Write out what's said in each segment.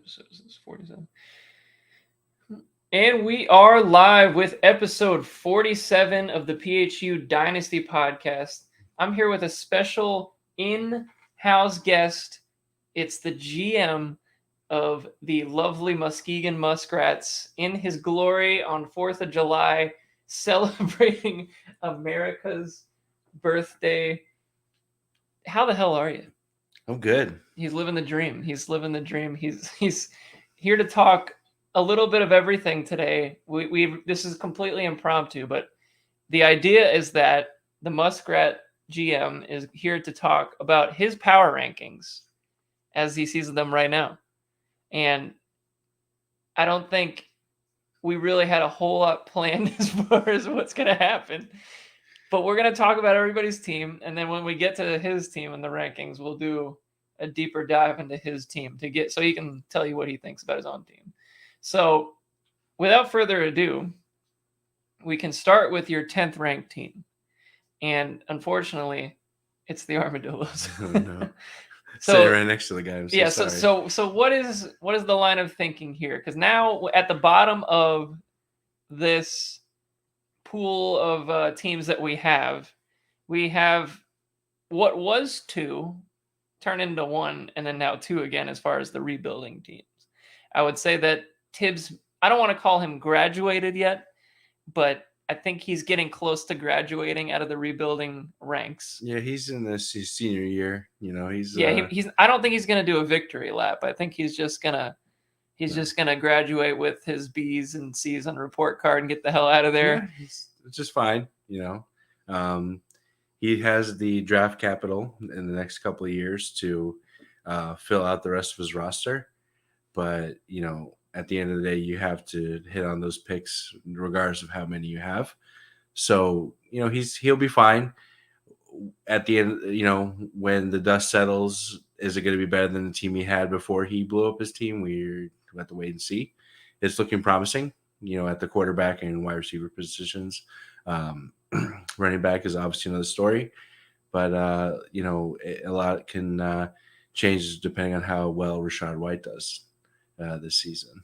episode is this? 47. And we are live with episode 47 of the PHU Dynasty podcast. I'm here with a special in-house guest. It's the GM of the lovely Muskegon Muskrats in his glory on 4th of July, celebrating America's birthday. How the hell are you? I'm good. He's living the dream. He's living the dream. He's here to talk a little bit of everything today. We this is completely impromptu, but the idea is that the Muskrat GM is here to talk about his power rankings as he sees them right now. And I don't think we really had a whole lot planned as far as what's going to happen. But we're going to talk about everybody's team, and then when we get to his team and the rankings, we'll do a deeper dive into his team so he can tell you what he thinks about his own team. So, without further ado, we can start with your 10th ranked team. And unfortunately, it's the Armadillos. Oh, no. So sitting right next to the guy. I'm so sorry. So what is the line of thinking here? Because now at the bottom of this pool of teams that we have what was 2 turn into 1, and then now 2 again as far as the rebuilding teams. I would say that Tibbs, I don't want to call him graduated yet, but I think he's getting close to graduating out of the rebuilding ranks. Yeah, he's in his senior year. You know, he's I don't think he's gonna do a victory lap. I think he's just gonna graduate with his B's and C's on a report card and get the hell out of there. Yeah, it's just fine. You know, he has the draft capital in the next couple of years to fill out the rest of his roster, but you know, at the end of the day, you have to hit on those picks regardless of how many you have. So, you know, he'll be fine. At the end, you know, when the dust settles, is it going to be better than the team he had before he blew up his team? We have to wait and see. It's looking promising, you know, at the quarterback and wide receiver positions. Running back is obviously another story. But, you know, a lot can change depending on how well Rachaad White does this season.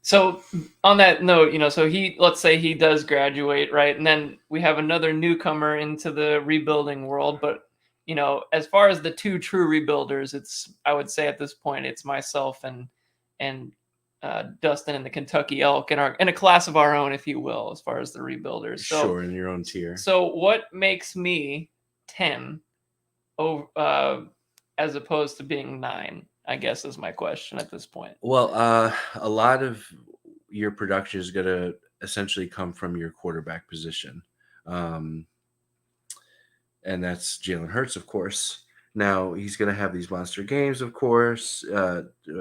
So on that note, you know, so let's say he does graduate, right? And then we have another newcomer into the rebuilding world. But, you know, as far as the 2 true rebuilders, I would say at this point, it's myself and Dustin and the Kentucky Elk in a class of our own, if you will, as far as the rebuilders. So, sure, in your own tier. So what makes me 10 as opposed to being 9? I guess is my question at this point. Well, a lot of your production is going to essentially come from your quarterback position. And that's Jalen Hurts, of course. Now, he's going to have these monster games, of course,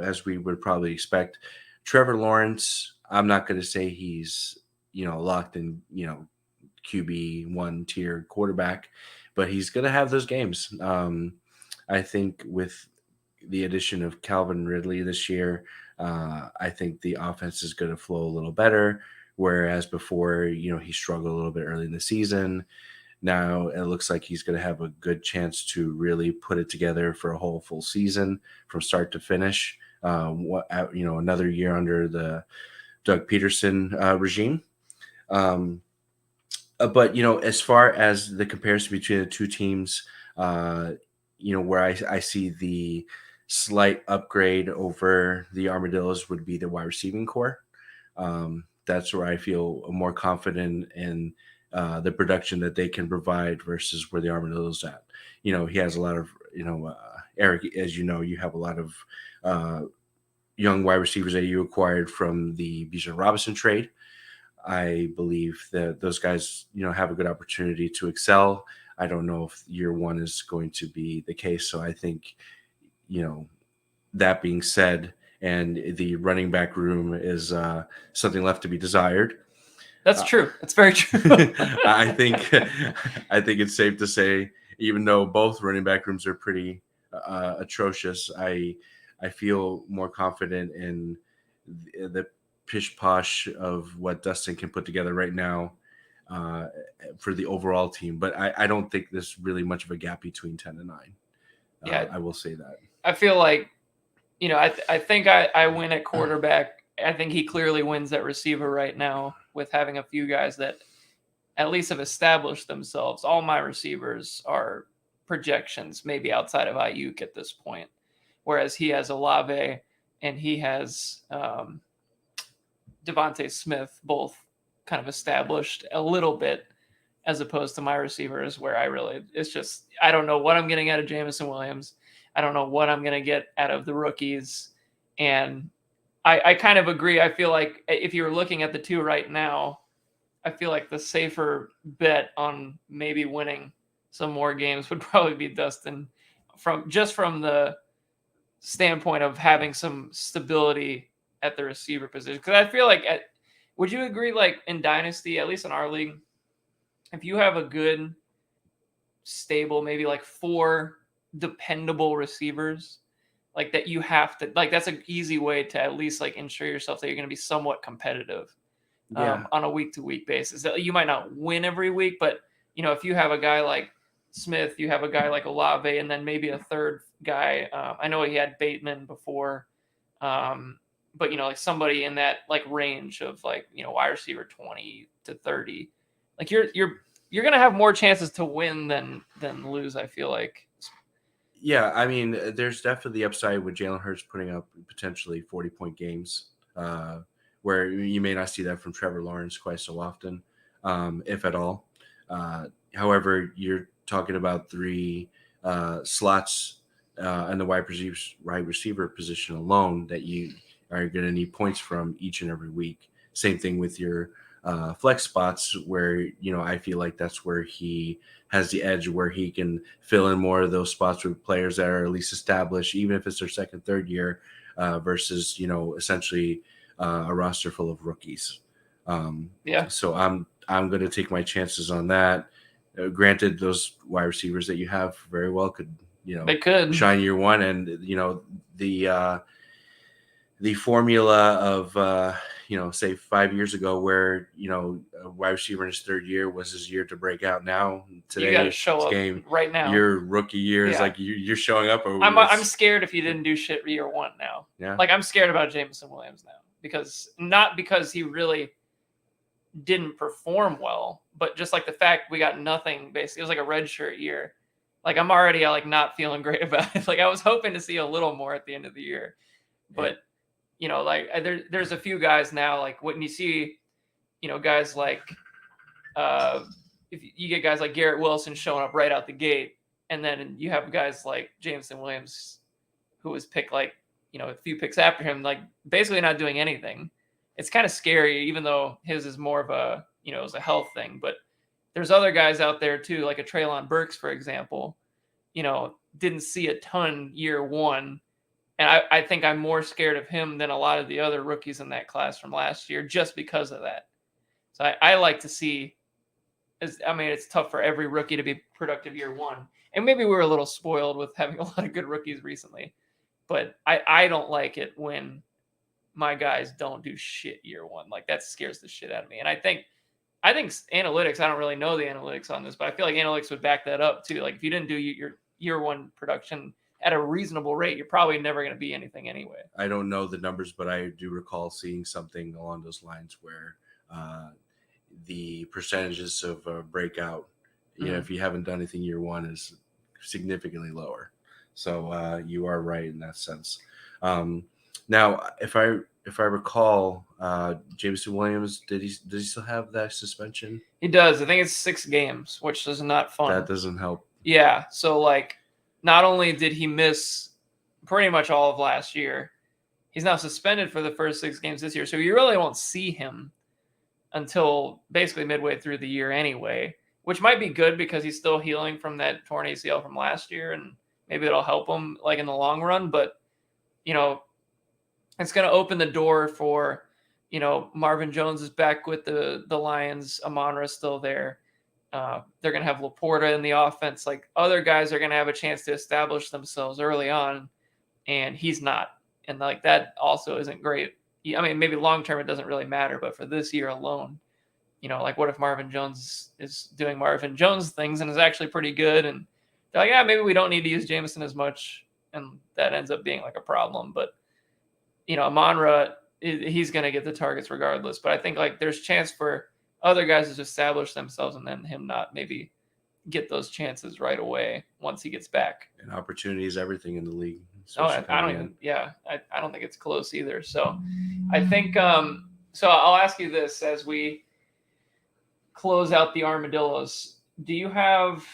as we would probably expect. Trevor Lawrence, I'm not going to say he's, you know, locked in, you know, QB 1 tier quarterback, but he's going to have those games. I think with the addition of Calvin Ridley this year, I think the offense is going to flow a little better, whereas before, you know, he struggled a little bit early in the season. Now it looks like he's going to have a good chance to really put it together for a whole full season from start to finish. You know, another year under the Doug Peterson regime. But, you know, as far as the comparison between the 2 teams, you know, where I see the slight upgrade over the Armadillos would be the wide receiving core. That's where I feel more confident in the production that they can provide versus where the Armadillos at. You know, he has a lot of, you know, Eric, as you know, you have a lot of young wide receivers that you acquired from the Bijan Robinson trade. I believe that those guys, you know, have a good opportunity to excel. I don't know if year 1 is going to be the case. So I think, you know, that being said, and the running back room is something left to be desired. That's true. That's very true. I think it's safe to say, even though both running back rooms are pretty atrocious, I feel more confident in the pish posh of what Dustin can put together right now for the overall team. But I don't think there's really much of a gap between 10 and 9. Yeah, I will say that. I feel like I think I win at quarterback. I think he clearly wins at receiver right now with having a few guys that at least have established themselves. All my receivers are projections, maybe outside of Ayuk at this point, whereas he has Olave and he has Devontae Smith, both kind of established a little bit, as opposed to my receivers, where it's just, I don't know what I'm getting out of Jameson Williams. I don't know what I'm going to get out of the rookies. And I kind of agree. I feel like if you're looking at the two right now, I feel like the safer bet on maybe winning some more games would probably be Dustin, from the standpoint of having some stability at the receiver position. Because I feel like, would you agree, like in Dynasty, at least in our league, if you have a good, stable, maybe like 4 dependable receivers, like that you have to, like that's an easy way to at least like ensure yourself that you're going to be somewhat competitive on a week-to-week basis. You might not win every week, but if you have a guy like Smith, you have a guy like Olave, and then maybe a third guy. I know he had Bateman before, but like somebody in that like range of like wide receiver 20 to 30, like you're gonna have more chances to win than lose. I feel like. Yeah, I mean, there's definitely the upside with Jalen Hurts putting up potentially 40-point games, where you may not see that from Trevor Lawrence quite so often, if at all. However, you're talking about 3 slots and the wide receiver position alone that you are going to need points from each and every week. Same thing with your flex spots, where I feel like that's where he has the edge, where he can fill in more of those spots with players that are at least established, even if it's their second, third year, versus essentially a roster full of rookies. So I'm going to take my chances on that. Granted, those wide receivers that you have very well could they could shine year one, and the formula of say 5 years ago, where a wide receiver in his third year was his year to break out. Now today, you got to show up game right now. Your rookie year is like you're showing up. I'm scared if you didn't do shit year one now. Yeah. Like I'm scared about Jameson Williams now, not because he really didn't perform well, but just like the fact we got nothing. Basically, it was like a redshirt year. Like I'm already like not feeling great about it. Like I was hoping to see a little more at the end of the year, but like there's a few guys now. Like when you see, guys like if you get guys like Garrett Wilson showing up right out the gate, and then you have guys like Jameson Williams, who was picked like a few picks after him, like basically not doing anything. It's kind of scary, even though his is more of a it was a health thing. But there's other guys out there too, like a Treylon Burks, for example. Didn't see a ton year one. And I think I'm more scared of him than a lot of the other rookies in that class from last year, just because of that. So I like to see. It's tough for every rookie to be productive year one, and maybe we were a little spoiled with having a lot of good rookies recently. But I don't like it when my guys don't do shit year one. Like that scares the shit out of me. And I think analytics. I don't really know the analytics on this, but I feel like analytics would back that up too. Like if you didn't do your year one production at a reasonable rate, you're probably never going to be anything anyway. I don't know the numbers, but I do recall seeing something along those lines where the percentages of breakout, if you haven't done anything year one, is significantly lower. So you are right in that sense. Now, if I recall, Jameson Williams, does he still have that suspension? He does. I think it's 6 games, which is not fun. That doesn't help. Yeah. So like, not only did he miss pretty much all of last year, he's now suspended for the first 6 games this year. So you really won't see him until basically midway through the year anyway, which might be good because he's still healing from that torn ACL from last year, and maybe it'll help him like in the long run. But, it's going to open the door for, Marvin Jones is back with the Lions. Amon-Ra is still there. They're going to have Laporta in the offense. Like other guys are going to have a chance to establish themselves early on, and he's not. And like that also isn't great. Maybe long term it doesn't really matter, but for this year alone, like what if Marvin Jones is doing Marvin Jones things and is actually pretty good, and they're like, yeah, maybe we don't need to use Jameson as much. and that ends up being like a problem. But Amon-Ra, he's going to get the targets regardless. But I think like there's chance for other guys to establish themselves and then him not maybe get those chances right away once he gets back. And opportunity is everything in the league. Oh, I don't even. Yeah, I don't think it's close either. So, I think. So I'll ask you this as we close out the Armadillos. Do you have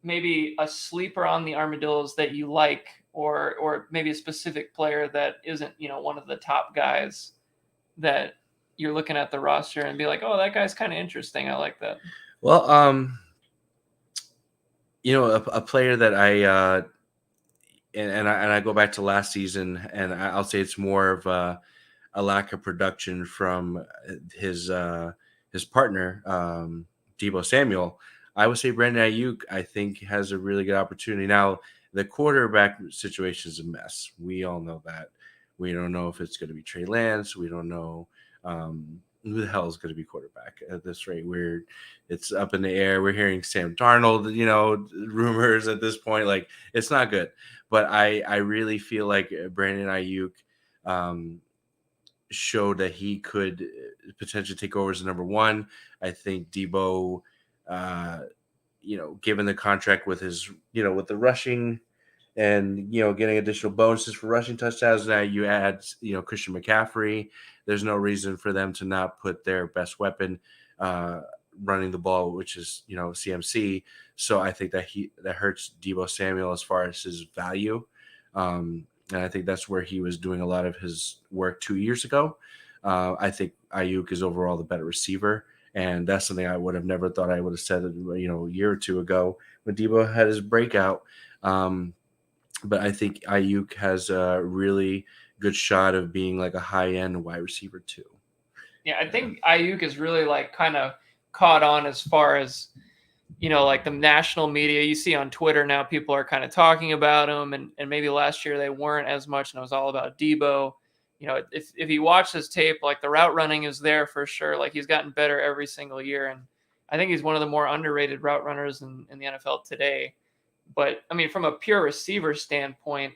maybe a sleeper on the Armadillos that you like, or maybe a specific player that isn't one of the top guys that you're looking at the roster and be like, oh, that guy's kind of interesting. I like that. Well, a player that I go back to last season, and I'll say it's more of a lack of production from his partner, Deebo Samuel. I would say Brandon Ayuk, I think, has a really good opportunity. Now, the quarterback situation is a mess. We all know that. We don't know if it's going to be Trey Lance. We don't know who the hell is going to be quarterback at this rate. It's up in the air. We're hearing Sam Darnold, rumors at this point. Like, it's not good. But I really feel like Brandon Ayuk showed that he could potentially take over as the number one. I think Deebo, given the contract with his, with the rushing and, getting additional bonuses for rushing touchdowns. Now you add, Christian McCaffrey. There's no reason for them to not put their best weapon running the ball, which is, CMC. So I think that hurts Deebo Samuel as far as his value. And I think that's where he was doing a lot of his work 2 years ago. I think Ayuk is overall the better receiver. And that's something I would have never thought I would have said, a year or two ago when Deebo had his breakout. But I think Ayuk has a really good shot of being like a high-end wide receiver too. Yeah, I think Ayuk is really like kind of caught on as far as, like the national media. You see on Twitter now, people are kind of talking about him, and maybe last year they weren't as much, and it was all about Deebo. If you watch this tape, like the route running is there for sure. Like he's gotten better every single year, and I think he's one of the more underrated route runners in the NFL today. But I mean, from a pure receiver standpoint,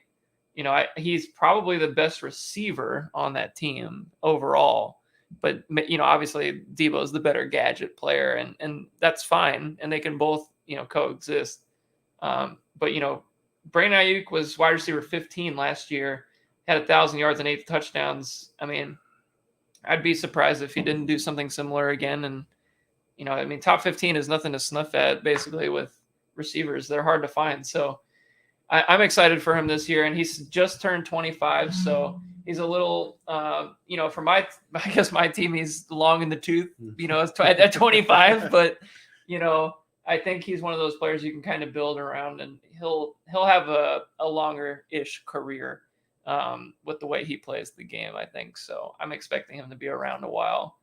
he's probably the best receiver on that team overall. But obviously Deebo's the better gadget player, and that's fine, and they can both coexist. But Brandon Ayuk was wide receiver 15 last year, had 1,000 yards and 8 touchdowns. I mean, I'd be surprised if he didn't do something similar again. And top 15 is nothing to snuff at basically with receivers. They're hard to find. So I'm excited for him this year, and he's just turned 25. So he's a little, for I guess my team, he's long in the tooth, at 25, but, I think he's one of those players you can kind of build around, and he'll have a longer-ish career with the way he plays the game, I think. So I'm expecting him to be around a while.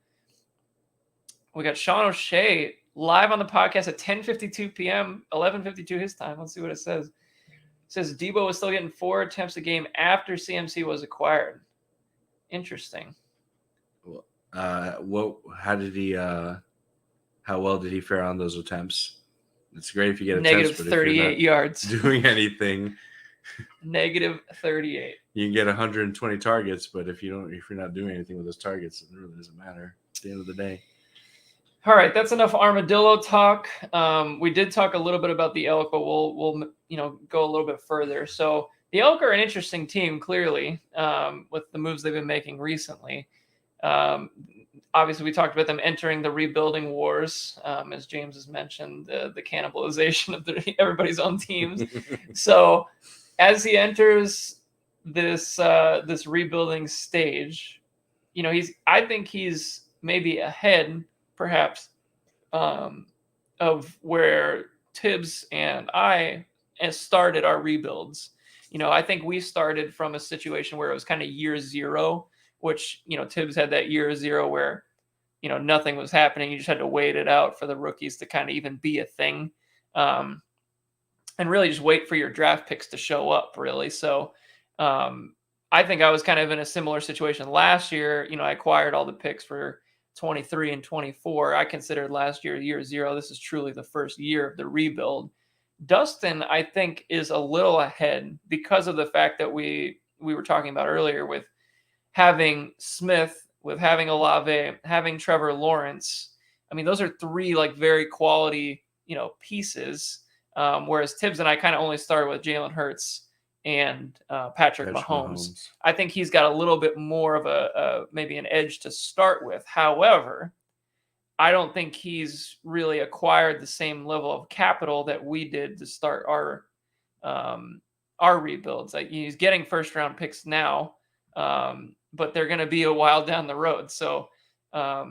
We got Sean O'Shea live on the podcast at 10:52 p.m., 11:52 his time. Let's see what it says. It says Deebo was still getting 4 attempts a game after CMC was acquired. Interesting. Well, how did he? How well did he fare on those attempts? It's great if you get attempts, negative 38 yards doing anything. Negative 38. You can get 120 targets, but if you're not doing anything with those targets, it really doesn't matter at the end of the day. All right, that's enough armadillo talk. We did talk a little bit about the Elk, but we'll go a little bit further. So the Elk are an interesting team, clearly, with the moves they've been making recently. Obviously, we talked about them entering the rebuilding wars, as James has mentioned, the cannibalization of everybody's own teams. So as he enters this rebuilding stage, I think he's maybe ahead, perhaps, of where Tibbs and I started our rebuilds. I think we started from a situation where it was kind of year zero, which, Tibbs had that year zero where, nothing was happening. You just had to wait it out for the rookies to kind of even be a thing. And really just wait for your draft picks to show up, really. So I think I was kind of in a similar situation last year. I acquired all the picks for 23 and 24. I considered last year zero. This is truly the first year of the rebuild. Dustin, I think, is a little ahead because of the fact that we were talking about earlier with having Smith, with having Olave, having Trevor Lawrence. I mean, those are three like very quality, pieces. Whereas Tibbs and I kind of only started with Jalen Hurts and Patrick Patrick Mahomes. Mahomes. I think he's got a little bit more of a maybe an edge to start with. However, I don't think he's really acquired the same level of capital that we did to start our rebuilds. Like he's getting first round picks now, but they're going to be a while down the road. So, how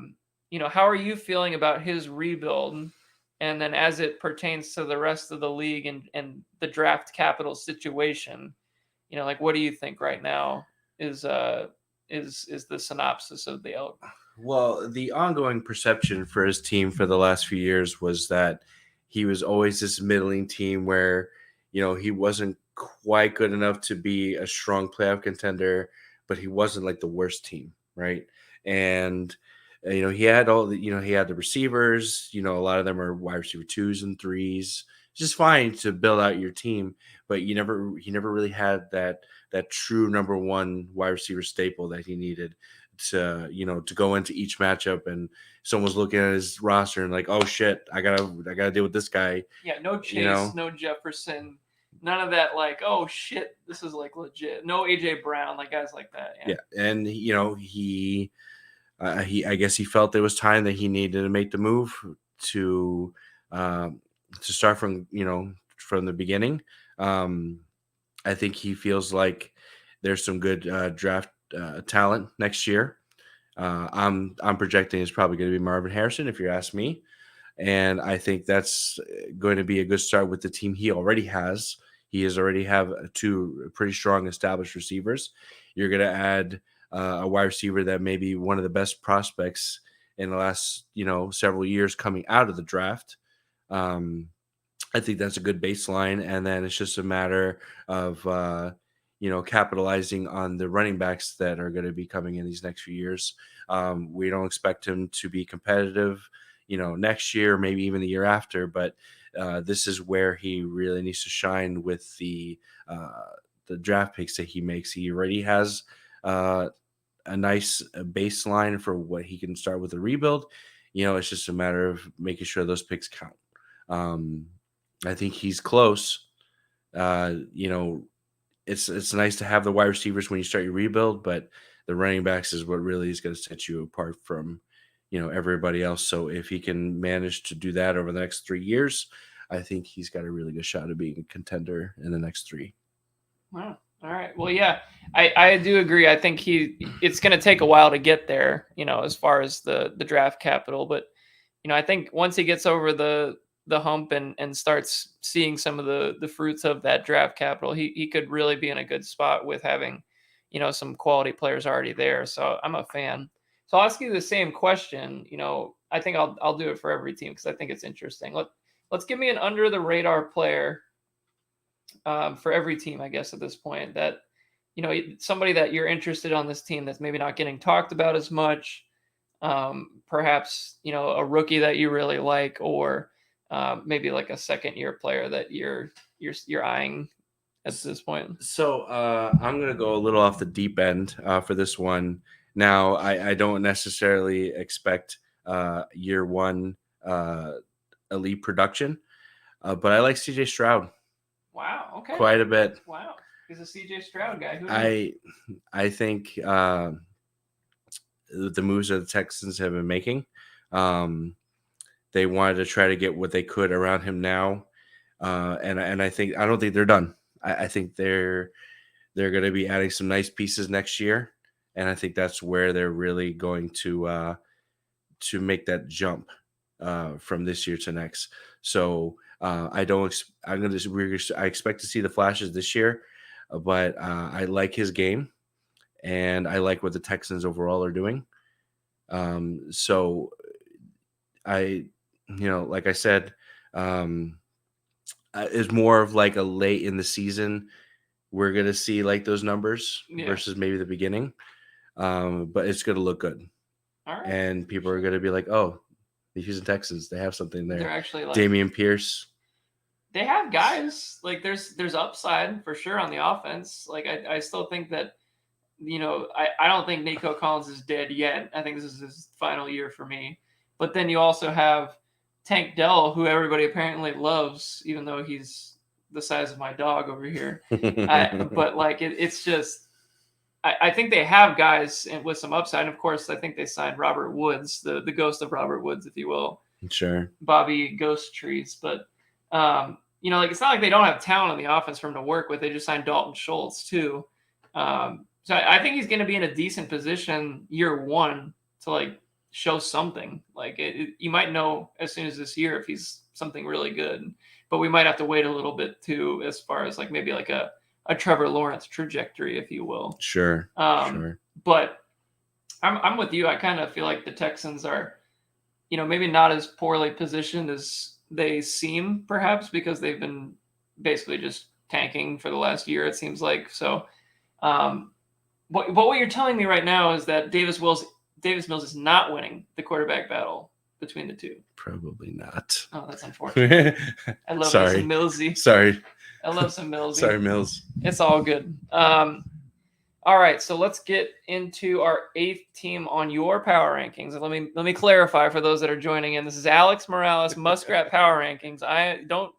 are you feeling about his rebuild? And then as it pertains to the rest of the league and the draft capital situation, like what do you think right now is the synopsis of the Elk? Well, the ongoing perception for his team for the last few years was that he was always this middling team where, he wasn't quite good enough to be a strong playoff contender, but he wasn't like the worst team, right? And he had he had the receivers, a lot of them are wide receiver 2s and 3s. It's just fine to build out your team, but he never really had that true number one wide receiver staple that he needed to go into each matchup, and someone's looking at his roster and like, oh shit, I gotta deal with this guy. Yeah, no Chase, no Jefferson, none of that. Like, oh shit, this is like legit. No AJ Brown, like guys like that. Yeah, and he I guess he felt it was time that he needed to make the move to start from the beginning. I think he feels like there's some good draft talent next year. I'm projecting it's probably going to be Marvin Harrison, if you ask me, and I think that's going to be a good start with the team he already has. He has already have two pretty strong established receivers. You're going to add a wide receiver that may be one of the best prospects in the last several years coming out of the draft. I think that's a good baseline, and then it's just a matter of capitalizing on the running backs that are going to be coming in these next few years. We don't expect him to be competitive, next year, maybe even the year after, but this is where he really needs to shine with the draft picks that he makes. He already has a nice baseline for what he can start with a rebuild. It's just a matter of making sure those picks count. I think he's close. It's nice to have the wide receivers when you start your rebuild, but the running backs is what really is going to set you apart from everybody else. So if he can manage to do that over the next 3 years, I think he's got a really good shot of being a contender in the next 3. Wow. All right. Well, yeah, I do agree. I think it's going to take a while to get there, as far as the draft capital. But, I think once he gets over the hump and starts seeing some of the fruits of that draft capital, he could really be in a good spot with having, some quality players already there. So I'm a fan. So I'll ask you the same question. I think I'll do it for every team because I think it's interesting. Let's give me an under the radar player for every team, I guess, at this point, that somebody that you're interested on this team that's maybe not getting talked about as much. Perhaps a rookie that you really like, or maybe like a second year player that you're eyeing at this point. So I'm going to go a little off the deep end for this one. Now, I don't necessarily expect year one elite production, but I like CJ Stroud. Wow. Okay. Quite a bit. Wow. He's a CJ Stroud guy. I think the moves that the Texans have been making, they wanted to try to get what they could around him now, and I don't think they're done. I think they're going to be adding some nice pieces next year, and I think that's where they're really going to make that jump from this year to next. So I expect to see the flashes this year, but I like his game, and I like what the Texans overall are doing. So like I said, is more of like a late in the season. We're going to see like those numbers versus maybe the beginning. But it's going to look good. All right. And people are going to be like, oh, the Houston Texans, they have something there. They're actually like Dameon Pierce. they have guys like there's upside for sure on the offense. Like I still think that I don't think Nico Collins is dead yet. I think this is his final year for me. But then you also have Tank Dell, who everybody apparently loves, even though he's the size of my dog over here. But like it's just I think they have guys with some upside. And of course, I think they signed Robert Woods, the ghost of Robert Woods, if you will. Sure. Bobby Ghost Trees. But like it's not like they don't have talent on the offense for him to work with. They just signed Dalton Schultz too. So I think he's going to be in a decent position year one to like show something. Like you might know as soon as this year if he's something really good, but we might have to wait a little bit too, as far as like maybe like a Trevor Lawrence trajectory, if you will. Sure. Sure. But I'm with you. I kind of feel like the Texans are, maybe not as poorly positioned as they seem, perhaps because they've been basically just tanking for the last year, it seems like. So, but what you're telling me right now is that Davis Mills is not winning the quarterback battle between the two. Probably not. Oh, that's unfortunate. I love some Millsy. Sorry. I love some Millsy. Sorry, Mills. It's all good. All right, so let's get into our 8th team on your power rankings. And let me clarify for those that are joining in. This is Alex Morales Muskrat power rankings. I don't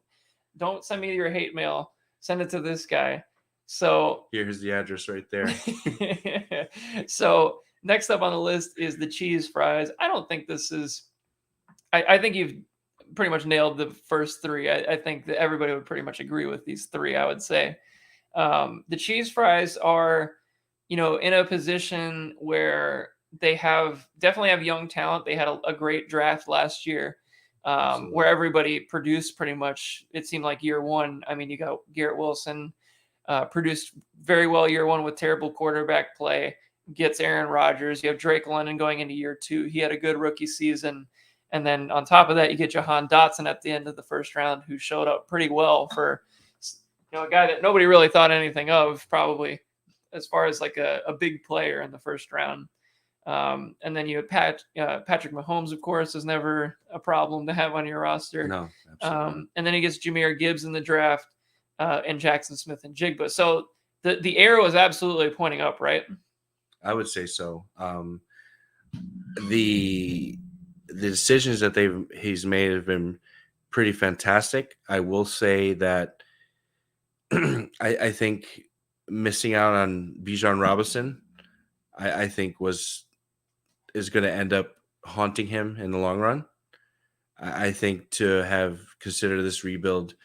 send me your hate mail. Send it to this guy. So here's the address right there. So next up on the list is the cheese fries. I don't think this is. I think you've pretty much nailed the first three. I think that everybody would pretty much agree with these three. I would say the cheese fries are, in a position where they definitely have young talent. They had a great draft last year. Where everybody produced pretty much. It seemed like year one. I mean, you got Garrett Wilson. Produced very well year one with terrible quarterback play, gets Aaron Rodgers. You have Drake London going into year two. He had a good rookie season. And then on top of that, you get Jahan Dotson at the end of the first round, who showed up pretty well for a guy that nobody really thought anything of, probably, as far as like a big player in the first round. And then you have Patrick Mahomes, of course, is never a problem to have on your roster. No, absolutely. And then he gets Jahmyr Gibbs in the draft. And Jackson Smith and Jigba. So the arrow is absolutely pointing up, right? I would say so. The decisions that he's made have been pretty fantastic. I will say that I think missing out on Bijan Robinson, I think is going to end up haunting him in the long run. I think to have considered this rebuild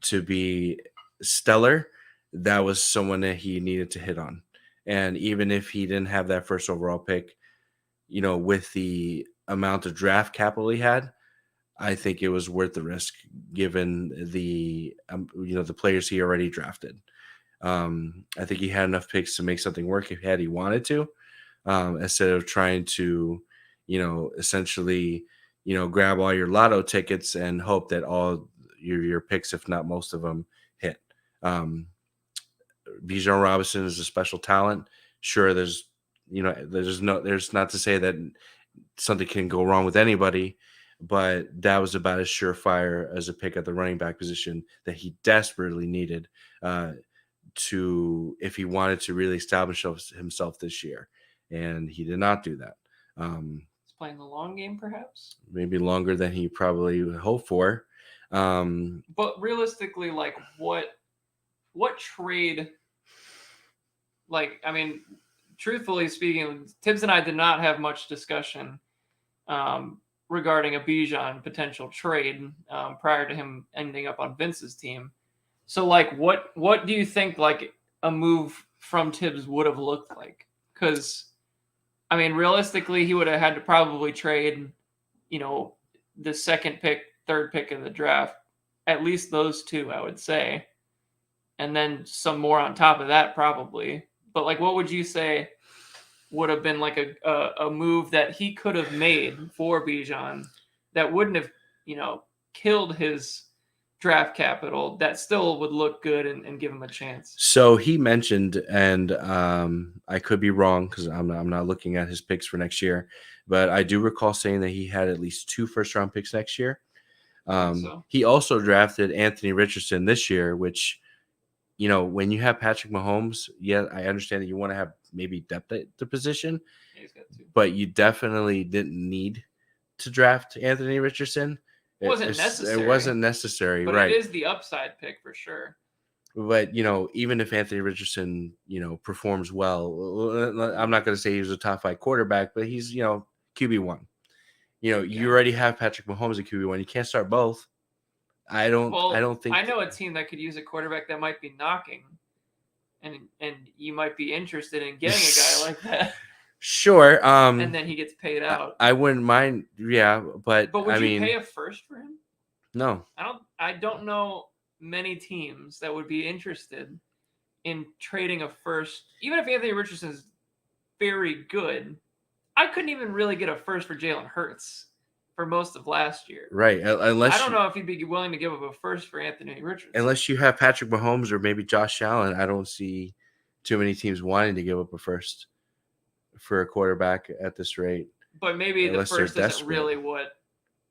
to be stellar, that was someone that he needed to hit on. And even if he didn't have that first overall pick, with the amount of draft capital he had, I think it was worth the risk given the the players he already drafted. I think he had enough picks to make something work if he wanted to, instead of trying to essentially grab all your lotto tickets and hope that all your picks, if not most of them, hit. Bijan Robinson is a special talent. Sure, there's not to say that something can go wrong with anybody, but that was about as surefire as a pick at the running back position that he desperately needed if he wanted to really establish himself this year, and he did not do that. He's playing the long game, perhaps. Maybe longer than he probably would hope for. But realistically, like what trade? Like, I mean, truthfully speaking, Tibbs and I did not have much discussion regarding a Bijan potential trade prior to him ending up on Vince's team. So, like, what do you think, like, a move from Tibbs would have looked like? Because, I mean, realistically, he would have had to probably trade, the second pick, third pick in the draft, at least those two, I would say, and then some more on top of that, probably. But, like, what would you say would have been like a move that he could have made for Bijan that wouldn't have, killed his draft capital, that still would look good and give him a chance? So he mentioned, and I could be wrong because I'm not looking at his picks for next year, but I do recall saying that he had at least 2 first-round picks next year. I think so. He also drafted Anthony Richardson this year, which, when you have Patrick Mahomes, yeah, I understand that you want to have maybe depth at the position, Yeah, he's got two. but you definitely didn't need to draft Anthony Richardson. It wasn't necessary. It wasn't necessary, but right? It is the upside pick for sure. But even if Anthony Richardson, performs well, I'm not going to say he was a top 5 quarterback, but he's QB1. You already have Patrick Mahomes at QB1. You can't start both. I don't think. I know a team that could use a quarterback that might be knocking, and you might be interested in getting a guy like that. Sure. And then he gets paid out. I wouldn't mind. Yeah, but would you pay a first for him? No. I don't know many teams that would be interested in trading a first, even if Anthony Richardson is very good. I couldn't even really get a first for Jalen Hurts for most of last year. Right. Unless I don't know if you'd be willing to give up a first for Anthony Richardson. Unless you have Patrick Mahomes or maybe Josh Allen, I don't see too many teams wanting to give up a first for a quarterback at this rate. But maybe the first isn't really what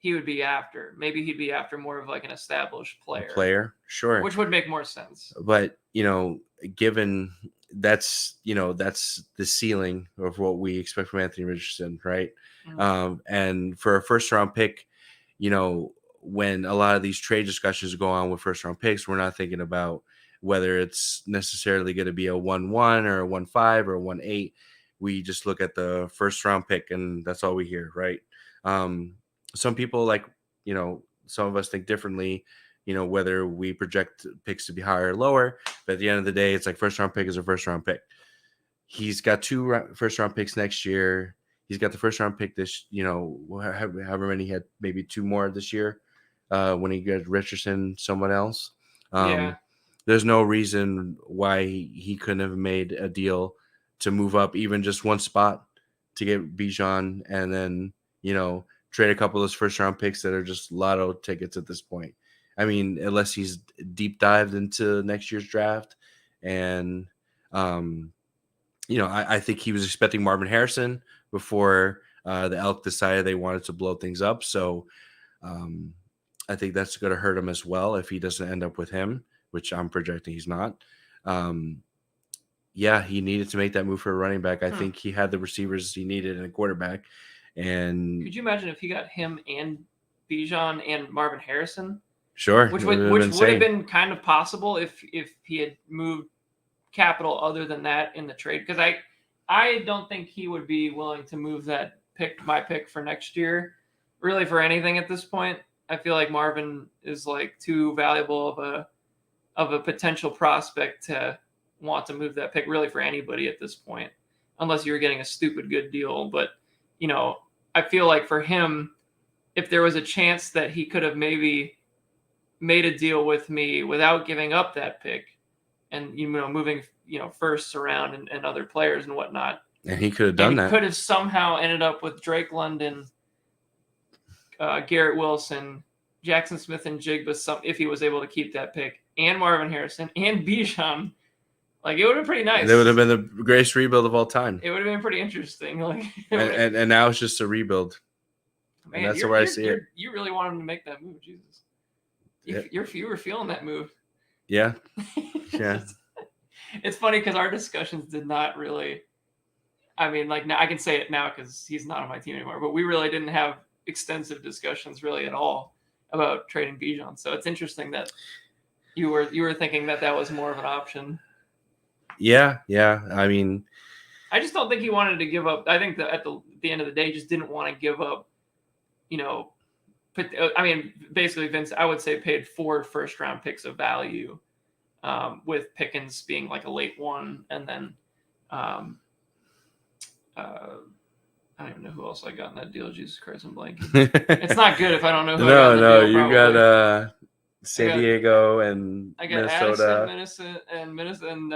he would be after. Maybe he'd be after more of like an established player. Sure. Which would make more sense. But, given that's the ceiling of what we expect from Anthony Richardson, right? Mm-hmm. And for a first round pick, when a lot of these trade discussions go on with first round picks, we're not thinking about whether it's necessarily going to be a 1-1 or a 1-5 or a 1-8. We just look at the first round pick and that's all we hear, right? Some people some of us think differently, whether we project picks to be higher or lower, but at the end of the day, it's like first round pick is a first round pick. He's got 2 first round picks next year. He's got the first round pick this, however many he had, maybe 2 more this year when he got Richardson, someone else. There's no reason why he couldn't have made a deal to move up even just 1 spot to get Bijan and then, trade a couple of those first round picks that are just lotto tickets at this point. I mean, unless he's deep dived into next year's draft. And, I think he was expecting Marvin Harrison before the Elk decided they wanted to blow things up. So I think that's going to hurt him as well if he doesn't end up with him, which I'm projecting he's not. He needed to make that move for a running back. I think he had the receivers he needed in a quarterback. And could you imagine if he got him and Bijan and Marvin Harrison? Sure. Which would have been kind of possible if he had moved capital other than that in the trade. Because I don't think he would be willing to move my pick for next year, really for anything at this point. I feel like Marvin is like too valuable of a potential prospect to want to move that pick really for anybody at this point, unless you were getting a stupid good deal. But, I feel like for him, if there was a chance that he could have maybe made a deal with me without giving up that pick and, moving, firsts around and other players and whatnot. And he could have done that. He could have somehow ended up with Drake London, Garrett Wilson, Jackson Smith and Jigba if he was able to keep that pick, and Marvin Harrison and Bijan. Like, it would have been pretty nice. It would have been the greatest rebuild of all time. It would have been pretty interesting. Like, and now it's just a rebuild. Man, and that's where I see it. You really want him to make that move, Jesus. You were feeling that move. Yeah. Yeah. It's funny because our discussions did not really. I mean, like, now I can say it now because he's not on my team anymore. But we really didn't have extensive discussions really at all about trading Bijan. So it's interesting that you were thinking that was more of an option. Yeah. I mean, I just don't think he wanted to give up. I think that at the end of the day, just didn't want to give up. Basically, Vince, I would say paid 4 first-round picks of value, with Pickens being like a late one, and then I don't even know who else I got in that deal. Jesus Christ, I'm blanking. It's not good if I don't know who. No, you got San Diego and I got Minnesota. Addison, Minnesota, and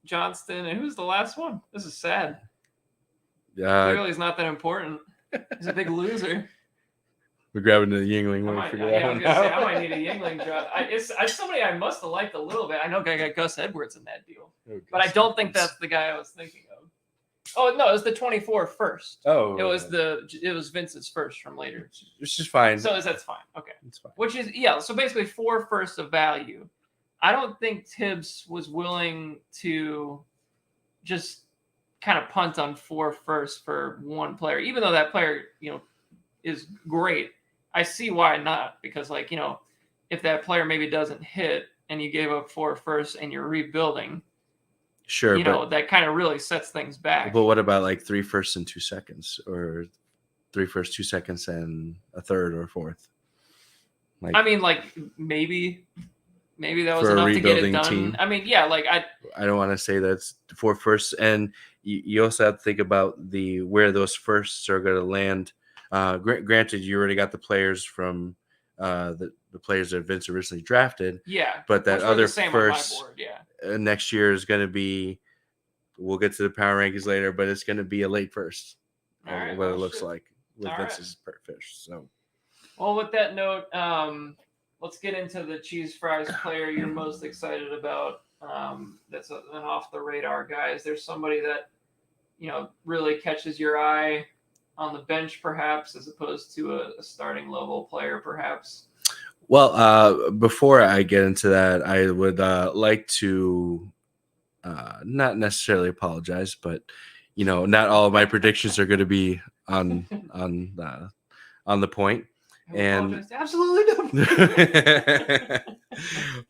Johnston, and who's the last one? This is sad. Clearly, he's not that important. He's a big loser. We're grabbing the Yingling when we figure that out. I might need a Yingling drop. It's somebody I must have liked a little bit. I know I got Gus Edwards in that deal, but I don't think that's the guy I was thinking of. Oh no, it was the 24 first. Oh, It was Vince's first from later. which is fine. So that's fine. Okay. It's fine. Which is so basically 4 firsts of value. I don't think Tibbs was willing to just kind of punt on 4 firsts for one player, even though that player, is great. I see why not, because if that player maybe doesn't hit and you gave up 4 firsts and you're rebuilding, Sure, but that kind of really sets things back. But what about like 3 firsts and 2 seconds, or 3 firsts, 2 seconds, and a third or fourth? Like, I mean, like maybe that was for a enough to get it rebuilding done. team. I mean, yeah, like I don't want to say that's 4 firsts, and you also have to think about where those firsts are going to land. Granted, you already got the players from the players that Vince originally drafted. Yeah, but that other first board, yeah. Next year is going to be. We'll get to the power rankings later, but it's going to be a late first. All right, what it looks like with Vince's fish. So, well, with that note, let's get into the cheese fries player you're most excited about. That's an off the radar guy. Is there somebody that really catches your eye on the bench, perhaps, as opposed to a starting level player, perhaps? Well, before I get into that, I would like to not necessarily apologize, but not all of my predictions are going to be on the point. And absolutely no.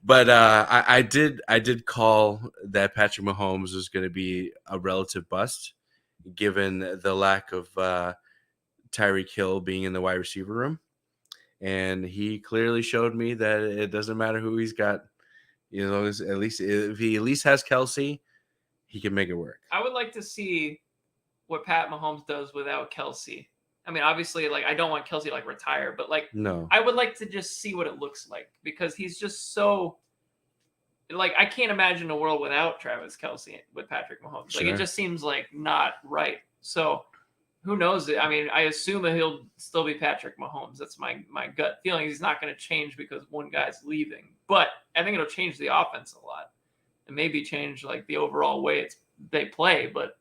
But I did call that Patrick Mahomes was going to be a relative bust, given the lack of Tyreek Hill being in the wide receiver room. And he clearly showed me that it doesn't matter who he's got. At least if he at least has Kelsey, he can make it work. I would like to see what Pat Mahomes does without Kelsey. I mean, obviously, I don't want Kelsey retire, but no, I would like to just see what it looks like, because he's just so I can't imagine a world without Travis Kelsey with Patrick Mahomes. Sure. It just seems not right. So who knows? I mean, I assume that he'll still be Patrick Mahomes. That's my gut feeling. He's not going to change because one guy's leaving, but I think it'll change the offense a lot, and maybe change the overall way they play. But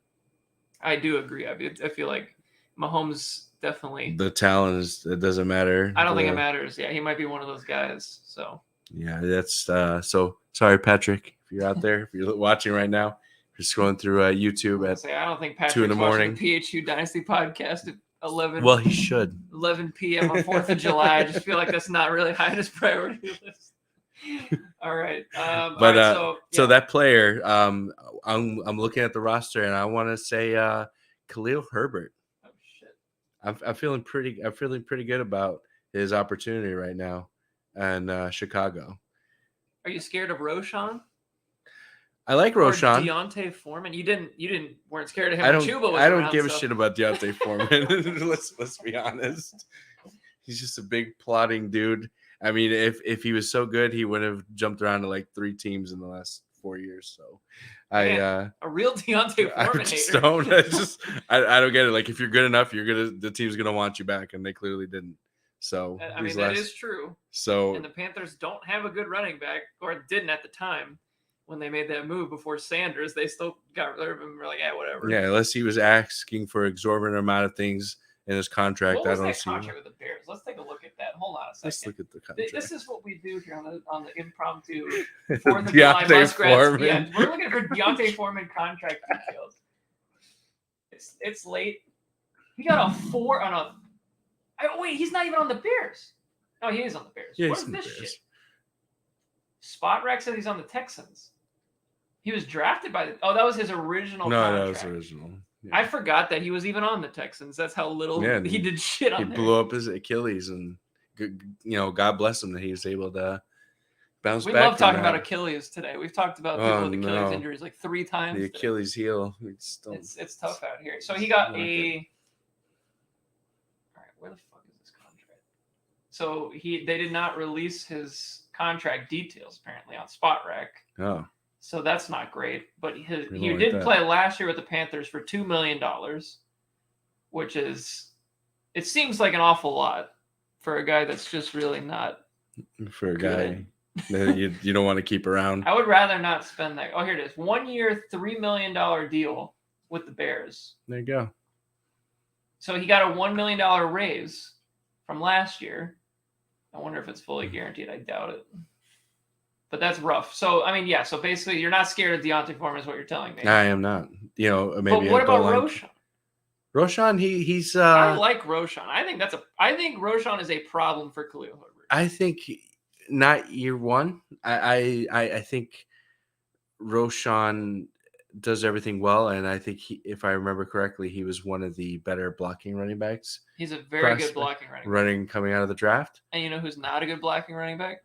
I do agree. I feel like Mahomes definitely, the talent it doesn't matter. I don't think it matters. Yeah, he might be one of those guys. So yeah, that's so sorry, Patrick, if you're out there, if you're watching right now. Just going through YouTube I don't think Patrick's 2 in the morning. The PHU Dynasty podcast at 11. Well, he should. 11 p.m. on 4th of July. I just feel like that's not really high on his priority list. All right. So that player, I'm looking at the roster and I want to say Khalil Herbert. Oh shit. I'm feeling pretty good about his opportunity right now in Chicago. Are you scared of Roshan? I like Roshan. Deontay Foreman. You weren't scared of him. I don't give a shit about Deontay Foreman. let's be honest. He's just a big plotting dude. I mean, if he was so good, he would have jumped around to 3 teams in the last 4 years. So, a real Deontay Foreman hater. I don't get it. If you're good enough, the team's gonna want you back, and they clearly didn't. So that is true. So and the Panthers don't have a good running back, or didn't at the time. When they made that move before Sanders, they still got rid of him. We're like, whatever. Yeah, unless he was asking for exorbitant amount of things in his contract. What was that contract with the Bears? Let's take a look at that. Hold on a second. Let's look at the contract. This is what we do here on the impromptu 4th of July Muskrats. Yeah, we're looking for Deontay Foreman contract details. It's late. He got a 4 on a. Wait, he's not even on the Bears. No, he is on the Bears. Yeah, what is this shit? Spot Rack said he's on the Texans. He was drafted by that was his original contract. No, that was original. Yeah. I forgot that he was even on the Texans. That's how little he did shit on there. He blew up his Achilles, and God bless him that he was able to bounce back. We love talking about Achilles today. We've talked about people with Achilles injuries 3 times. The Achilles heel. It's tough out here. So he got a. All right, where the fuck is this contract? So they did not release his contract details apparently on Spot Rack. Oh. So that's not great, but he did play last year with the Panthers for $2 million, which it seems like an awful lot for a guy that's just really not. For a guy that you don't want to keep around. I would rather not spend that. Oh, here it is. 1 year, $3 million deal with the Bears. There you go. So he got a $1 million raise from last year. I wonder if it's fully guaranteed. I doubt it. But that's rough. So, I mean, yeah. So basically, you're not scared of Deontay Foreman is what you're telling me. I am not. Maybe. But what about Roschon? Roschon, he's. I like Roschon. I think Roschon is a problem for Khalil Herbert. I think not year one. I think Roschon does everything well, and I think if I remember correctly, he was one of the better blocking running backs. He's a very good blocking running back. Coming out of the draft. And you know who's not a good blocking running back?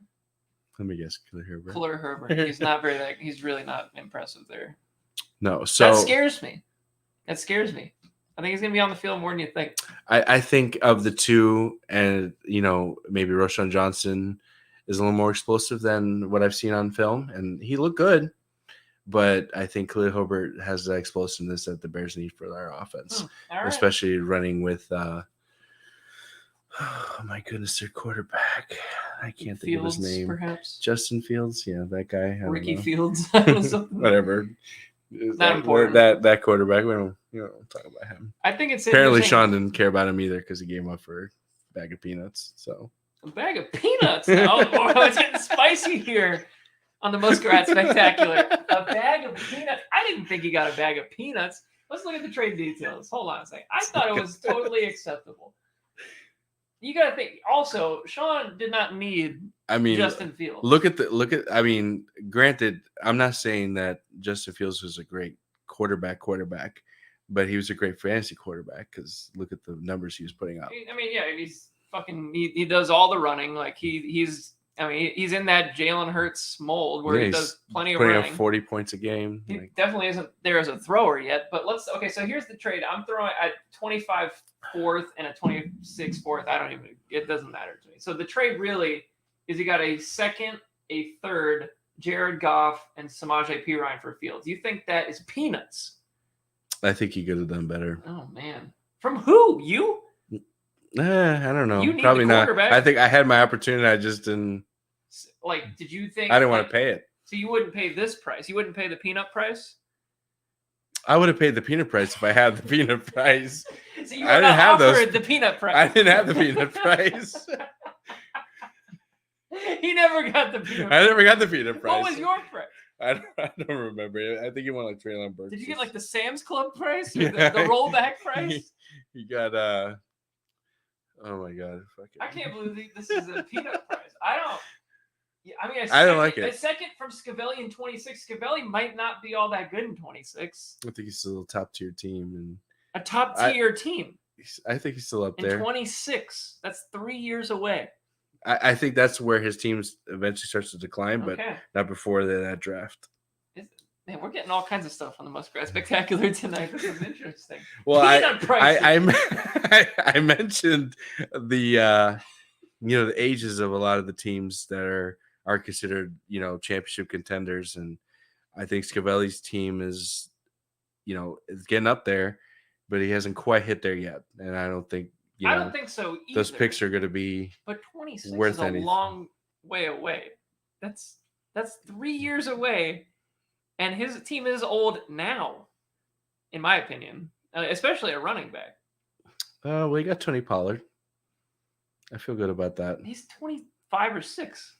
Let me guess, Khalil Herbert. Khalil Herbert. He's not very. He's really not impressive there. No, so that scares me. I think he's going to be on the field more than you think. I think of the two, and maybe Roschon Johnson is a little more explosive than what I've seen on film, and he looked good. But I think Khalil Herbert has the explosiveness that the Bears need for their offense, especially running with. Oh my goodness, their quarterback! I can't think of his name. Perhaps Justin Fields. Yeah, that guy. Ricky Fields. Whatever. Not important. That quarterback. We don't talk about him. I think it's apparently Sean didn't care about him either because he gave him up for a bag of peanuts. So a bag of peanuts. Oh, it's getting spicy here on the Muskrat Spectacular. A bag of peanuts. I didn't think he got a bag of peanuts. Let's look at the trade details. Hold on a second. I thought it was totally acceptable. You got to think. Also, Sean did not need Justin Fields. Look at. I mean, granted, I'm not saying that Justin Fields was a great quarterback, but he was a great fantasy quarterback because look at the numbers he was putting up. I mean, yeah, he's fucking. He does all the running. Like he's. I mean, he's in that Jalen Hurts mold where he does plenty of running. Putting up 40 points a game. He definitely isn't there as a thrower yet. But so here's the trade. I'm throwing at 25 fourth and a 26 fourth. It doesn't matter to me. So the trade really is he got a second, a third, Jared Goff, and Samaje Perine for Fields. You think that is peanuts? I think he could have done better. Oh, man. From who? You? I don't know. Probably not. I think I had my opportunity. I just didn't. Did you think? I didn't want to pay it. So you wouldn't pay this price? You wouldn't pay the peanut price? I would have paid the peanut price if I had the peanut price. So you didn't have the peanut price. I didn't have the peanut price. He never got the peanut price. I never got the peanut price. What was your price? I don't remember. I think you went Traylon Burks. Did you get the Sam's Club price? Or the rollback price? You got oh my god! I can't believe this is a peanut price. I don't like it. A second from Scavelli in 26. Scavelli might not be all that good in 26. I think he's still a top tier team and a top tier team. I think he's still up there. In 26, that's 3 years away. I think that's where his team eventually starts to decline, but not before that draft. Man, we're getting all kinds of stuff on the Muskrat Spectacular tonight. This is interesting. Well, I mentioned the the ages of a lot of the teams that are considered championship contenders, and I think Scavelli's team is is getting up there, but he hasn't quite hit there yet, and I don't think I don't think so either. Those picks are going to be but 26 is a long way away. That's 3 years away. And his team is old now, in my opinion, especially a running back. Well, he got Tony Pollard. I feel good about that. He's 25 or 6.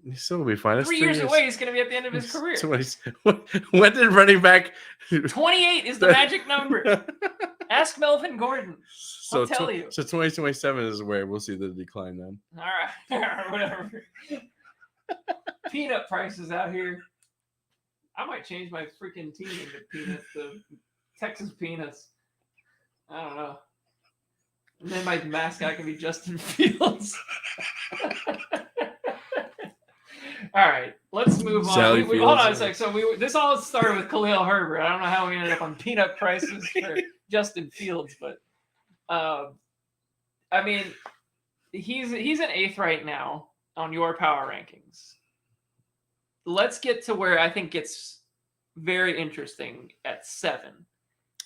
He still will be fine. That's 3 years away, he's going to be at the end of his career. When did running back? 28 is the magic number. Ask Melvin Gordon. I'll tell you. So 2027 is where we'll see the decline then. All right, whatever. Peanut prices out here. I might change my freaking team into Peanuts, the Texas Peanuts. I don't know. And then my mascot can be Justin Fields. All right, let's move on. Hold on a sec. So this all started with Khalil Herbert. I don't know how we ended up on peanut prices for Justin Fields, but I mean, he's an 8th right now on your power rankings. Let's get to where I think gets very interesting at 7.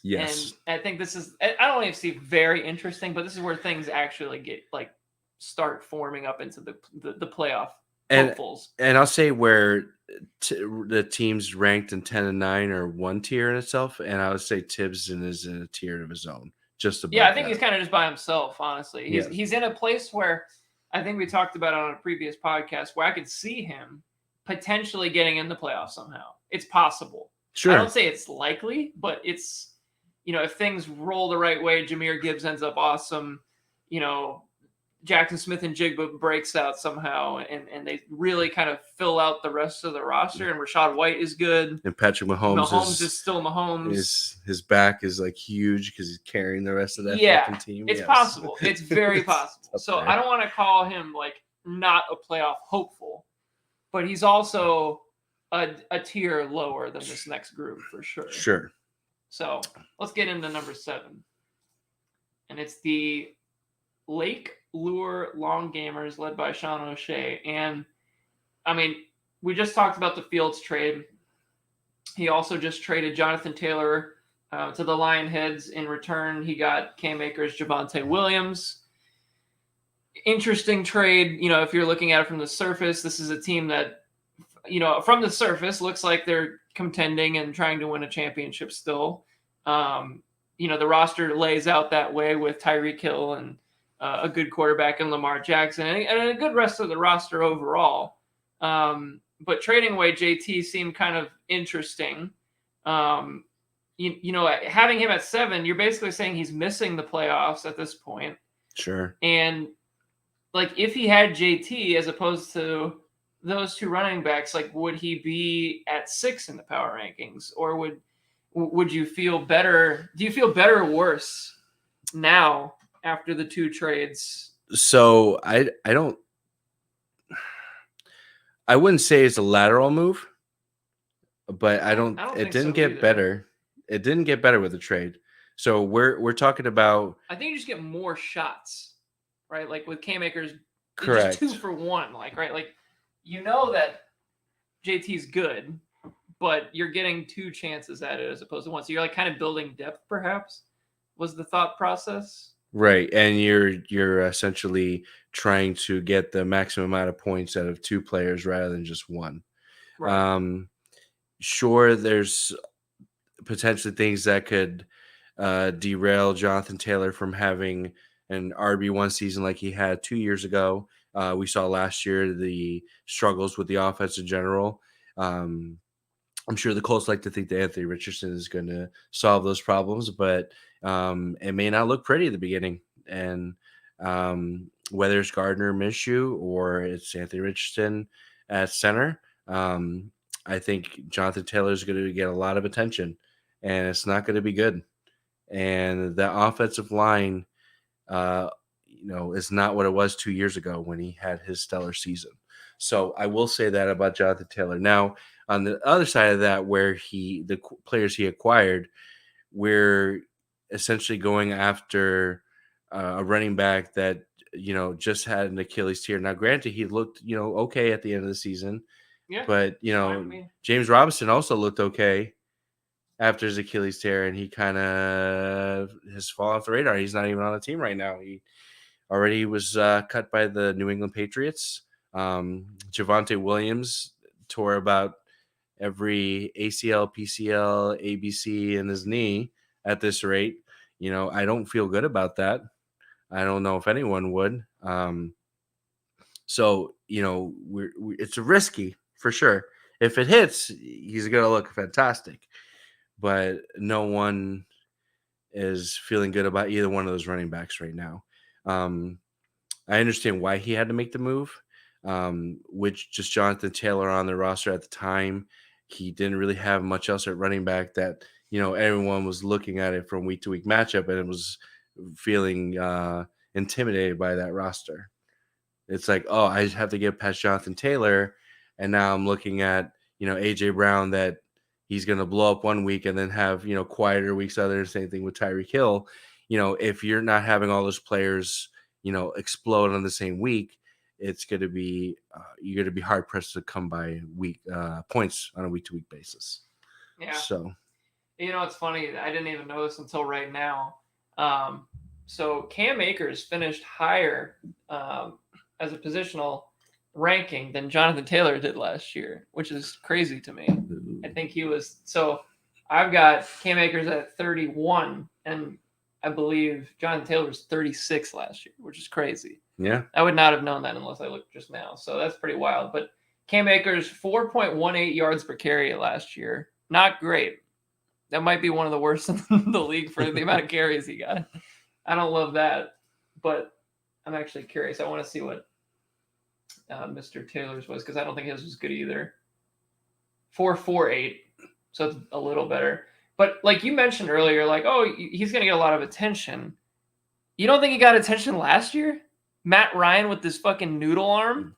Yes. And I think this is, I don't even see very interesting, but this is where things actually get start forming up into the playoff and hopefuls. and I'll say where the teams ranked in 10 and 9 are one tier in itself, and I would say Tibbs is in a tier of his own, just Yeah, above I think he's that. kind of just by himself, honestly. He's Yeah, he's in a place where I think we talked about it on a previous podcast where I could see him potentially getting in the playoffs somehow. It's possible. I don't sure. say it's likely, but it's if things roll the right way, Jameer Gibbs ends up awesome. You know, Jackson Smith and Jigba breaks out somehow, and they really kind of fill out the rest of the roster. And Rashad White is good. And Patrick Mahomes Mahomes is still Mahomes. his back is like huge because he's carrying the rest of that Yeah, fucking team. it's Yes. possible. It's very It's possible. up So there. I don't want to call him like not a playoff hopeful, but he's also a tier lower than this next group for sure. Sure. So let's get into number 7. And it's the Lake Lure Long Gamers led by Sean O'Shea. And I mean, we just talked about the Fields trade. He also just traded Jonathan Taylor to the Lionheads. In return, he got Cam Akers, Javonte Williams. Interesting trade. If you're looking at it from the surface, this is a team that, from the surface looks like they're contending and trying to win a championship still. The roster lays out that way with Tyreek Hill and a good quarterback in Lamar Jackson and a good rest of the roster overall. But trading away JT seemed kind of interesting. Having him at 7, you're basically saying he's missing the playoffs at this point. Sure. And like if he had JT as opposed to those two running backs, like would he be at 6 in the power rankings, or would you feel better? Do you feel better or worse now after the 2 trades? So I wouldn't say it's a lateral move, but it didn't get better. It didn't get better with the trade. So we're talking about, I think you just get more shots, right? Like with Cam Akers, correct, just 2 for 1, right? Like that JT's good, but you're getting 2 chances at it as opposed to 1. So you're like kind of building depth, perhaps, was the thought process. right? And you're essentially trying to get the maximum amount of points out of 2 players rather than just 1. Right. Sure, there's potentially things that could derail Jonathan Taylor from having an RB1 season like he had 2 years ago. We saw last year the struggles with the offense in general. I'm sure the Colts like to think that Anthony Richardson is going to solve those problems, but it may not look pretty at the beginning. And whether it's Gardner Minshew or it's Anthony Richardson at center, I think Jonathan Taylor is going to get a lot of attention, and it's not going to be good. And the offensive line, is not what it was 2 years ago when he had his stellar season. So I will say that about Jonathan Taylor. Now, on the other side of that, where the players he acquired, we're essentially going after a running back that just had an Achilles tear. Now, granted, he looked okay at the end of the season, but James Robinson also looked okay after his Achilles tear, and he kind of has fallen off the radar. He's not even on the team right now. He already was cut by the New England Patriots. Javonte Williams tore about every ACL, PCL, ABC in his knee at this rate. I don't feel good about that. I don't know if anyone would. So, it's risky for sure. If it hits, he's going to look fantastic. But no one is feeling good about either one of those running backs right now. I understand why he had to make the move, which just Jonathan Taylor on the roster at the time. He didn't really have much else at running back that, everyone was looking at it from week to week matchup and it was feeling intimidated by that roster. It's like, oh, I have to get past Jonathan Taylor. And now I'm looking at, AJ Brown that he's going to blow up one week and then have, quieter weeks other. Same thing with Tyreek Hill. If you're not having all those players, explode on the same week, it's going to be you're going to be hard pressed to come by week points on a week to week basis. Yeah. So, it's funny. I didn't even know this until right now. So Cam Akers finished higher as a positional ranking than Jonathan Taylor did last year, which is crazy to me. I think he was so. I've got Cam Akers at 31, and I believe Jonathan Taylor was 36 last year, which is crazy. Yeah. I would not have known that unless I looked just now. So that's pretty wild. But Cam Akers, 4.18 yards per carry last year. Not great. That might be one of the worst in the league for the amount of carries he got. I don't love that, but I'm actually curious. I want to see what Mr. Taylor's was because I don't think his was good either. 4.48, so it's a little better. But like you mentioned earlier, like, oh, he's going to get a lot of attention. You don't think he got attention last year? Matt Ryan with this fucking noodle arm?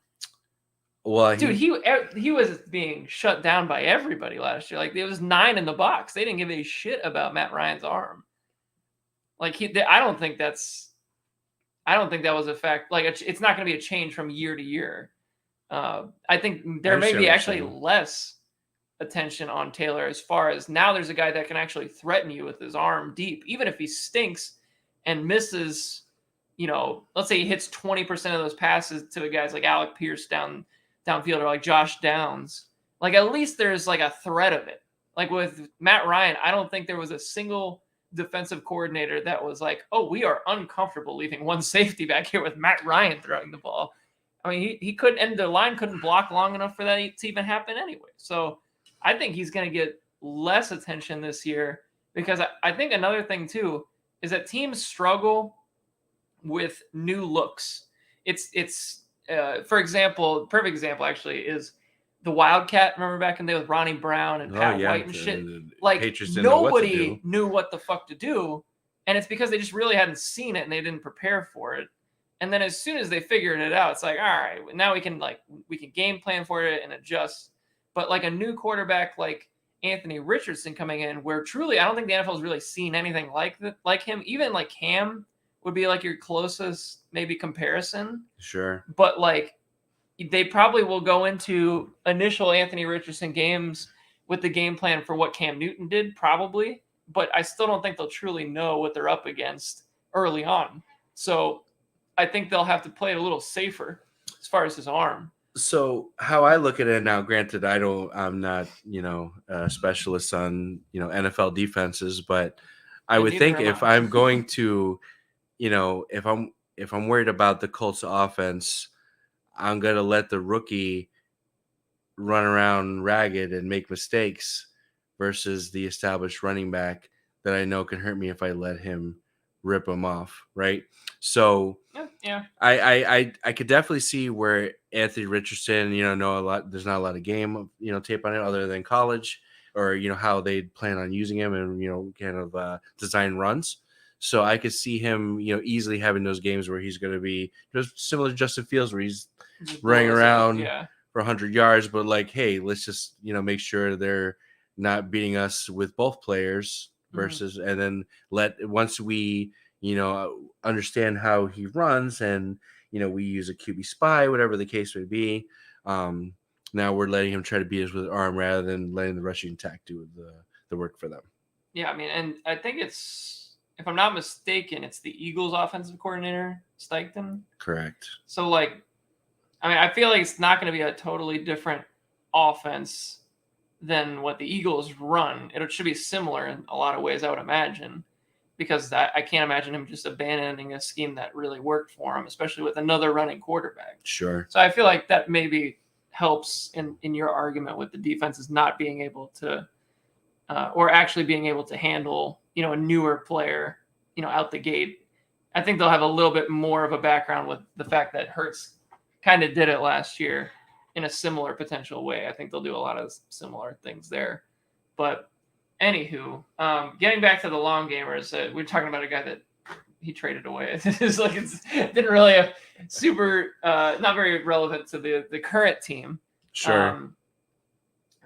Well, dude, he was being shut down by everybody last year. Like, there was 9 in the box. They didn't give a shit about Matt Ryan's arm. Like, I don't think that was a fact. Like, it's not going to be a change from year to year. I think there may be actually less attention on Taylor as far as now there's a guy that can actually threaten you with his arm deep, even if he stinks and misses, let's say he hits 20% of those passes to the guys like Alec Pierce downfield or like Josh Downs. Like, at least there's like a threat of it. Like with Matt Ryan, I don't think there was a single defensive coordinator that was like, oh, we are uncomfortable leaving one safety back here with Matt Ryan throwing the ball. I mean, he couldn't, and the line couldn't block long enough for that to even happen anyway. So I think he's going to get less attention this year because I think another thing too is that teams struggle with new looks. It's for example, perfect example actually is the Wildcat. Remember back in the day with Ronnie Brown and Pat White and shit? Like, nobody knew what the fuck to do. And it's because they just really hadn't seen it and they didn't prepare for it. And then as soon as they figured it out, it's like, all right, now we can game plan for it and adjust. But like a new quarterback like Anthony Richardson coming in, where truly I don't think the NFL has really seen anything like him. Even like Cam would be like your closest maybe comparison. Sure. But like they probably will go into initial Anthony Richardson games with the game plan for what Cam Newton did, probably. But I still don't think they'll truly know what they're up against early on. So I think they'll have to play it a little safer as far as his arm. So how I look at it now, granted, I'm not, a specialist on, NFL defenses, but I would think if I'm going to, if I'm worried about the Colts offense, I'm going to let the rookie run around ragged and make mistakes versus the established running back that I know can hurt me if I let him rip him off. Right. So yeah, I could definitely see where Anthony Richardson, know a lot. There's not a lot of game, tape on it other than college or, how they plan on using him and, kind of design runs. So I could see him, easily having those games where he's going to be similar to Justin Fields, where he's running around for 100 yards. But like, hey, let's just, make sure they're not beating us with both players versus, and then once we, understand how he runs and, we use a QB spy, whatever the case may be. Now we're letting him try to beat us with arm rather than letting the rushing attack do the work for them. Yeah, I mean, and I think it's, if I'm not mistaken, it's the Eagles offensive coordinator, Steichen. Correct. So, like, I mean, I feel like it's not going to be a totally different offense than what the Eagles run. It should be similar in a lot of ways, I would imagine, because I can't imagine him just abandoning a scheme that really worked for him, especially with another running quarterback. Sure. So I feel like that maybe helps in your argument with the defenses not being able to or actually being able to handle, a newer player, out the gate. I think they'll have a little bit more of a background with the fact that Hurts kind of did it last year in a similar potential way. I think they'll do a lot of similar things there. But anywho, getting back to the long gamers, we're talking about a guy that he traded away. It's didn't really have super, not very relevant to the current team. Sure.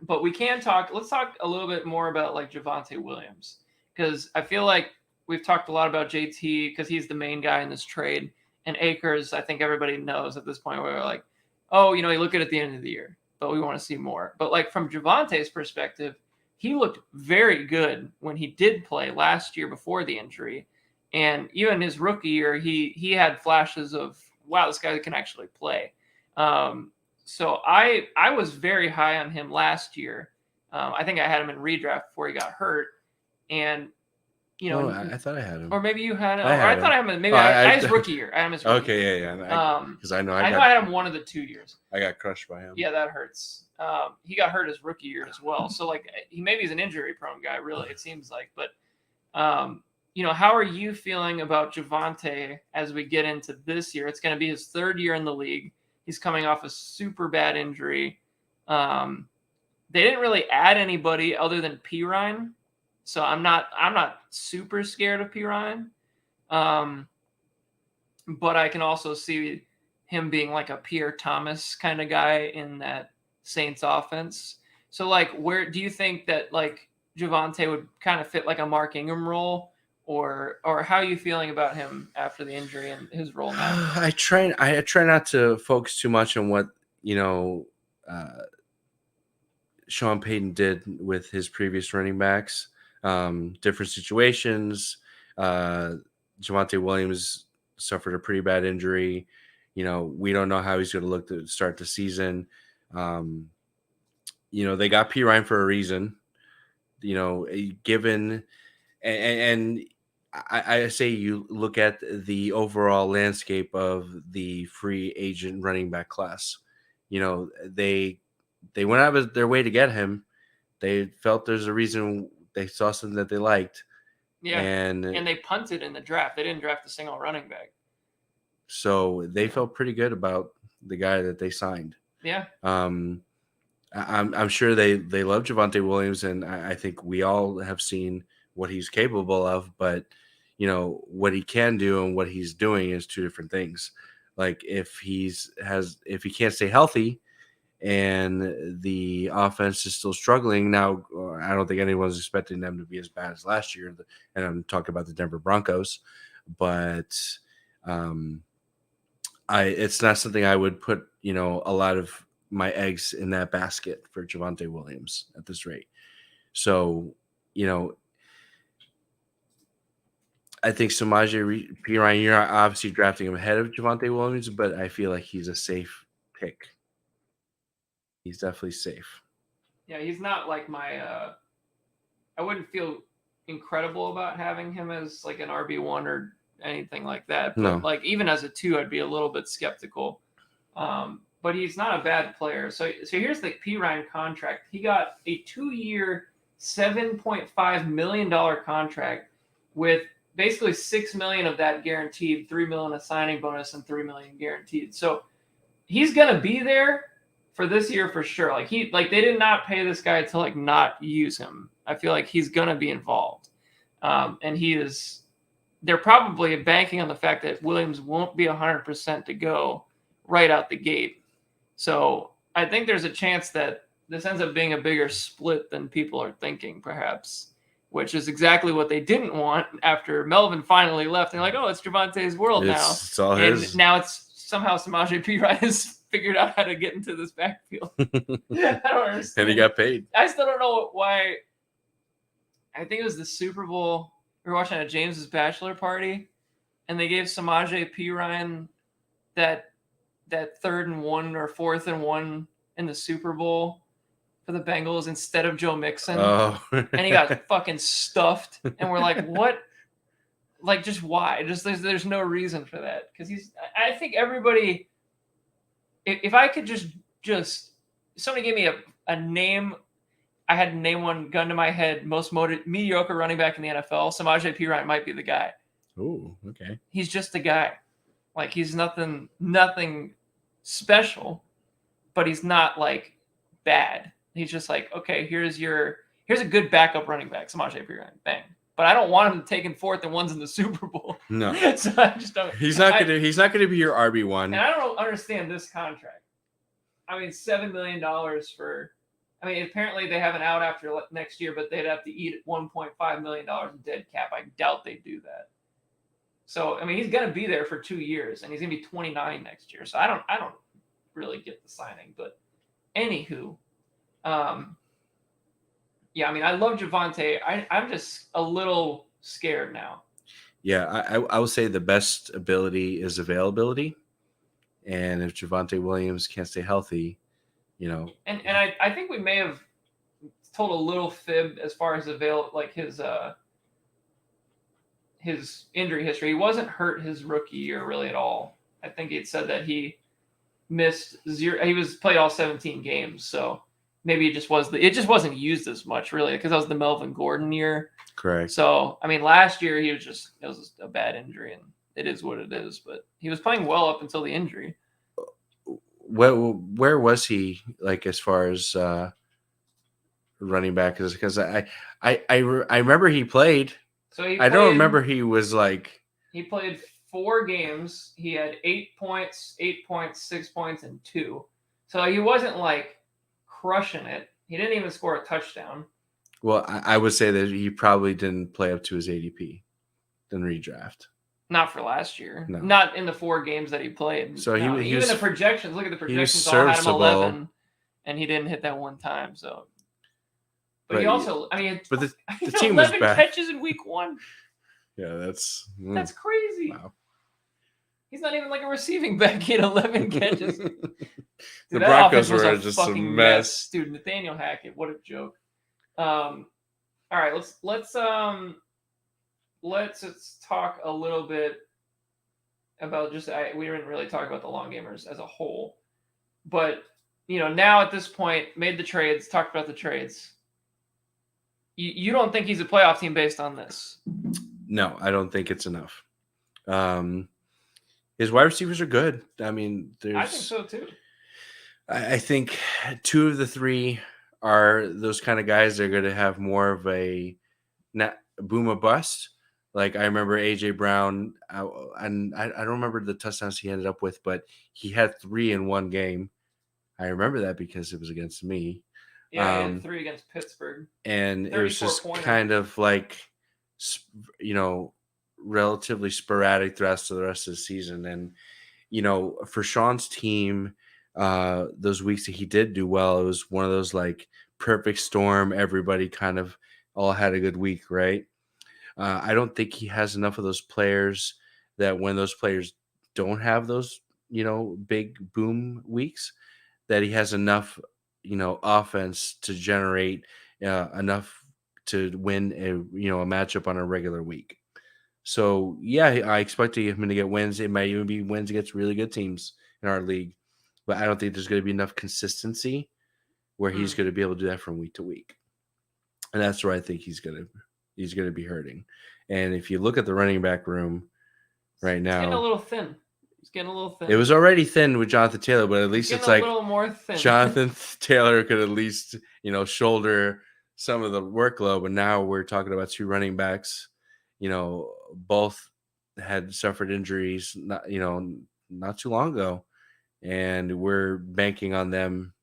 But let's talk a little bit more about like Javonte Williams, because I feel like we've talked a lot about JT because he's the main guy in this trade, and Akers, I think everybody knows at this point where we're like, oh, you look at the end of the year, but we want to see more. But like from Javonte's perspective, he looked very good when he did play last year before the injury. And even his rookie year, he had flashes of, wow, this guy can actually play. So I was very high on him last year. I think I had him in redraft before he got hurt, and Oh, I thought I had him. or maybe you had him, I or I had thought I him. had him. Maybe Oh, I his rookie year. I had him his rookie year. okay, yeah. Because I know I know I had him one of the 2 years. I got crushed by him. Yeah, that hurts. He got hurt his rookie year as well. So like he's an injury prone guy, really. It seems like, but how are you feeling about Javonte as we get into this year? It's going to be his third year in the league. He's coming off a super bad injury. They didn't really add anybody other than P. Ryan, so I'm not super scared of P. Ryan. But I can also see him being like a Pierre Thomas kind of guy in that Saints offense. So like, where do you think that like Javonte would kind of fit like a Mark Ingram role? Or how are you feeling about him after the injury and his role now? I try not to focus too much on what Sean Payton did with his previous running backs. Different situations. Javonte Williams suffered a pretty bad injury. We don't know how he's going to look to start the season. They got P. Ryan for a reason. Given and I say you look at the overall landscape of the free agent running back class. They went out of their way to get him. They felt there's a reason. They saw something that they liked. Yeah, and they punted in the draft. They didn't draft a single running back. So they felt pretty good about the guy that they signed. Yeah. I'm sure they love Javonte Williams, and I think we all have seen what he's capable of. But what he can do and what he's doing is two different things. Like if he can't stay healthy, and the offense is still struggling now, I don't think anyone's expecting them to be as bad as last year. And I'm talking about the Denver Broncos, but it's not something I would put a lot of my eggs in that basket for Javonte Williams at this rate. So I think Samaje Perine, you're obviously drafting him ahead of Javonte Williams, but I feel like he's a safe pick. He's definitely safe. Yeah, he's not like my I wouldn't feel incredible about having him as like an RB1 or anything like that. But No. like even as a 2, I'd be a little bit skeptical. But he's not a bad player. So here's the P. Ryan contract. He got a 2-year, $7.5 million contract with basically $6 million of that guaranteed, $3 million a signing bonus, and $3 million guaranteed. So he's gonna be there for this year for sure. Like they did not pay this guy to like not use him. I feel like he's gonna be involved, and he is. They're probably banking on the fact that Williams won't be 100% to go right out the gate. So I think there's a chance that this ends up being a bigger split than people are thinking, perhaps, which is exactly what they didn't want after Melvin finally left. They're like, oh, it's Javonte's world now. It's all and his. Now it's somehow Samaje Perine has figured out how to get into this backfield. I don't understand. And he got paid. I still don't know why. I think it was the Super Bowl. We were watching at James's bachelor party, and they gave Samaje Perine that 3rd and 1 or 4th and 1 in the Super Bowl for the Bengals instead of Joe Mixon. Oh. And he got fucking stuffed. And we're like, what? Like, just why? Just there's no reason for that. Because I think everybody, if I could just somebody gave me a name, I had to name one, gun to my head, most mediocre running back in the NFL, Samaje Perine might be the guy. Ooh, okay. He's just a guy. Like, he's nothing special, but he's not like bad. He's just like, okay, here's a good backup running back, Samaje Perine, bang. But I don't want him taking 4th and 1s in the Super Bowl. No, so I just don't. He's not gonna be your RB1. And I don't understand this contract. I mean, $7 million for. I mean, apparently they have an out after next year, but they'd have to eat $1.5 million in dead cap. I doubt they do that. So, I mean, he's going to be there for 2 years, and he's going to be 29 next year. So I don't really get the signing. But anywho, yeah, I mean, I love Javonte. I'm just a little scared now. Yeah, I would say the best ability is availability. And if Javonte Williams can't stay healthy, And I think we may have told a little fib as far as his injury history. He wasn't hurt his rookie year really at all. I think he had said that he missed zero. He was played all 17 games, so maybe it just wasn't used as much really because that was the Melvin Gordon year. correct. So I mean, last year it was just a bad injury, and it is what it is. But he was playing well up until the injury. Where was he like as far as running back? Because I remember he played. So I don't remember he was like. He played 4 games. He had 8 points, 8 points, 6 points, and 2. So he wasn't like crushing it. He didn't even score a touchdown. Well, I would say that he probably didn't play up to his ADP, then redraft. Not for last year. No. Not in the 4 games that he played. So no, he even was, the projections. Look at the projections. All had him 11, and he didn't hit that one time. So, but he also, I mean, but the team was bad. 11 catches in week 1. Yeah, that's crazy. Wow. He's not even like a receiving back. He had 11 catches. Dude, the Broncos were just a mess. Dude, Nathaniel Hackett, what a joke. All right, let's talk a little bit about we didn't really talk about the long gamers as a whole, but now at this point, made the trades, talked about the trades. You don't think he's a playoff team based on this? No, I don't think it's enough. His wide receivers are good. I mean, I think so too. I think 2 of the 3 are those kind of guys that are going to have more of a boom or bust. Like I remember AJ Brown, and I don't remember the touchdowns he ended up with, but he had 3 in one game. I remember that because it was against me. Yeah, he had 3 against Pittsburgh. And it was just kind of like, relatively sporadic throughout the rest of the season. And, for Sean's team, those weeks that he did do well, it was one of those like perfect storm. Everybody kind of all had a good week, right? I don't think he has enough of those players that when those players don't have those, big boom weeks, that he has enough, offense to generate enough to win a matchup on a regular week. So yeah, I expect him to get wins. It might even be wins against really good teams in our league, but I don't think there's going to be enough consistency where he's going to be able to do that from week to week. And that's where I think he's going to be hurting. And if you look at the running back room right now, getting a little thin. He's getting a little thin. It was already thin with Jonathan Taylor, but at least it's like a little more thin. Jonathan Taylor could at least, shoulder some of the workload. But now we're talking about 2 running backs. Both had suffered injuries, not too long ago, and we're banking on them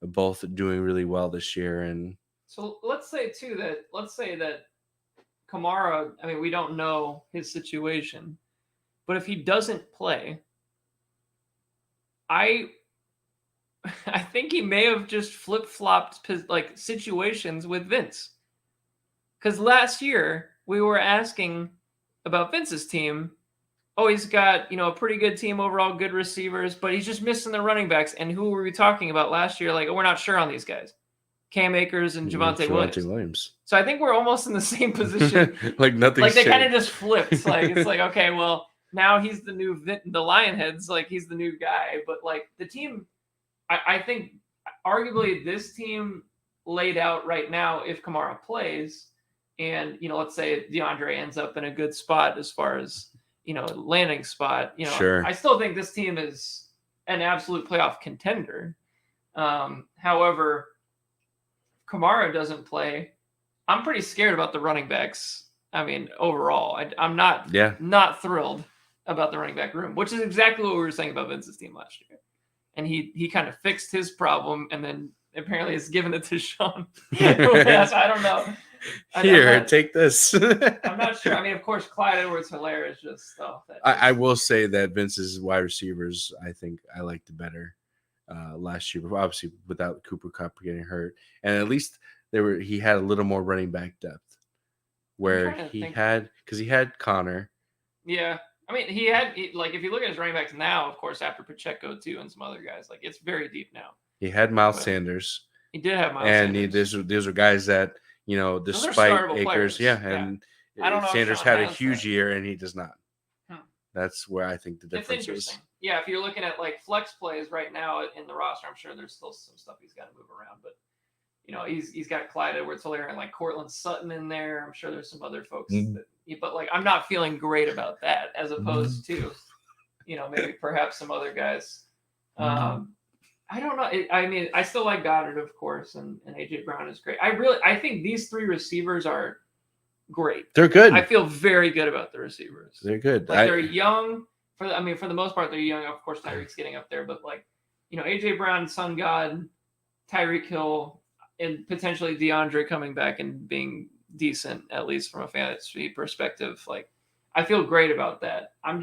both doing really well this year. And so let's say that Kamara, I mean, we don't know his situation, but if he doesn't play, I think he may have just flip-flopped like situations with Vince. Because last year we were asking about Vince's team. Oh, he's got, a pretty good team overall, good receivers, but he's just missing the running backs. And who were we talking about last year? Like, we're not sure on these guys. Cam Akers and Javonte Williams. So I think we're almost in the same position. Like nothing's like they changed. kind of just flipped. Like it's like, okay, well, now he's the new the Lionheads. Like he's the new guy. But like the team, I think arguably this team laid out right now, if Kamara plays, and let's say DeAndre ends up in a good spot as far as landing spot. Sure. I still think this team is an absolute playoff contender. However, Kamara doesn't play, I'm pretty scared about the running backs. I mean, overall, I'm not thrilled about the running back room, which is exactly what we were saying about Vince's team last year. And he kind of fixed his problem, and then apparently has given it to Sean. Yes, I don't know. Take this. I'm not sure. I mean, of course, Clyde Edwards-Helaire is just stuff. I will say that Vince's wide receivers, I think I liked better last year, obviously without Cooper Kupp getting hurt, and at least he had a little more running back depth, where he had Connor. Yeah, I mean, like if you look at his running backs now, of course, after Pacheco too and some other guys, like it's very deep now. He had Miles But Sanders, he did have Miles and Sanders. these are guys that Those are despite startable Akers, players. and I don't know if Sanders Sean had a has huge that. year, and he does not. Hmm. That's where I think the It's difference interesting. is. Yeah, if you're looking at like flex plays right now in the roster, I'm sure there's still some stuff he's got to move around, but he's got Clyde Edwards-Helaire and like Cortland Sutton in there. I'm sure there's some other folks but like I'm not feeling great about that as opposed to maybe perhaps some other guys. I don't know. I mean, I still like Goddard, of course, and AJ Brown is great. I think these three receivers are great. They're good. I feel very good about the receivers. They're good. Like they're young. For the most part, they're young. Of course, Tyreek's getting up there, but like AJ Brown, Sun God, Tyreek Hill, and potentially DeAndre coming back and being decent, at least from a fantasy perspective. Like, I feel great about that. I'm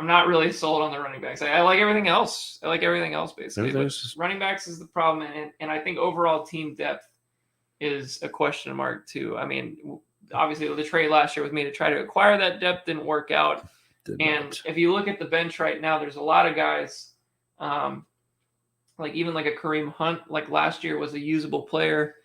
not really sold on the running backs. I like everything else. Basically. But running backs is the problem, and I think overall team depth is a question mark too. I mean, obviously the trade last year with me to try to acquire that depth didn't work out. If you look at the bench right now, there's a lot of guys. Like even like a Kareem Hunt, like last year was a usable player.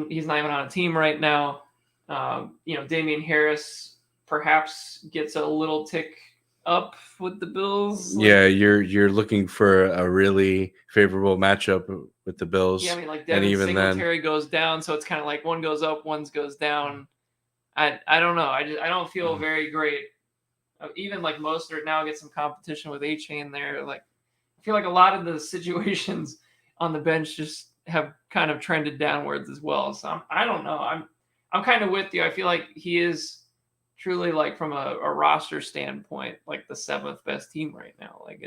He's not even on a team right now. Damian Harris perhaps gets a little tick up with the Bills. Yeah, you're looking for a really favorable matchup with the Bills. Yeah, I mean like Devin Singletary goes down, so it's kind of like one goes up, one goes down. I don't know. I don't feel very great. Even like Mostert now gets some competition with A-Chain there. Like I feel like a lot of the situations on the bench just have kind of trended downwards as well. So I don't know. I'm kind of with you. I feel like he is truly like from a roster standpoint, like the 7th best team right now. Like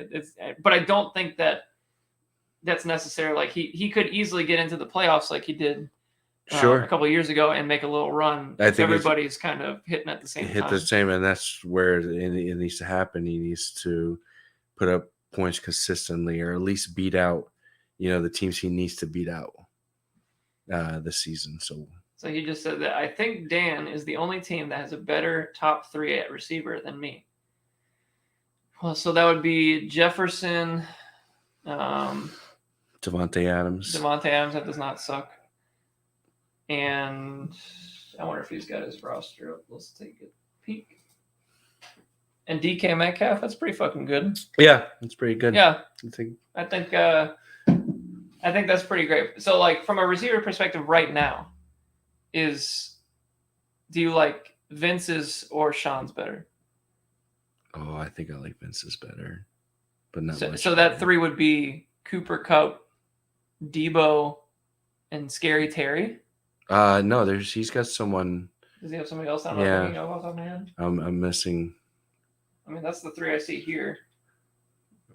but I don't think that's necessary. Like he could easily get into the playoffs like he did a couple of years ago and make a little run. I think everybody's kind of hitting at the same time. Hit the same, and that's where it needs to happen. He needs to put up points consistently, or at least beat out, the teams he needs to beat out this season. So he just said that I think Dan is the only team that has a better top 3 at receiver than me. Well, so that would be Jefferson, Devontae Adams. That does not suck. And I wonder if he's got his roster up. Let's take a peek. And DK Metcalf, that's pretty fucking good. Yeah, that's pretty good. Yeah, I think that's pretty great. So, like from a receiver perspective, right now, do you like Vince's or Sean's better? Oh, I think I like Vince's better, but not much. So that 3 would be Cooper Kupp, Debo, and Scary Terry. No, he's got someone. Does he have somebody else? I'm not thinking of off the top of my head. I'm missing. I mean, that's the 3 I see here.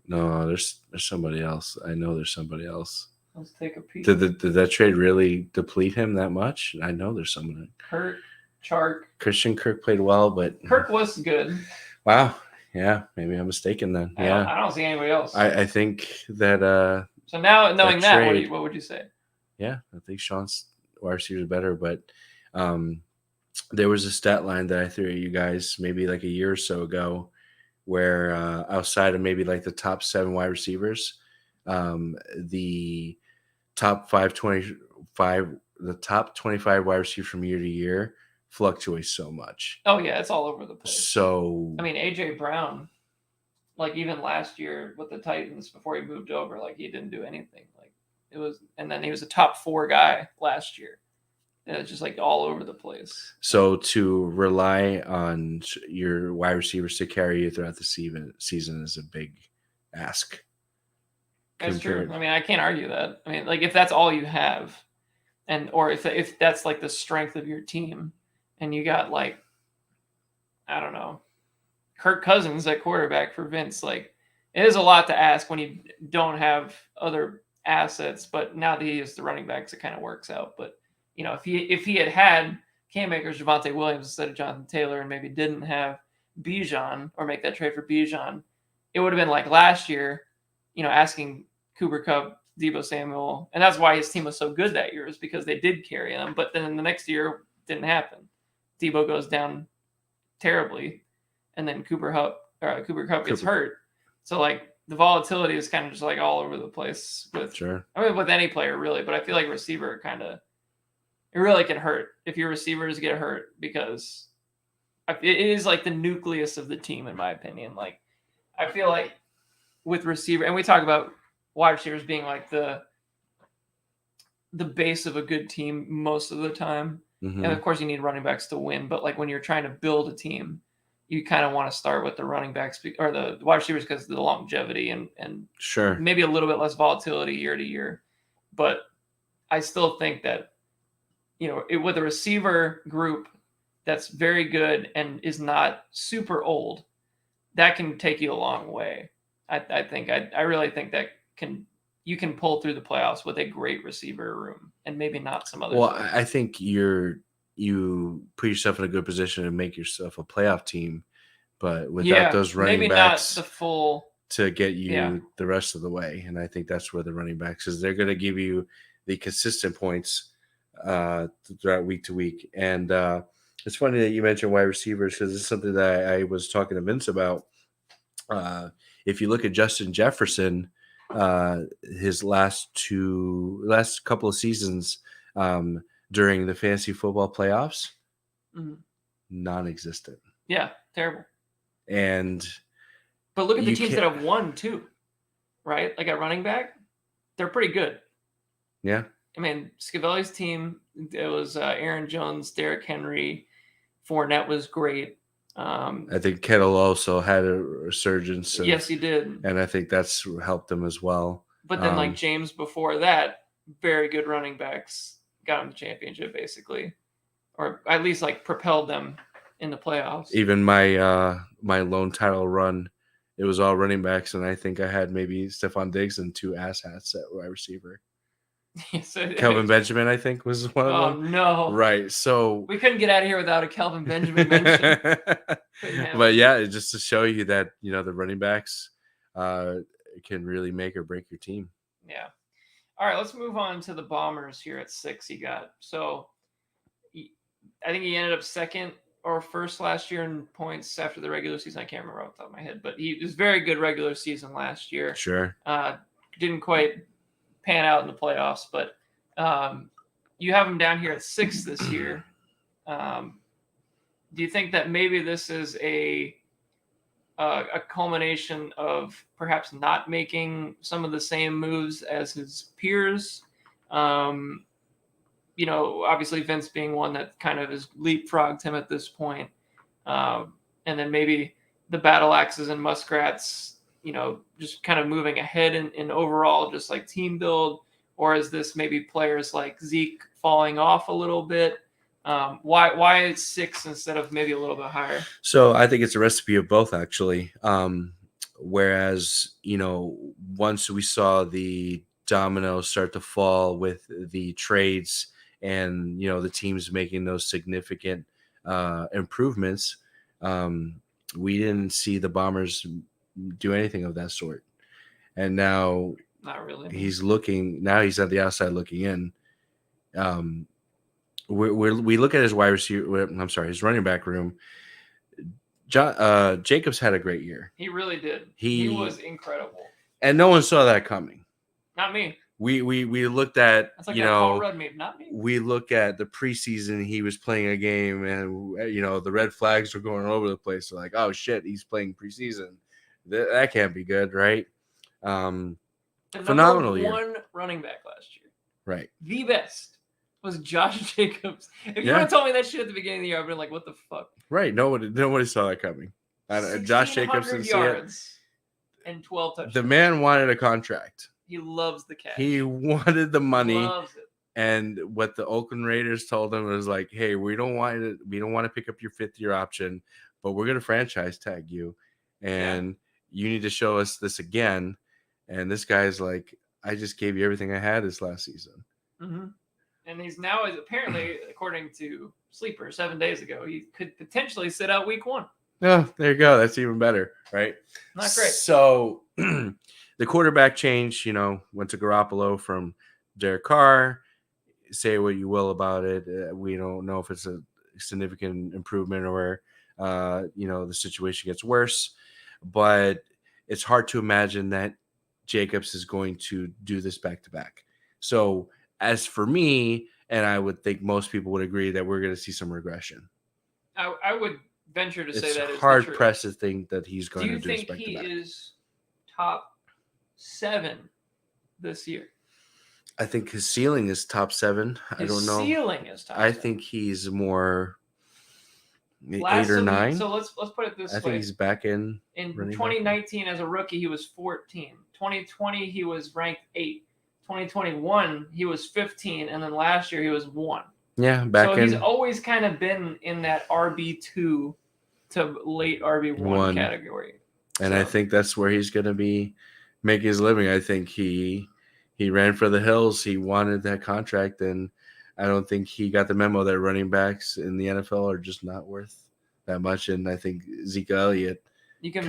No, there's somebody else. I know there's somebody else. Let's take a peek. Did that trade really deplete him that much? I know there's someone. Christian Kirk played well, but Kirk was good. Wow. Yeah, maybe I'm mistaken then. I don't see anybody else. I think that. So now knowing that, what would you say? Yeah, I think Sean's wide receiver is better, but there was a stat line that I threw at you guys maybe like a year or so ago, where outside of maybe like the top 7 wide receivers, the top 25 wide receivers from year to year fluctuates so much. Oh yeah, it's all over the place. So I mean, AJ Brown, like even last year with the Titans before he moved over, like he didn't do anything. Like it was, and then he was a top 4 guy last year. And it's just like all over the place. So to rely on your wide receivers to carry you throughout the season is a big ask. That's true. I mean, I can't argue that. I mean, like if that's all you have, or if that's like the strength of your team, and you got like, I don't know, Kirk Cousins at quarterback for Vince, like it is a lot to ask when you don't have other assets. But now that he is the running backs, it kind of works out. But if he had Cam Akers, Javonte Williams instead of Jonathan Taylor, and maybe didn't have Bijan or make that trade for Bijan, it would have been like last year, asking Cooper Kupp, Debo Samuel, and that's why his team was so good that year, is because they did carry them. But then the next year didn't happen. Debo goes down terribly, and then Cooper Kupp gets hurt. So like the volatility is kind of just like all over the place with with any player really, but I feel like receiver it really can hurt if your receivers get hurt because it is like the nucleus of the team in my opinion. Like I feel like with receiver, and we talk about wide receivers being like the base of a good team most of the time. Mm-hmm. And of course you need running backs to win, but like when you're trying to build a team, you kind of want to start with the running backs or the wide receivers because of the longevity and maybe a little bit less volatility year to year. But I still think that, with a receiver group that's very good and is not super old, that can take you a long way. I really think that you can pull through the playoffs with a great receiver room and maybe not some others. Well, I think you put yourself in a good position to make yourself a playoff team, but without those running backs, not the full to get you the rest of the way. And I think that's where the running backs is. They're going to give you the consistent points throughout week to week. And it's funny that you mentioned wide receivers because it's something that I was talking to Vince about. If you look at Justin Jefferson, his last couple of seasons during the fantasy football playoffs, non-existent. Yeah, terrible. But look at the teams that have won too, right? Like at running back, they're pretty good. Yeah. I mean, Scavelli's team, it was Aaron Jones, Derrick Henry, Fournette was great. I think Kittle also had a resurgence. Yes, he did. And I think that's helped him as well. But then like James before that, very good running backs got him the championship basically. Or at least like propelled them in the playoffs. Even my lone title run, it was all running backs, and I think I had maybe Stephon Diggs and 2 asshats at wide receiver. Kelvin Benjamin, I think, was one of them. Oh, no. Right. So we couldn't get out of here without a Kelvin Benjamin mention. But yeah, just to show you that, the running backs can really make or break your team. Yeah. All right, let's move on to the Bombers here at 6 he got. So I think he ended up second or first last year in points after the regular season. I can't remember off the top of my head, but he was very good regular season last year. Sure. Didn't quite pan out in the playoffs, but you have him down here at 6 this year. Do you think that maybe this is a culmination of perhaps not making some of the same moves as his peers? Obviously Vince being one that kind of has leapfrogged him at this point. And then maybe the battle axes and Muskrats, just kind of moving ahead in overall, just like team build, or is this maybe players like Zeke falling off a little bit? Why is 6 instead of maybe a little bit higher? So I think it's a recipe of both, actually. Whereas, once we saw the dominoes start to fall with the trades and, the teams making those significant improvements, we didn't see the Bombers do anything of that sort. And now not really. He's at the outside looking in. We look at his wide receiver. I'm sorry, his running back room. Jacobs had a great year. He really did. He was incredible. And no one saw that coming. Not me. We looked at, that's like Paul Rudd made, not me. We look at the preseason, he was playing a game and, the red flags were going all over the place. So like, oh shit, he's playing preseason. That can't be good, right? Phenomenal year. One running back last year. Right. The best was Josh Jacobs. If you would have told me that shit at the beginning of the year, I'd been like, what the fuck? Right. Nobody saw that coming. Josh Jacobs didn't yards and 12 touchdowns. The man wanted a contract. He loves the cash. He wanted the money. He loves it. And what the Oakland Raiders told him was like, hey, we don't want to pick up your 5th-year option, but we're going to franchise tag you. And you need to show us this again. And this guy's like, I just gave you everything I had this last season. Mm-hmm. And he's now, apparently, according to Sleeper 7 days ago, he could potentially sit out week 1. Oh, there you go. That's even better, right? Not great. So the quarterback change, went to Garoppolo from Derek Carr. Say what you will about it. We don't know if it's a significant improvement or the situation gets worse. But it's hard to imagine that Jacobs is going to do this back to back. So as for me, and I would think most people would agree that we're going to see some regression. I would venture to say It's that is hard the truth. pressed to think that he's Do going you to do this think back he to back. is top 7 this year? I think his ceiling is top 7. I His don't know. ceiling is top I 7. think he's more Last 8 or 9. So let's put it this I way. think he's back in. In running back. 2019, as a rookie, he was 14. 2020, he was ranked 8. 2021, he was 15, and then last year he was 1. Yeah, back So in. he's always kind of been in that RB2 to late RB1 category. And I think that's where he's going to be making his living. I think he ran for the hills. He wanted that contract, and I don't think he got the memo that running backs in the NFL are just not worth that much. And I think Zeke Elliott you can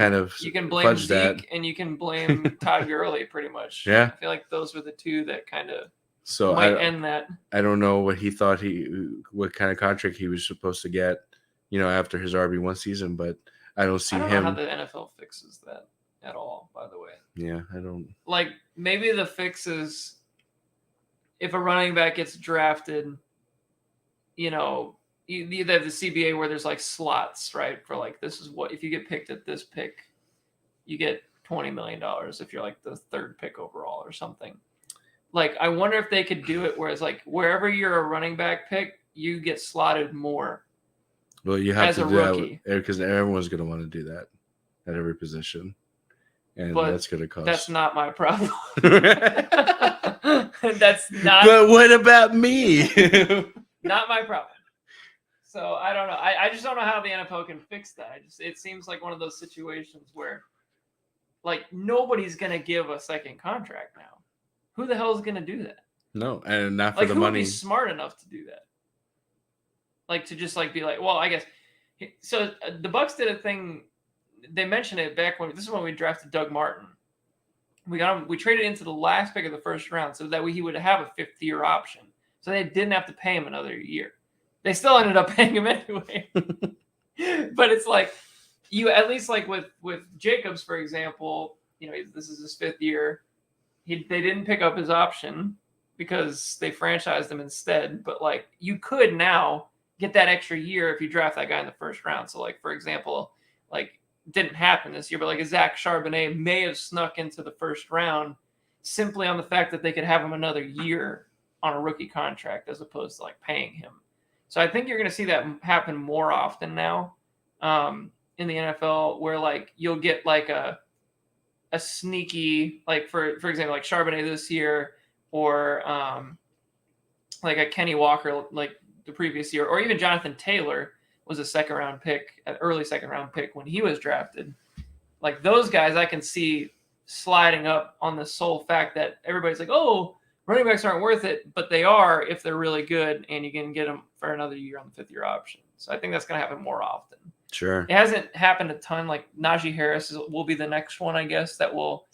blame Zeke that. And you can blame Todd Gurley pretty much. Yeah, I feel like those were the two that kind of might end that. I don't know what he thought what kind of contract he was supposed to get, after his RB1 season, but I don't see him. I don't know how the NFL fixes that at all, by the way. Yeah, I don't. Like, maybe the fix is if a running back gets drafted, you have the CBA where there's like slots, right? For like, this is what, if you get picked at this pick, you get $20 million if you're like the 3rd pick overall or something. Like, I wonder if they could do it whereas like wherever you're a running back pick, you get slotted more. Well, you have to do that because everyone's going to want to do that at every position. And that's going to cost. That's not my problem. That's not. But what about me? Not my problem. So I don't know. I just don't know how the NFL can fix that. It seems like one of those situations where, like, nobody's going to give a second contract now. Who the hell is going to do that? No, and not for the who money. Would be smart enough to do that? Like, to just like be like, well, I guess. So the Bucs did a thing. They mentioned it back when this is when we drafted Doug Martin. We got him. We traded into the last pick of the first round so that way he would have a 5th-year option. So they didn't have to pay him another year. They still ended up paying him anyway. But it's like you at least like with Jacobs, for example. This is his 5th year. They didn't pick up his option because they franchised him instead. But like you could now get that extra year if you draft that guy in the first round. So like for example, like. Didn't happen this year, but like a Zach Charbonnet may have snuck into the first round simply on the fact that they could have him another year on a rookie contract as opposed to like paying him. So I think you're going to see that happen more often now in the NFL where like you'll get like a sneaky, like for example, like Charbonnet this year or like a Kenny Walker like the previous year or even Jonathan Taylor was a early second round pick when he was drafted. Like those guys I can see sliding up on the sole fact that everybody's like, oh, running backs aren't worth it, but they are if they're really good and you can get them for another year on the 5th-year option. So I think that's going to happen more often. Sure. It hasn't happened a ton. Like Najee Harris will be the next one, I guess, that will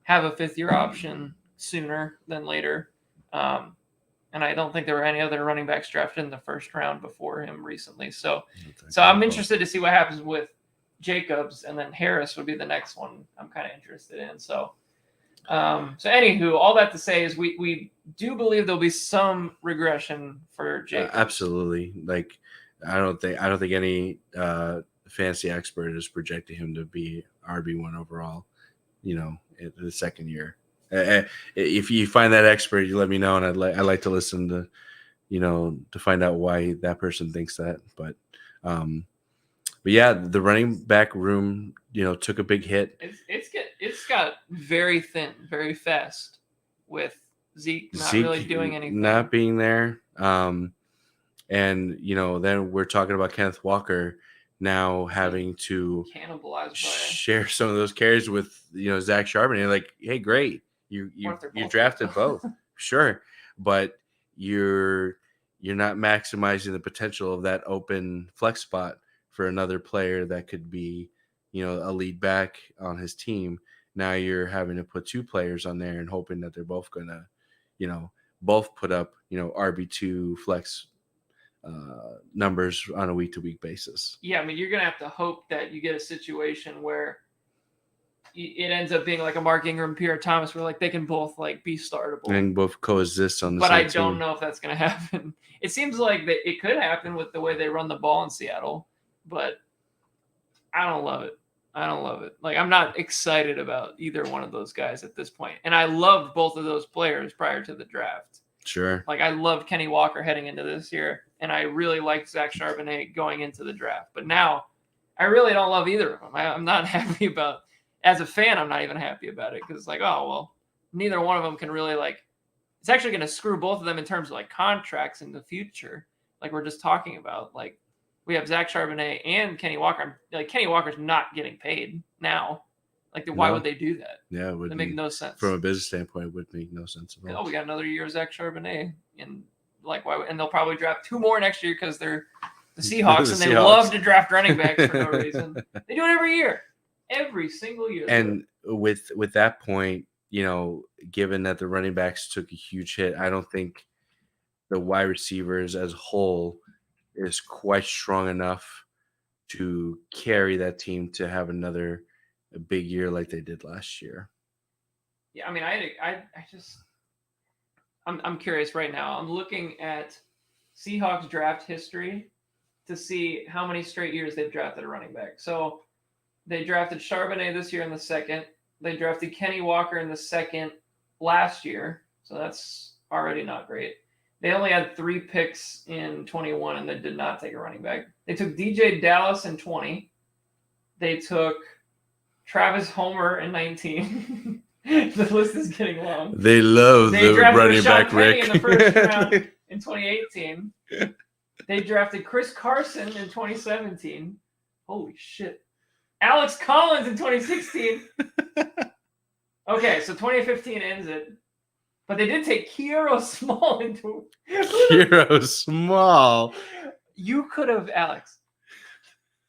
have a 5th-year option sooner than later. And I don't think there were any other running backs drafted in the first round before him recently. So I'm interested to see what happens with Jacobs, and then Harris would be the next one I'm kind of interested in. So anywho, all that to say is we do believe there'll be some regression for Jacobs. Absolutely. Like I don't think any fancy expert is projecting him to be RB1 overall, in the 2nd year. If you find that expert, you let me know, and I'd like to listen to, to find out why that person thinks that. But yeah, the running back room, took a big hit. It's got very thin, very fast with Zeke really doing anything, not being there. And then we're talking about Kenneth Walker now having to share some of those carries with Zach Charbonnet. Like, hey, great. You drafted both, sure, but you're not maximizing the potential of that open flex spot for another player that could be, a lead back on his team. Now you're having to put 2 players on there and hoping that they're both gonna, both put up, RB2 flex numbers on a week-to-week basis. Yeah, I mean, you're gonna have to hope that you get a situation where it ends up being like a Mark Ingram, Pierre Thomas, where like they can both like be startable and both coexist on the but same I team. don't know if that's going to happen. It seems like that it could happen with the way they run the ball in Seattle, but I don't love it. I don't love it. Like, I'm not excited about either one of those guys at this point. And I loved both of those players prior to the draft. Sure. Like, I loved Kenny Walker heading into this year, and I really liked Zach Charbonnet going into the draft. But now, I really don't love either of them. I'm not happy about, as a fan, I'm not even happy about it because it's like, oh, well, neither one of them can really, like, it's actually going to screw both of them in terms of, like, contracts in the future, like we're just talking about. Like, we have Zach Charbonnet and Kenny Walker. Like, Kenny Walker's not getting paid now. Like, why would they do that? Yeah, it would make no sense. From a business standpoint, it would make no sense at all. Oh, we got another year of Zach Charbonnet. And, like, why? And they'll probably draft 2 more next year because they're the Seahawks, and they love to draft running backs for no reason. They do it every year. Every single year. And with that point, you know, given that the running backs took a huge hit, I don't think the wide receivers as a whole is quite strong enough to carry that team to have another big year like they did last year. Yeah, I mean, I'm curious right now. I'm looking at Seahawks draft history to see how many straight years they've drafted a running back. So they drafted Charbonnet this year in the second. They drafted Kenny Walker in the second last year. So that's already not great. They only had 3 picks in 21, and they did not take a running back. They took DJ Dallas in 20. They took Travis Homer in 19. The list is getting long. They love the running back Rick in the first round in 2018. They drafted Chris Carson in 2017. Holy shit. Alex Collins in 2016. Okay, so 2015 ends it. But they did take Kiero Small into Kiero Small. You could have, Alex.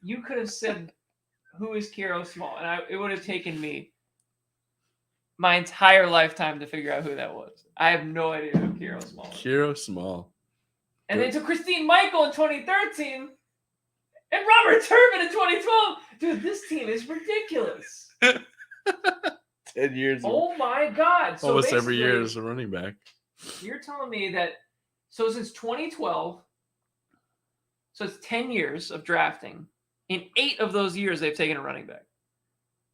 You could have said, who is Kiero Small? And it would have taken me my entire lifetime to figure out who that was. I have no idea who Kiero Small was. Kiero Small. And they took Christine Michael in 2013 and Robert Turbin in 2012. Dude, this team is ridiculous. 10 years. Oh my God. So almost every year as a running back. You're telling me that, so since 2012, so it's 10 years of drafting. In 8 of those years, they've taken a running back.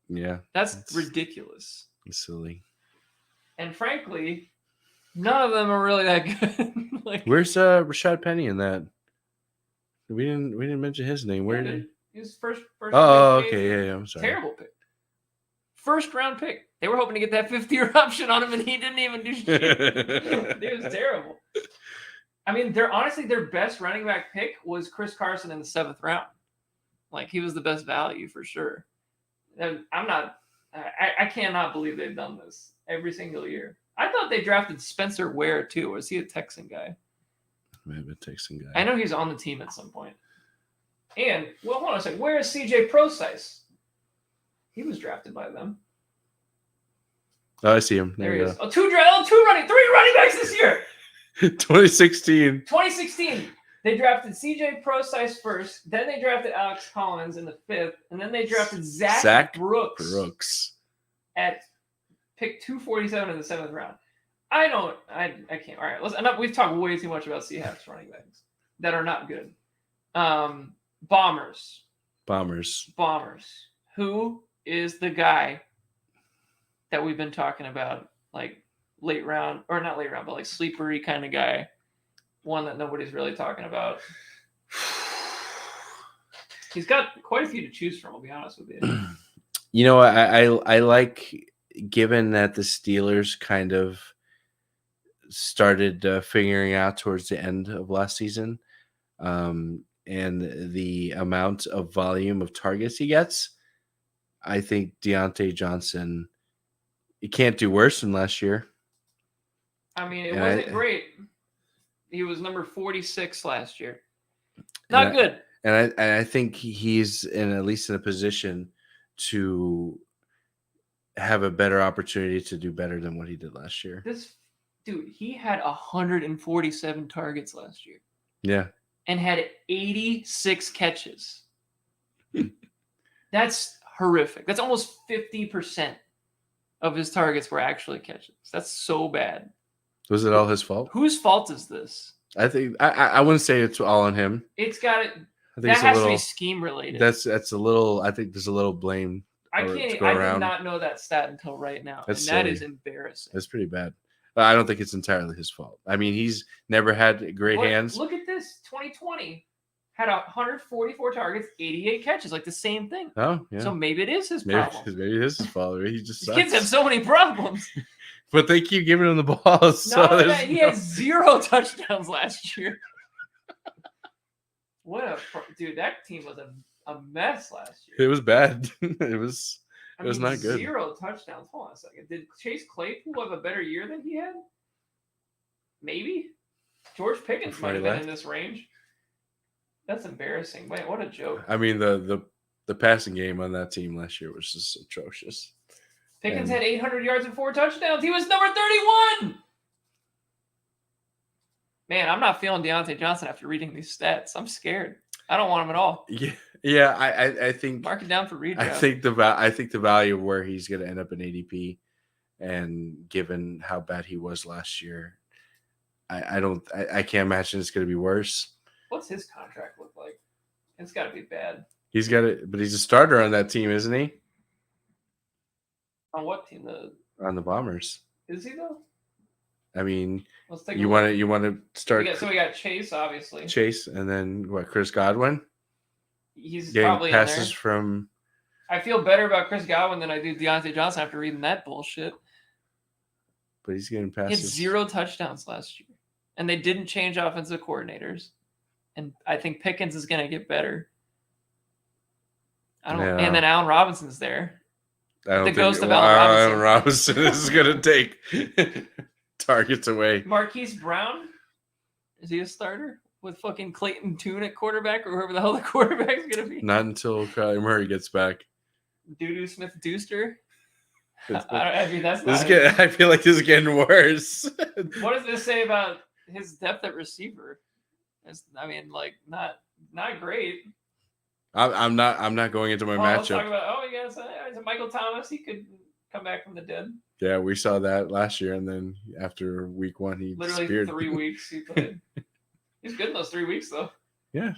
Yeah. That's ridiculous. It's silly. And frankly, none of them are really that good. Like, where's Rashad Penny in that? We didn't mention his name. Where did he was first Oh, okay, yeah, I'm sorry. Terrible pick. First round pick. They were hoping to get that 5th-year option on him, and he didn't even do shit. It was terrible. I mean, their best running back pick was Chris Carson in the 7th round. Like, he was the best value for sure. And I cannot believe they've done this every single year. I thought they drafted Spencer Ware too. Was he a Texan guy? Maybe a Texan guy. I know he's on the team at some point. And, well, hold on a second. Where is CJ Procise? He was drafted by them. Oh, I see him. There he is. 3 running backs this year. 2016. 2016. They drafted CJ Procise first. Then they drafted Alex Collins in the 5th. And then they drafted Zach Brooks at pick 247 in the 7th round. I can't. All right. We've talked way too much about Seahawks running backs that are not good. Bombers. Who is the guy that we've been talking about, like late round, or not late round, but like sleepery kind of guy, one that nobody's really talking about? He's got quite a few to choose from, I'll be honest with you. You know, I like, given that the Steelers kind of started figuring out towards the end of last season, and the amount of volume of targets he gets, I think Deontay Johnson, he can't do worse than last year. I mean, it wasn't great. He was number 46 last year. Not good. And I think he's at least in a position to have a better opportunity to do better than what he did last year. This dude, he had 147 targets last year. Yeah. and had 86 catches. That's horrific. That's almost 50% of his targets were actually catches. That's so bad. Was it all his fault? Whose fault is this? I think I wouldn't say it's all on him. It's got it. I think That it's has a little to be scheme related. That's a little. I think there's a little blame. I to can't. go I around. did not know that stat until right now, That's and that silly. is embarrassing. That's pretty bad. But I don't think it's entirely his fault. I mean, he's never had great hands. Look at this. 2020 had 144 targets, 88 catches, like the same thing. Oh, yeah. So maybe it is his problem. Maybe it is his fault. He just sucks. Kids have so many problems. But they keep giving him the ball. So he had 0 touchdowns last year. Dude, that team was a mess last year. It was bad. It was not good. 0 touchdowns. Hold on a second. Did Chase Claypool have a better year than he had? Maybe. George Pickens might have been in this range. That's embarrassing. Wait, what a joke. I mean, the passing game on that team last year was just atrocious. Pickens had 800 yards and 4 touchdowns. He was number 31. Man, I'm not feeling Deontay Johnson after reading these stats. I'm scared. I don't want him at all. Yeah. I think mark it down for redraft. I think the value of where he's going to end up in ADP, and given how bad he was last year, I can't imagine it's going to be worse. What's his contract look like? It's got to be bad. He's got it, but he's a starter on that team, isn't he? On what team? On the Bombers. Is he though? I mean, let's take you want to start. So we got Chase, obviously. Chase, and then what? Chris Godwin. He's getting probably passes in there. From. I feel better about Chris Godwin than I do Deontay Johnson after reading that bullshit. But he's getting passes. He had 0 touchdowns last year, and they didn't change offensive coordinators. And I think Pickens is going to get better. And then Allen Robinson's there. I don't think ghost of Allen Robinson is going to take targets away. Marquise Brown, is he a starter with fucking Clayton Tune at quarterback, or whoever the hell the quarterback is going to be? Not until Kyler Murray gets back. Doo Smith Dooster. I mean, that's not. I feel like this is getting worse. What does this say about his depth at receiver? Not great. I'm not going into my matchup. Let's talk about, yes, Michael Thomas. He could come back from the dead. Yeah, we saw that last year, and then after week 1, he literally disappeared. 3 weeks he played. He's good in those 3 weeks, though. Yeah.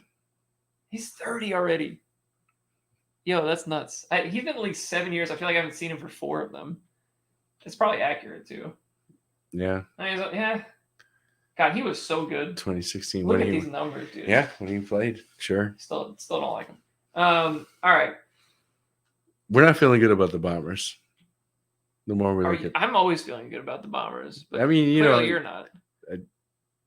He's 30 already. Yo, that's nuts. He's been in the league 7 years. I feel like I haven't seen him for 4 of them. It's probably accurate, too. Yeah. Yeah. God, he was so good. 2016. Look at these numbers, dude. Yeah, when he played. Sure. Still don't like him. All right. We're not feeling good about the Bombers. The more we look at, I'm always feeling good about the Bombers. But I mean, you're not.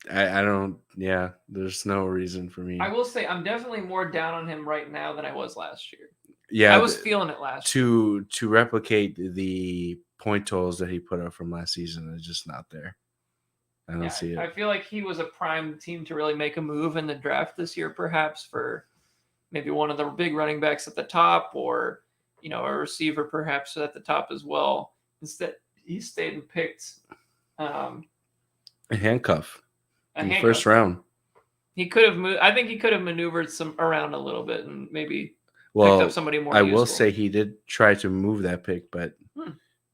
I don't. Yeah, there's no reason for me. I will say I'm definitely more down on him right now than I was last year. Yeah, I was feeling it last year. To replicate the point totals that he put up from last season is just not there. I don't see it. I feel like he was a prime team to really make a move in the draft this year, perhaps for maybe one of the big running backs at the top, or a receiver perhaps at the top as well. Instead, he stayed and picked a handcuff in the first round. He could have moved. I think he could have maneuvered some around a little bit and maybe picked up somebody more. I will say he did try to move that pick, but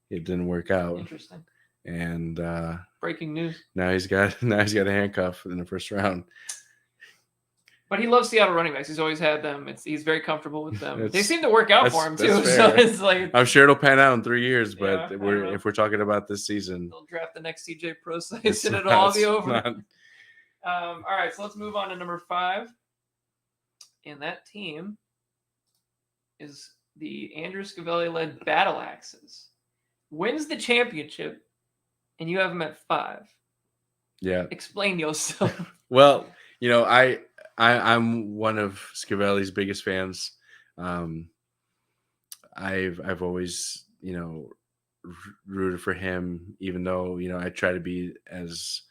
it didn't work out. Interesting. And breaking news. Now he's got a handcuff in the first round. But he loves Seattle running backs. He's always had them. He's very comfortable with them. They seem to work out for him too. So it's like, I'm sure it'll pan out in 3 years. But if we're talking about this season, they'll draft the next CJ Procise and it'll all be over. All right, so let's move on to number 5, and that team is the Andrew Scavelli-led Battle Axes. Wins the championship, and you have them at 5. Yeah. Explain yourself. Well, I'm one of Scavelli's biggest fans. I've always, rooted for him, even though, I try to be as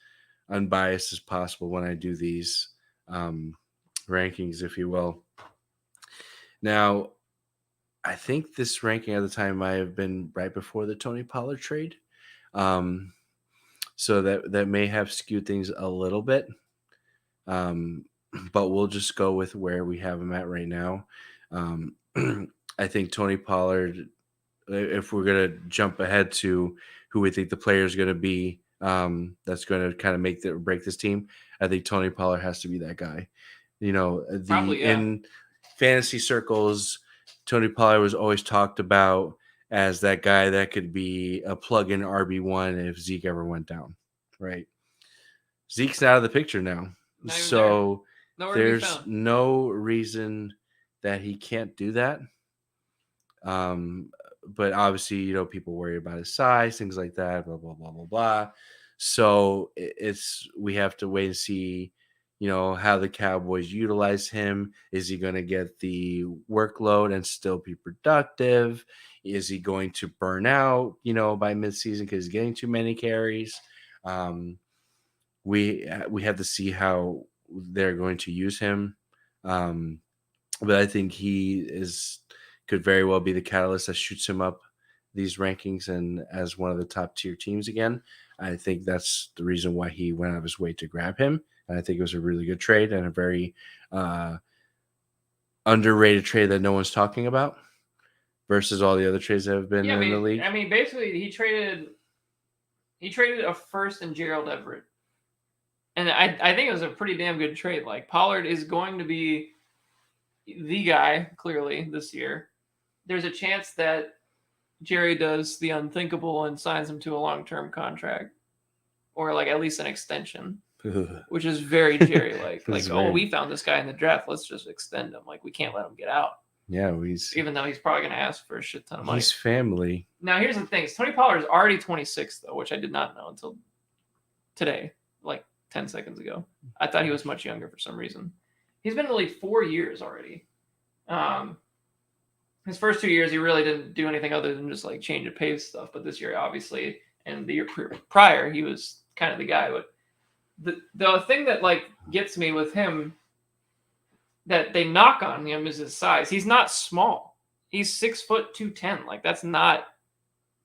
unbiased as possible when I do these rankings, if you will. Now, I think this ranking at the time might have been right before the Tony Pollard trade. So that may have skewed things a little bit. but we'll just go with where we have him at right now. Um, I think Tony Pollard, if we're going to jump ahead to who we think the player is going to be, that's going to kind of make the break this team, I think Tony Pollard has to be that guy. Probably, yeah. In fantasy circles, Tony Pollard was always talked about as that guy that could be a plug-in RB1 if Zeke ever went down, right? Zeke's out of the picture now. Not even there. So Nowhere to be there's found. no reason that he can't do that. Um, but obviously, people worry about his size, things like that, blah, blah, blah, blah, blah. So we have to wait and see, how the Cowboys utilize him. Is he going to get the workload and still be productive? Is he going to burn out, by midseason because he's getting too many carries? We have to see how they're going to use him. But I think could very well be the catalyst that shoots him up these rankings and as one of the top tier teams again. I think that's the reason why he went out of his way to grab him. And I think it was a really good trade and a very underrated trade that no one's talking about versus all the other trades that have been in the league. I mean, basically, he traded a first and Gerald Everett. And I think it was a pretty damn good trade. Like, Pollard is going to be the guy, clearly, this year. There's a chance that Jerry does the unthinkable and signs him to a long-term contract. Or, like, at least an extension. Which is very Jerry-like. We found this guy in the draft. Let's just extend him. Like, we can't let him get out. Yeah, even though he's probably going to ask for a shit ton of money. He's family. Now, here's the thing. Tony Pollard is already 26, though, which I did not know until today, like 10 seconds ago. I thought he was much younger for some reason. He's been in the league 4 years already. His first 2 years, he really didn't do anything other than just like change of pace stuff. But this year, obviously, and the year prior, he was kind of the guy. But the thing that like gets me with him that they knock on him is his size. He's not small. He's 6'2", Like, that's not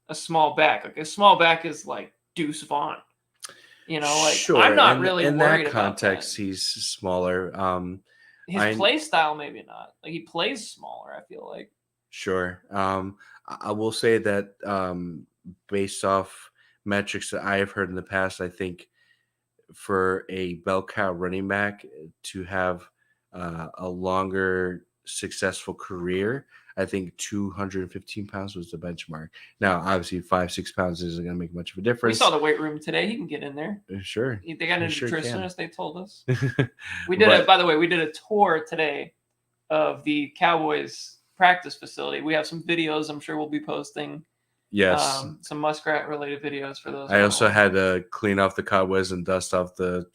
a small back. Like, a small back is like Deuce Vaughn. Sure. I'm not really in worried that context, about that. He's smaller. His play style, maybe not. Like, he plays smaller, I feel like. Sure. I will say that based off metrics that I have heard in the past, I think for a bell cow running back to have a longer successful career, I think 215 pounds was the benchmark. Now, obviously, 5-6 pounds isn't going to make much of a difference. We saw the weight room today. He can get in there. Sure. They got a nutritionist, they told us. By the way, we did a tour today of the Cowboys practice facility. We have some videos I'm sure we'll be posting. Yes. Some Muskrat related videos for those. I also had to clean off the cobwebs and dust off the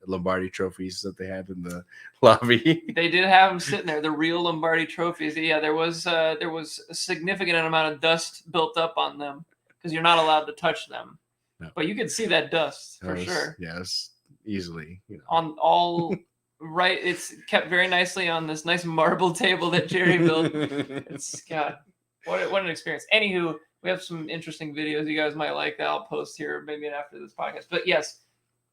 Lombardi trophies that they had in the lobby. They did have them sitting there, the real Lombardi trophies. Yeah, there was a significant amount of dust built up on them because you're not allowed to touch them. No. But you could see that dust for sure. Yes, easily. On all right, it's kept very nicely on this nice marble table that Jerry built. It's God. What an experience. Anywho, we have some interesting videos you guys might like that I'll post here maybe after this podcast. But yes,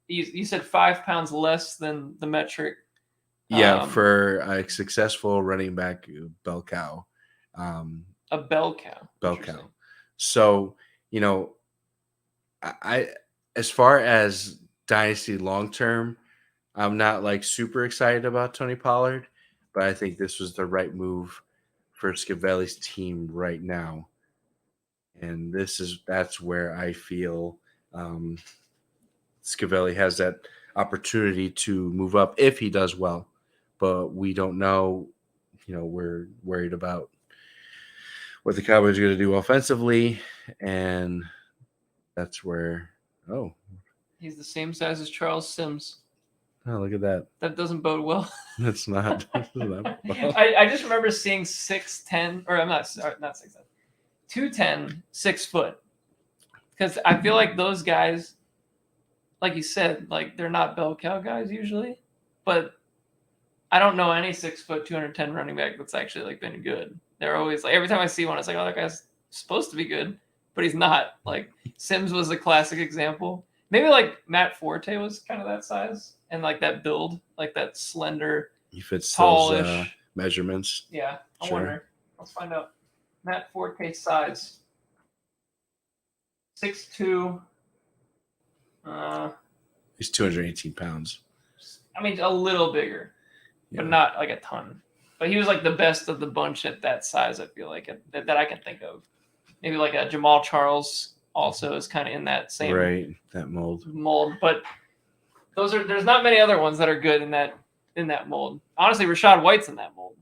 you said 5 pounds less than the metric. Yeah, for a successful running back bell cow. A bell cow. Bell cow. So, I as far as dynasty long term, I'm not like super excited about Tony Pollard, but I think this was the right move for Scavelli's team right now. And that's where I feel Scavelli has that opportunity to move up if he does well. But we don't know. We're worried about what the Cowboys are going to do offensively. And that's where, he's the same size as Charles Sims. Oh, look at that. That doesn't bode well. That's not. Well. I just remember seeing 6'10", or I'm not 6'10", 210, 6 foot. Because I feel like those guys, like you said, like they're not bell cow guys usually, but I don't know any 6 foot, 210 running back that's actually like been good. They're always like, every time I see one, it's like, oh, that guy's supposed to be good, but he's not. Like Sims was a classic example. Maybe like Matt Forte was kind of that size and like that build, like that slender, He fits tallish. those measurements. Yeah, I Sure. wonder. Let's find out. Matt Forte size. 6'2". He's 218 pounds. I mean, a little bigger, but not like a ton. But he was like the best of the bunch at that size. I feel like that I can think of. Maybe like a Jamal Charles also is kind of in that same that mold. But there's not many other ones that are good in that mold. Honestly, Rashad White's in that mold.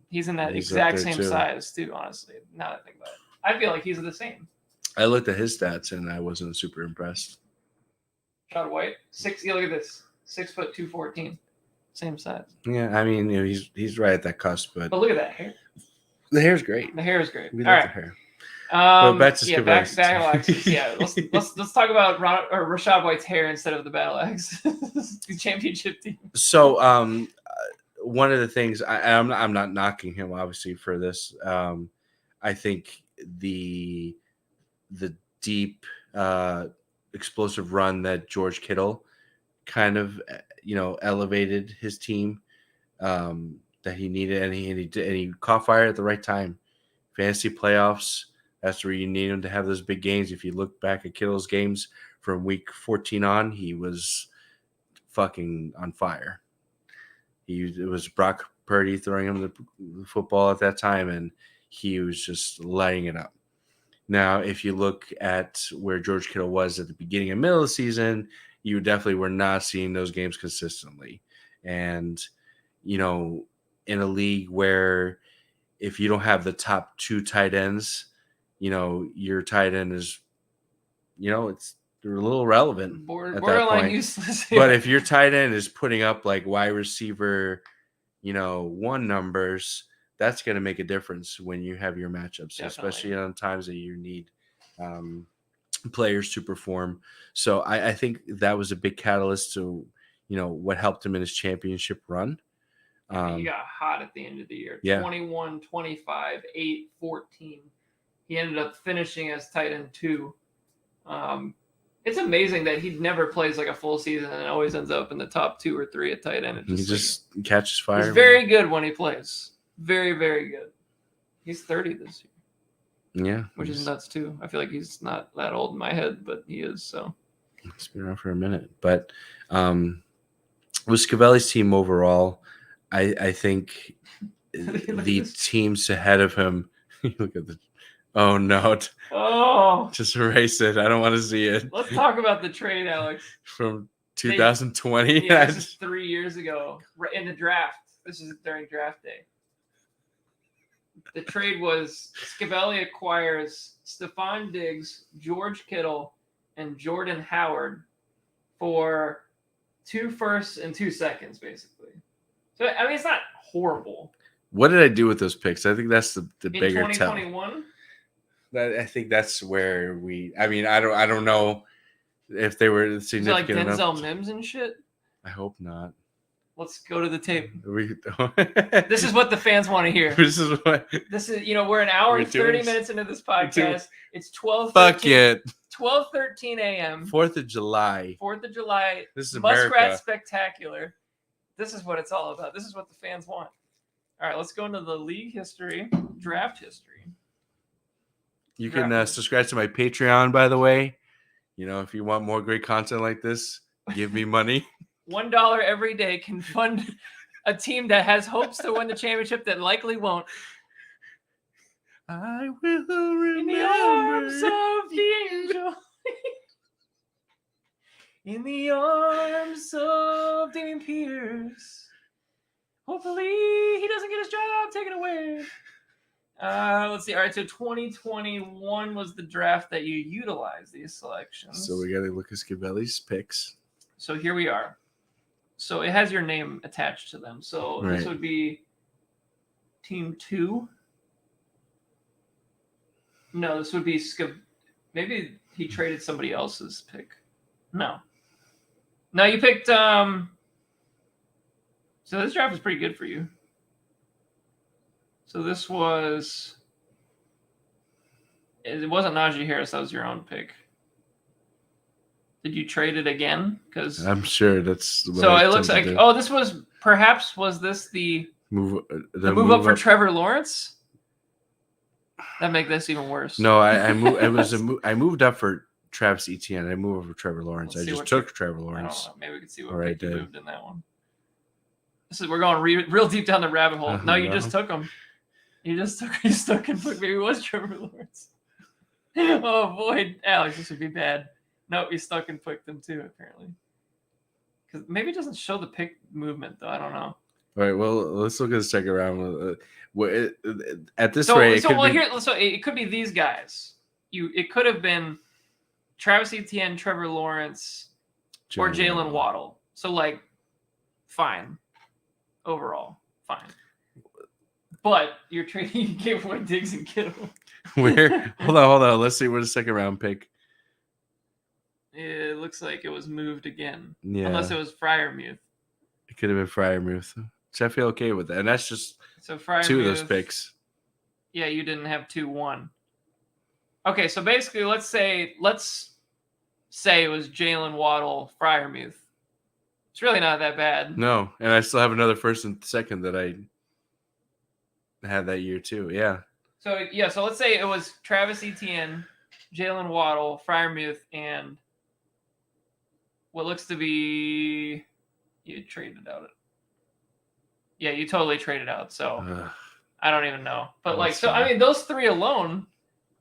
He's in that exact same size too. Honestly, now that I think about it, I feel like he's the same. I looked at his stats and I wasn't super impressed. Rashad White, look at this, 6 foot 214, same size. Yeah, I mean, he's right at that cusp, but look at that hair. The hair's great. The hair is great. We All like right. the hair. But back to back Alexis. Yeah, let's talk about Rashad White's hair instead of the Battle Axe, the championship team. So, one of the things I'm not knocking him obviously for this. I think the deep explosive run that George Kittle kind of elevated his team that he needed, and he caught fire at the right time. Fantasy playoffs. That's where you need him to have those big games. If you look back at Kittle's games from week 14 on, he was fucking on fire. It was Brock Purdy throwing him the football at that time, and he was just lighting it up. Now, if you look at where George Kittle was at the beginning and middle of the season, you definitely were not seeing those games consistently. And, in a league where if you don't have the top two tight ends, your tight end is, they're a little relevant at that point. Useless. But if your tight end is putting up like wide receiver, 1 numbers, that's going to make a difference when you have your matchups, definitely. Especially on times that you need players to perform. So I think that was a big catalyst to, what helped him in his championship run. He got hot at the end of the year. Yeah. 21, 25, 8, 14. He ended up finishing as tight end 2. It's amazing that he never plays like a full season and always ends up in the top 2 or 3 at tight end. He just catches fire. He's very good when he plays. Very, very good. He's 30 this year. Yeah. Which is nuts too. I feel like he's not that old in my head, but he is. So he's been around for a minute. But with Scavelli's team overall, I think the teams ahead of him, look at the oh no. Oh, just erase it. I don't want to see it. Let's talk about the trade, Alex. From 2020. Yeah, this is 3 years ago in the draft. This is during draft day. The trade was Scavelli acquires Stephon Diggs, George Kittle, and Jordan Howard for 2 firsts and 2 seconds, basically. So, I mean, it's not horrible. What did I do with those picks? I think that's the bigger tell. 2021? I think that's where I don't know if they were significant enough. Is it like Denzel Mims and shit? I hope not. Let's go to the tape. This is what the fans want to hear. This is we're an hour and 30 minutes into this podcast. It's 12. Fuck it. 12:13 a.m. 4th of July. 4th of July. This is Muskrat America. Spectacular. This is what it's all about. This is what the fans want. All right, let's go into the league history, draft history. You can subscribe to my Patreon, by the way. If you want more great content like this, give me money. $1 every day can fund a team that has hopes to win the championship that likely won't. I will remember. In the arms of the angel. In the arms of Damian Pierce. Hopefully he doesn't get his job taken away. Let's see. All right, so 2021 was the draft that you utilized these selections. So we got to look at Scavelli's picks. So here we are. So it has your name attached to them. So This would be team 2. No, this would be maybe he traded somebody else's pick. No, you picked. So this draft was pretty good for you. So this was. It wasn't Najee Harris. That was your own pick. Did you trade it again? Because I'm sure that's what so I it looks tend to like do. this was perhaps this the Move the move up for Trevor Lawrence? That make this even worse. No, I moved. I moved up for Travis Etienne. I moved over Trevor Lawrence. Let's I see just what took Trevor I don't Lawrence. know. Maybe we can see what Or I pick you did. moved in that one. We're going real deep down the rabbit hole. No, you No. just took him. You stuck and put. Maybe it was Trevor Lawrence. Oh boy, Alex, this would be bad. No, you stuck and picked him too, apparently. Because maybe it doesn't show the pick movement though. I don't know. All right. Well, let's look at the second round. At this rate, it could be. So it could be these guys. It could have been Travis Etienne, Trevor Lawrence, or Jalen Waddle. So like, fine. Overall, fine. But you're trading. You gave away Diggs and Kittle. Where? Hold on. Let's see where the second round pick. It looks like it was moved again. Yeah. Unless it was Freiermuth. It could have been Freiermuth. So I feel okay with that. And that's just so Freiermuth, 2 of those picks. Yeah, you didn't have 2-1. Okay, so basically, let's say it was Jalen Waddle, Freiermuth. It's really not that bad. No, and I still have another first and second that I had that year too. Yeah. So let's say it was Travis Etienne, Jalen Waddle, Freiermuth, and what looks to be you traded out. Yeah, you totally traded out. So I don't even know, but I mean, those 3 alone,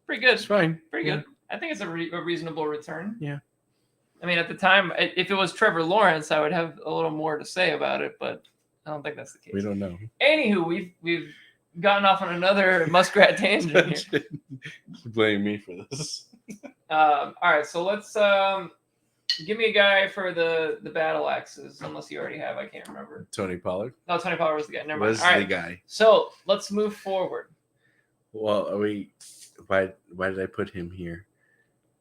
pretty good. It's fine. Pretty good. I think it's a reasonable return. Yeah. I mean, at the time, if it was Trevor Lawrence, I would have a little more to say about it, but I don't think that's the case. We don't know. Anywho, we've gotten off on another Muskrat tangent here. Blame me for this. All right, so let's give me a guy for the battle axes, unless you already have. I can't remember. Tony Pollard. No, Tony Pollard was the guy. Never mind. Was the guy. So let's move forward. Well, why did I put him here?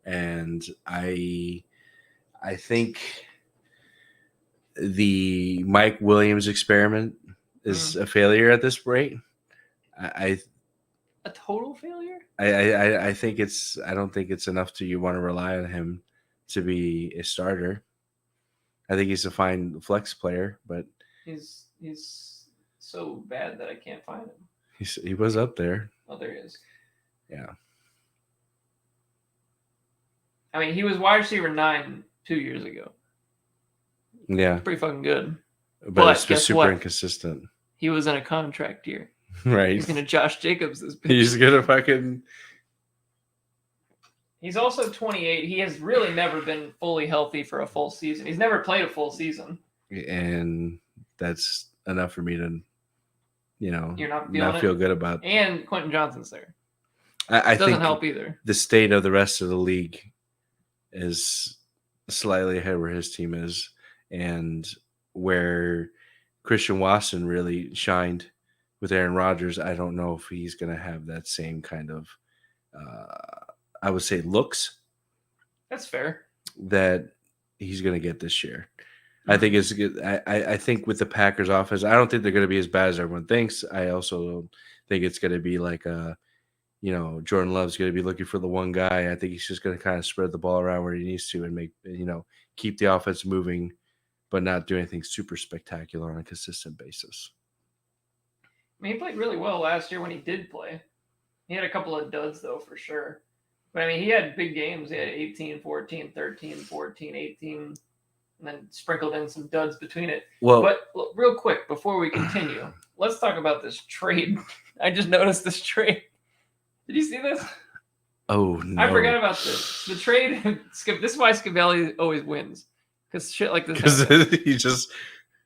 And I think the Mike Williams experiment is a failure at this rate. A total failure? I think I don't think it's enough to you want to rely on him to be a starter. I think he's a fine flex player, but he's so bad that I can't find him. He was up there. Oh, there he is. Yeah. I mean, he was wide receiver 9 2 years ago. Yeah. Pretty fucking good. But it's just super inconsistent. He was in a contract year. Right. He's going to Josh Jacobs this bitch. He's going to fucking... He's also 28. He has really never been fully healthy for a full season. He's never played a full season. And that's enough for me to, not feel good about. And Quentin Johnson's there. I doesn't think help either. The state of the rest of the league is slightly ahead where his team is, and where Christian Watson really shined with Aaron Rodgers. I don't know if he's going to have that same kind of, I would say, looks. That's fair. That he's going to get this year. I think it's good. I think with the Packers offense, I don't think they're going to be as bad as everyone thinks. I also don't think it's going to be like Jordan Love's going to be looking for the one guy. I think he's just going to kind of spread the ball around where he needs to and make, keep the offense moving, but not do anything super spectacular on a consistent basis. I mean, he played really well last year when he did play. He had a couple of duds, though, for sure. But, I mean, he had big games. He had 18, 14, 13, 14, 18, and then sprinkled in some duds between it. Well, but look, real quick, before we continue, let's talk about this trade. I just noticed this trade. Did you see this? Oh, no. I forgot about this. The trade, this is why Scavelli always wins. Because shit like this happens.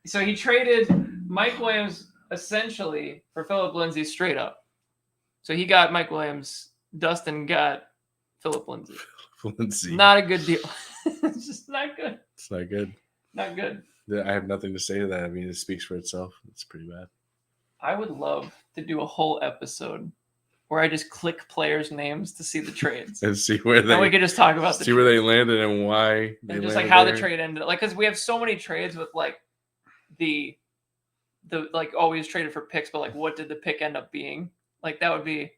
So he traded Mike Williams essentially for Philip Lindsay straight up. So he got Mike Williams. Dustin got Philip Lindsay. Not a good deal. It's just not good. It's not good. Not good. I have nothing to say to that. I mean, it speaks for itself. It's pretty bad. I would love to do a whole episode where I just click players' names to see the trades and see where they. And we could just talk about where they landed and why. And just like how the trade ended. Like, because we have so many trades with like the like always traded for picks, but like what did the pick end up being? Like that would be.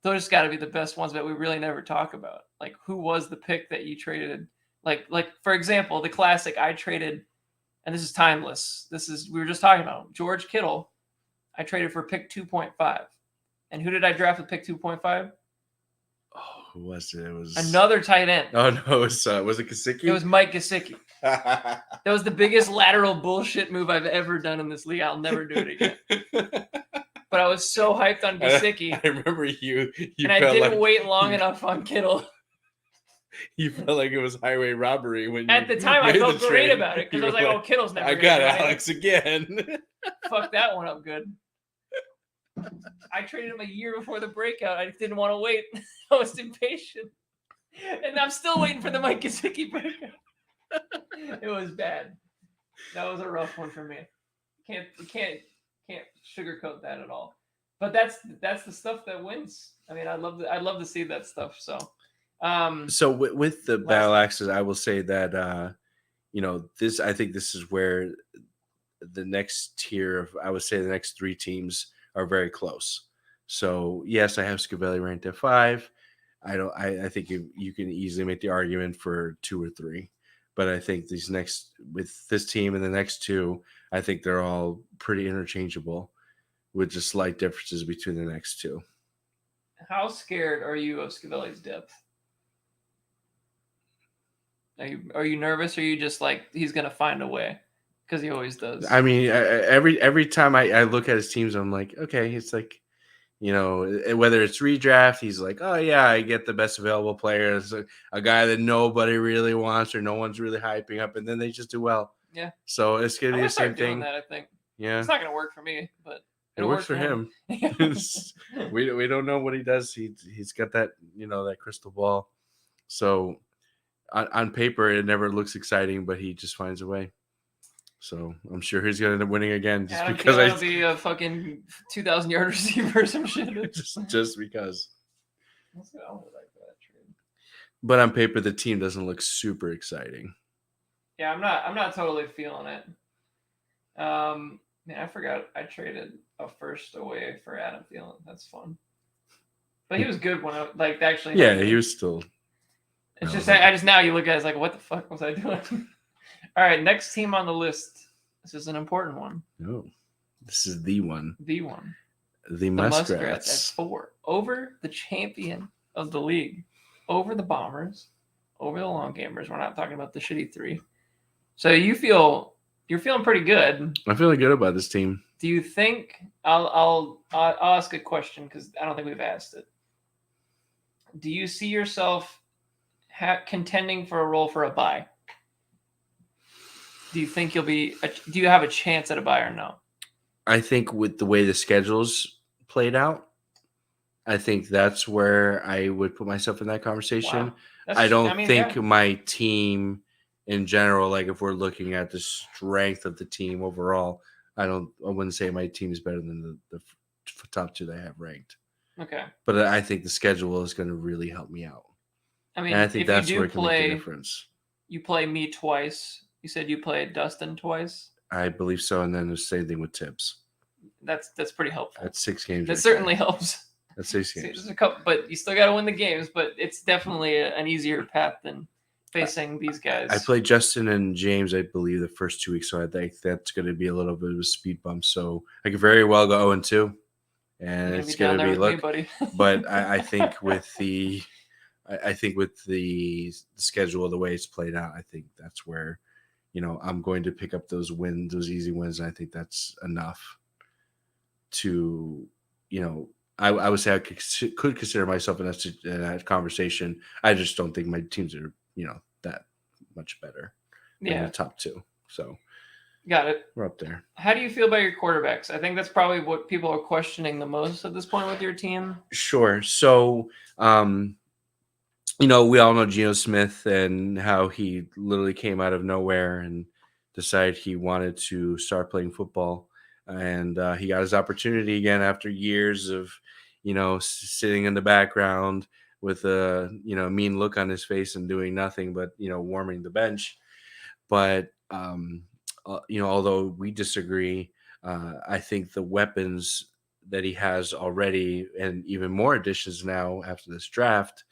Those got to be the best ones that we really never talk about. Like who was the pick that you traded? Like for example, the classic I traded, and this is timeless. We were just talking about George Kittle. I traded for pick 2.5. And who did I draft with pick 2.5? Oh, who was it? It was another tight end. Oh no, was it Gesicki? It was Mike Gesicki. That was the biggest lateral bullshit move I've ever done in this league. I'll never do it again. But I was so hyped on Gesicki. I remember you and I didn't wait long enough on Kittle. You felt like it was highway robbery when at the time I felt great about it because I was like, "Oh, Kittle's never." I got Alex again. Fuck that one up good. I traded him a year before the breakout. I didn't want to wait. I was impatient, and I'm still waiting for the Mike Gesicki breakout. It was bad. That was a rough one for me. Can't sugarcoat that at all. But that's the stuff that wins. I mean, I'd love to see that stuff. So. So with the battle axes, I will say that I think this is where the next tier of, I would say the next three teams are very close. So yes, I have Scavelli ranked at 5. I think you can easily make the argument for 2 or 3, but I think with this team and the next 2, I think they're all pretty interchangeable with just slight differences between the next 2. How scared are you of Scavelli's depth? Are you nervous, or are you just like he's gonna find a way? Because he always does. I mean, every time I look at his teams, I'm like, okay, it's like, whether it's redraft, he's like, oh yeah, I get the best available player. It's a guy that nobody really wants or no one's really hyping up, and then they just do well. Yeah. So it's gonna be the same thing. That, I think. Yeah. It's not gonna work for me, but it works for him. we don't know what he does. He's got that that crystal ball. So on paper, it never looks exciting, but he just finds a way. So I'm sure he's gonna end up winning again, just because I'll be a fucking 2,000 yard receiver or some shit. just because. That's what I would like that trade. But on paper, the team doesn't look super exciting. Yeah, I'm not totally feeling it. Man, I forgot I traded a first away for Adam Thielen. That's fun. But he was good when actually. Yeah, he was still. It's just I just now you look at it, it's like, what the fuck was I doing? All right, next team on the list. This is an important one. No, this is the one. The one. The Muskrats at 4. Over the champion of the league. Over the Bombers. Over the Long Gamers. We're not talking about the shitty 3. So you're feeling pretty good. I'm feeling good about this team. Do you think I'll ask a question because I don't think we've asked it. Do you see yourself contending for a role for a bye? Do you think do you have a chance at a bye or no? I think with the way the schedule's played out, I think that's where I would put myself in that conversation. Wow. I don't think my team in general, like if we're looking at the strength of the team overall, I wouldn't say my team is better than the top 2 that I have ranked. Okay. But I think the schedule is going to really help me out. I mean, and I think that's where it can make a difference. You play me twice. You said you played Dustin twice. I believe so, and then the same thing with Tibbs. That's pretty helpful. That's 6 games. That certainly helps. That's 6 games. There's a couple, but you still got to win the games. But it's definitely an easier path than facing these guys. I played Justin and James, I believe, the first 2 weeks, so I think that's going to be a little bit of a speed bump. So I could very well go 0-2, and it's going to be look. Buddy. But I think with the schedule, the way it's played out, I think that's where I'm going to pick up those wins, those easy wins. And I think that's enough to I would say I could consider myself in that conversation. I just don't think my teams are that much better than the top 2. So got it. We're up there. How do you feel about your quarterbacks? I think that's probably what people are questioning the most at this point with your team. Sure. So we all know Geno Smith and how he literally came out of nowhere and decided he wanted to start playing football. And he got his opportunity again after years of, sitting in the background with a, mean look on his face and doing nothing but, warming the bench. But, although we disagree, I think the weapons that he has already and even more additions now after this draft,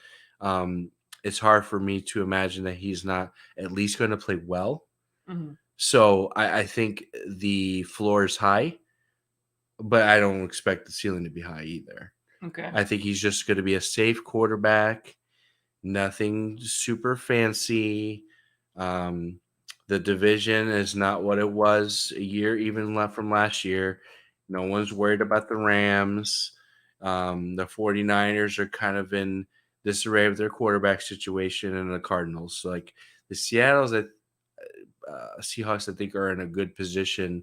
it's hard for me to imagine that he's not at least going to play well. Mm-hmm. So I think the floor is high, but I don't expect the ceiling to be high either. Okay. I think he's just going to be a safe quarterback, nothing super fancy. Um, the division is not what it was a year even left from last year. No one's worried about the Rams. The 49ers are kind of in disarray with their quarterback situation, and the Cardinals. So, like the Seahawks, I think, are in a good position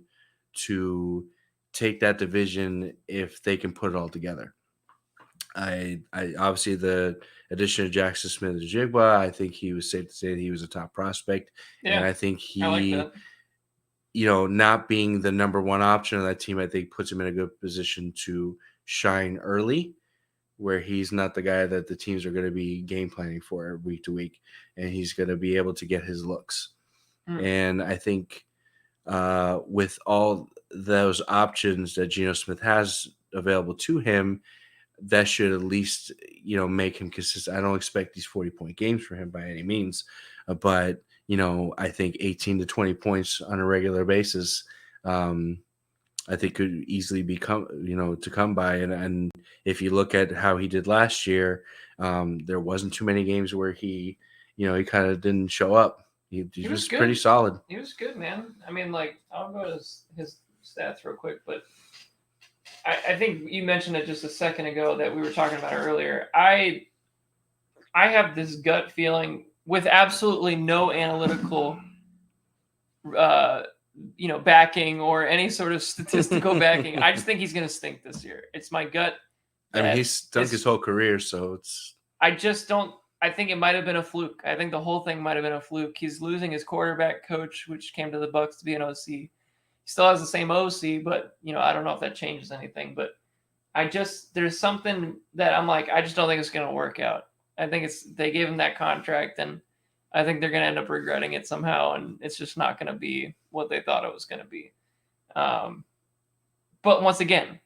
to take that division if they can put it all together. I obviously the addition of Jackson Smith and Jigba, I think he was safe to say that he was a top prospect, and Yeah, I think I like he, that. not being the number one option on that team, I think puts him in a good position to shine early, where he's not the guy that the teams are going to be game planning for week to week, and he's going to be able to get his looks. Mm. And I think with all those options that Geno Smith has available to him, that should at least make him consistent. I don't expect these 40-point games for him by any means, but I think 18 to 20 points on a regular basis, I think could easily become to come by. And if you look at how he did last year, there wasn't too many games where he kind of didn't show up. He was good. pretty solid. He was good, man. I mean, like, I'll go to his stats real quick, but I think you mentioned it just a second ago that we were talking about earlier. I have this gut feeling with absolutely no analytical, backing or any sort of statistical backing. I just think he's going to stink this year. It's my gut. I mean, he's stunk his whole career, so it's. I just don't. I think it might have been a fluke. I think the whole thing might have been a fluke. He's losing his quarterback coach, which came to the Bucs to be an OC. He still has the same OC, but I don't know if that changes anything. But there's something that I'm like, I just don't think it's going to work out. I think they gave him that contract, and I think they're going to end up regretting it somehow, and it's just not going to be what they thought it was going to be. But once again,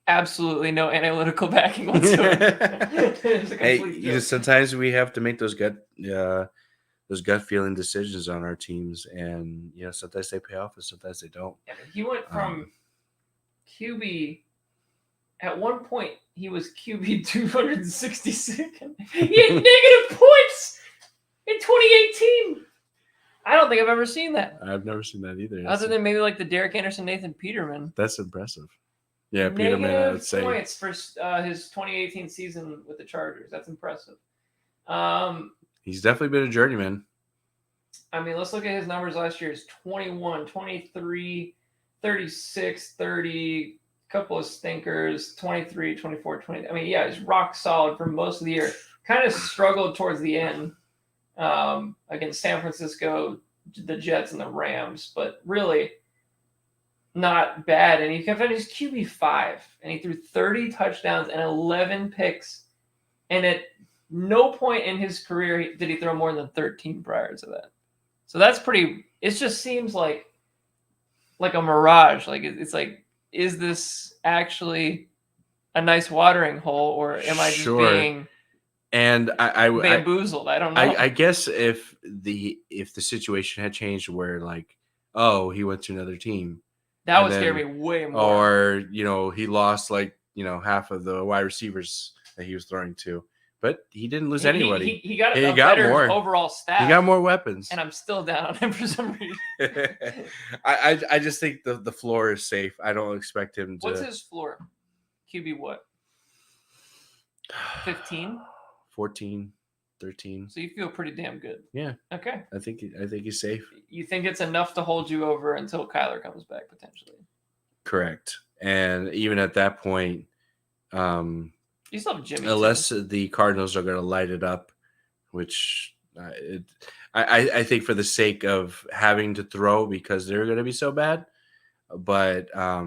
absolutely no analytical backing whatsoever. Hey, sometimes we have to make those gut feeling decisions on our teams, and sometimes they pay off, and sometimes they don't. Yeah, he went from QB. At one point, he was QB 262nd. He had negative points in 2018. I don't think I've ever seen that. I've never seen that either. Other than maybe like the Derek Anderson, Nathan Peterman. That's impressive. Yeah, negative Peterman, I would say. points for his 2018 season with the Chargers. That's impressive. He's definitely been a journeyman. I mean, let's look at his numbers last year. It's 21, 23, 36, 30, couple of stinkers, 23, 24, 20. I mean, yeah, he's rock solid for most of the year. Kind of struggled towards the end against San Francisco, the Jets, and the Rams, but really not bad. And he finished QB5, and he threw 30 touchdowns and 11 picks. And at no point in his career did he throw more than 13 prior to that. So that's pretty. It just seems like a mirage. Like it's like, is this actually a nice watering hole, or am I just being bamboozled? I don't know. I guess if the situation had changed where like, oh, he went to another team, that would scare me way more. Or he lost like half of the wide receivers that he was throwing to. But he didn't lose anybody. He got better more overall stats. He got more weapons. And I'm still down on him for some reason. I just think the floor is safe. I don't expect him to. What's his floor? QB what? 15? 14, 13. So you feel pretty damn good. Yeah. Okay. I think he's safe. You think it's enough to hold you over until Kyler comes back, potentially? Correct. And even at that point, you still have Jimmy. Unless the Cardinals are going to light it up, which I think for the sake of having to throw because they're going to be so bad. But, I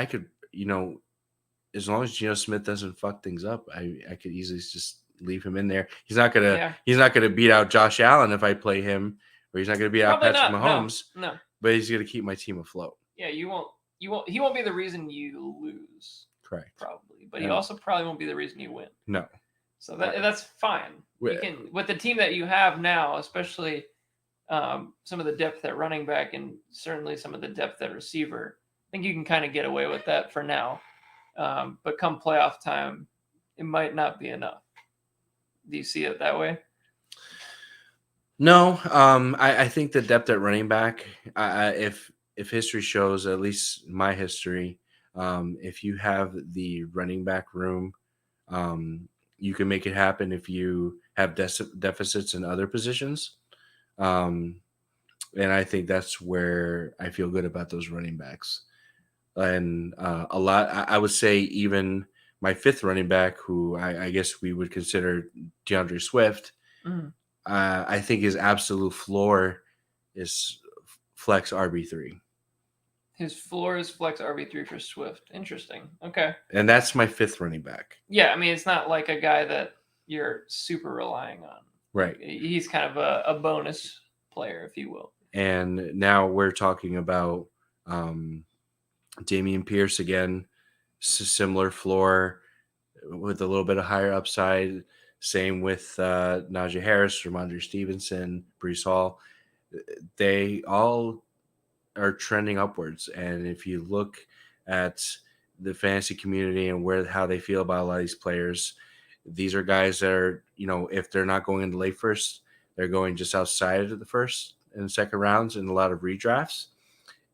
could, as long as Geno Smith doesn't fuck things up, I could easily just leave him in there. He's not going to beat out Josh Allen if I play him, or he's not going to beat out Patrick Mahomes. No. But he's going to keep my team afloat. Yeah, he won't be the reason you lose. Correct. Probably. But he also probably won't be the reason you win. No. So that's fine. You can, with the team that you have now, especially some of the depth at running back and certainly some of the depth at receiver. I think you can kind of get away with that for now. But come playoff time, it might not be enough. Do you see it that way? No, I think the depth at running back, if history shows, at least my history, if you have the running back room, you can make it happen if you have deficits in other positions. And I think that's where I feel good about those running backs. And a lot, I would say, even my fifth running back, who I guess we would consider DeAndre Swift, I think his absolute floor is flex RB3. His floor is flex RB3 for Swift. Interesting. Okay. And that's my fifth running back. Yeah, I mean, it's not like a guy that you're super relying on. Right. He's kind of a bonus player, if you will. And now we're talking about Dameon Pierce again, similar floor with a little bit of higher upside. Same with Najee Harris, Ramondre Stevenson, Breece Hall. They all are trending upwards. And if you look at the fantasy community and how they feel about a lot of these players, these are guys that are, if they're not going in the late first, they're going just outside of the first and second rounds in a lot of redrafts.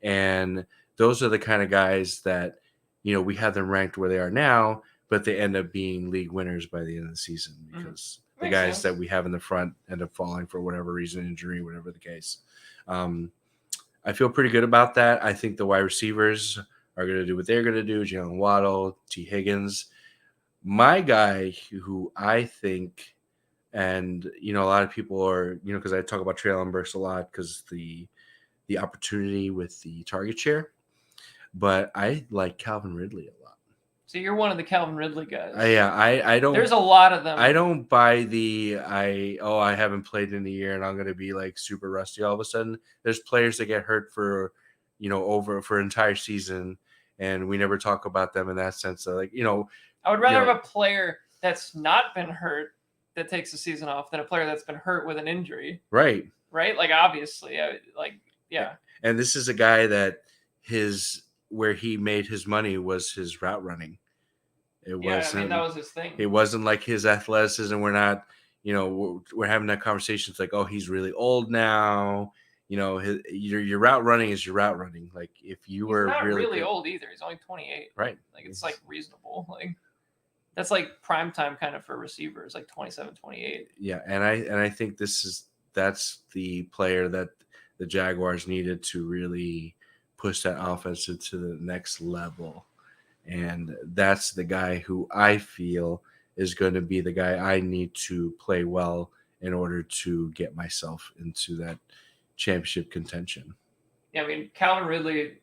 And those are the kind of guys that, we have them ranked where they are now, but they end up being league winners by the end of the season because the guys that we have in the front end up falling for whatever reason, injury, whatever the case. I feel pretty good about that. I think the wide receivers are going to do what they're going to do. Jalen Waddle, T. Higgins. My guy who I think, and, a lot of people are, because I talk about Treylon Burks a lot because the opportunity with the target share, but I like Calvin Ridley a lot. So you're one of the Calvin Ridley guys. Yeah, I don't. There's a lot of them. I don't buy I haven't played in a year and I'm going to be like super rusty all of a sudden. There's players that get hurt for, for an entire season, and we never talk about them in that sense. So I would rather have a player that's not been hurt that takes the season off than a player that's been hurt with an injury. Right. Right. Like obviously, yeah. And this is a guy that where he made his money was his route running. That was his thing. It wasn't like his athleticism. We're not, we're having that conversation. It's like, oh, he's really old now. Your route running is your route running. Like if you were not really good, old either. He's only 28. Right. Like it's like reasonable. Like that's like prime time kind of for receivers, like 27, 28. Yeah, and I think that's the player that the Jaguars needed to really push that offense into the next level. And that's the guy who I feel is going to be the guy I need to play well in order to get myself into that championship contention. Yeah, I mean, Calvin Ridley,